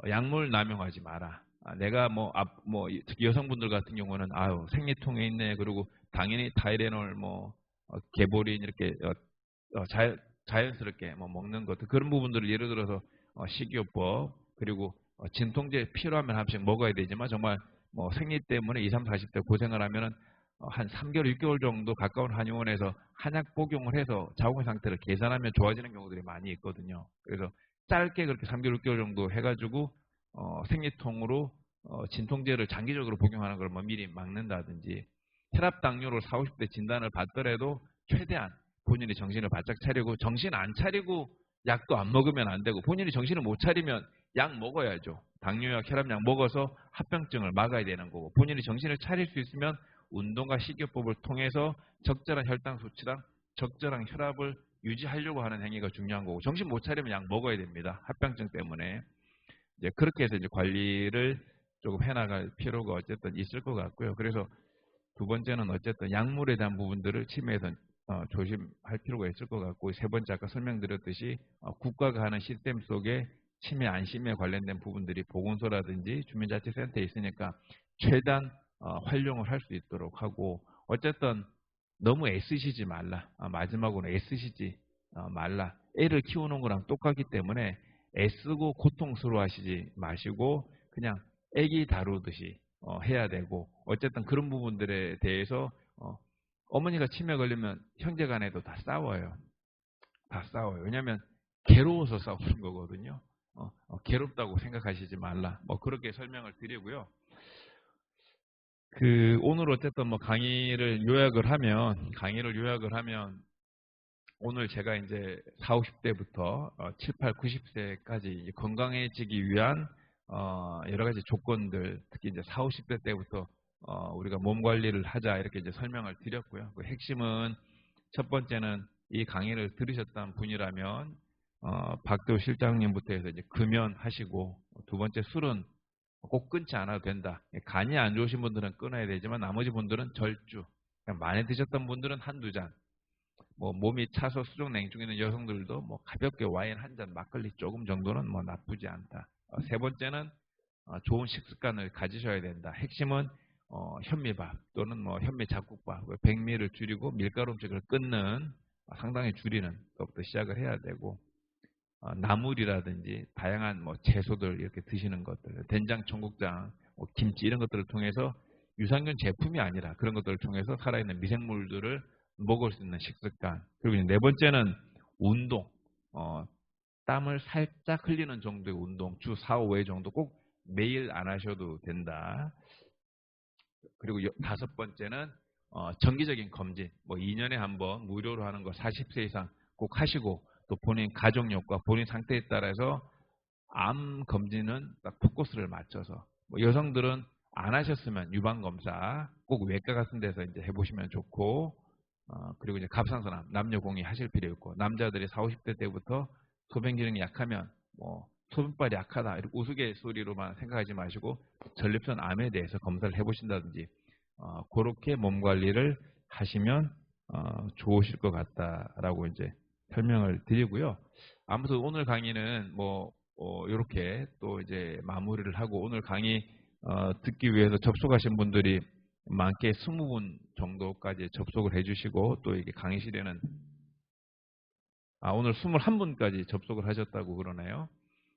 약물 남용하지 마라. 내가 특히 여성분들 같은 경우는 아유 생리통에 있네. 그리고 당연히 타이레놀 개보린 이렇게 자연스럽게 먹는 것들 그런 부분들을 예를 들어서 식이요법 그리고 진통제 필요하면 한 번씩 먹어야 되지만 정말 생리 때문에 20, 30, 40대 고생을 하면은 한 3개월, 6개월 정도 가까운 한의원에서 한약 복용을 해서 자궁의 상태를 개선하면 좋아지는 경우들이 많이 있거든요. 그래서 짧게 그렇게 3개월, 6개월 정도 해가지고 생리통으로 진통제를 장기적으로 복용하는 걸 미리 막는다든지 혈압 당뇨를 40, 50대 진단을 받더라도 최대한 본인이 정신을 바짝 차리고 정신 안 차리고 약도 안 먹으면 안 되고 본인이 정신을 못 차리면 약 먹어야죠. 당뇨약, 혈압약 먹어서 합병증을 막아야 되는 거고 본인이 정신을 차릴 수 있으면 운동과 식이요법을 통해서 적절한 혈당 수치랑 적절한 혈압을 유지하려고 하는 행위가 중요한 거고 정신 못 차리면 약 먹어야 됩니다. 합병증 때문에. 이제 그렇게 해서 이제 관리를 조금 해나갈 필요가 어쨌든 있을 것 같고요. 그래서 두 번째는 어쨌든 약물에 대한 부분들을 치매에서 조심할 필요가 있을 것 같고 세 번째 아까 설명드렸듯이 국가가 하는 시스템 속에 치매 안심에 관련된 부분들이 보건소라든지 주민자치센터에 있으니까 최대한 활용을 할 수 있도록 하고 어쨌든 너무 애쓰시지 말라. 마지막으로 애쓰시지 말라. 애를 키우는 거랑 똑같기 때문에 애쓰고 고통스러워하시지 마시고 그냥 애기 다루듯이 해야 되고 어쨌든 그런 부분들에 대해서 어머니가 치매 걸리면 형제 간에도 다 싸워요. 다 싸워요. 왜냐하면 괴로워서 싸우는 거거든요. 괴롭다고 생각하시지 말라. 그렇게 설명을 드리고요. 오늘 어쨌든 강의를 요약을 하면 오늘 제가 이제 40, 50대부터 7, 8, 90세까지 건강해지기 위한 여러 가지 조건들, 특히 이제 40, 50대 때부터 우리가 몸 관리를 하자 이렇게 이제 설명을 드렸고요. 그 핵심은 첫 번째는 이 강의를 들으셨던 분이라면 박대호 실장님부터 해서 이제 금연하시고 두 번째 술은 꼭 끊지 않아도 된다. 간이 안 좋으신 분들은 끊어야 되지만 나머지 분들은 절주. 많이 드셨던 분들은 한두 잔. 몸이 차서 수족 냉증 있는 여성들도 가볍게 와인 한 잔, 막걸리 조금 정도는 나쁘지 않다. 세 번째는 좋은 식습관을 가지셔야 된다. 핵심은 현미밥 또는 현미잡곡밥, 백미를 줄이고 밀가루 음식을 끊는 상당히 줄이는 것부터 시작을 해야 되고 나물이라든지 다양한 채소들 이렇게 드시는 것들, 된장, 청국장, 김치 이런 것들을 통해서 유산균 제품이 아니라 그런 것들을 통해서 살아있는 미생물들을 먹을 수 있는 식습관. 그리고 네 번째는 운동. 땀을 살짝 흘리는 정도의 운동, 주 4, 5회 정도 꼭 매일 안 하셔도 된다. 그리고 다섯 번째는 정기적인 검진, 2년에 한 번 무료로 하는 거 40세 이상 꼭 하시고 또 본인 가족력과 본인 상태에 따라서 암 검진은 딱 포커스를 맞춰서 여성들은 안 하셨으면 유방검사 꼭 외과 같은 데서 이제 해보시면 좋고 그리고 이제 갑상선암 남녀 공유 하실 필요 있고 남자들이 40, 50대 때부터 소변 기능이 약하면 소변발이 약하다 이렇게 우스갯소리로만 생각하지 마시고 전립선 암에 대해서 검사를 해보신다든지 그렇게 몸 관리를 하시면 좋으실 것 같다라고 이제 설명을 드리고요. 아무튼 오늘 강의는 이렇게 또 이제 마무리를 하고 오늘 강의 듣기 위해서 접속하신 분들이 많게 20분 정도까지 접속을 해주시고 또 이게 강의실에는 오늘 21분까지 접속을 하셨다고 그러네요.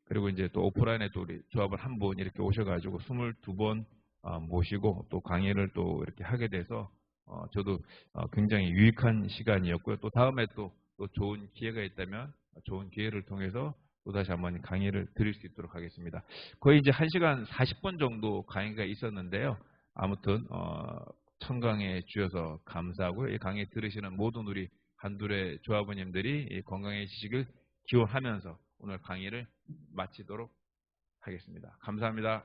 그리고 이제 또 오프라인에 또 우리 조합을 한 분 이렇게 오셔가지고 22번 모시고 또 강의를 또 이렇게 하게 돼서 저도 굉장히 유익한 시간이었고요. 또 다음에 또 좋은 기회가 있다면 좋은 기회를 통해서 또 다시 한번 강의를 드릴 수 있도록 하겠습니다. 거의 이제 1시간 40분 정도 강의가 있었는데요. 아무튼 청강해 주셔서 감사하고요. 이 강의 들으시는 모든 우리 한둘의 조합원님들이 건강해지시길 기원하면서 오늘 강의를 마치도록 하겠습니다. 감사합니다.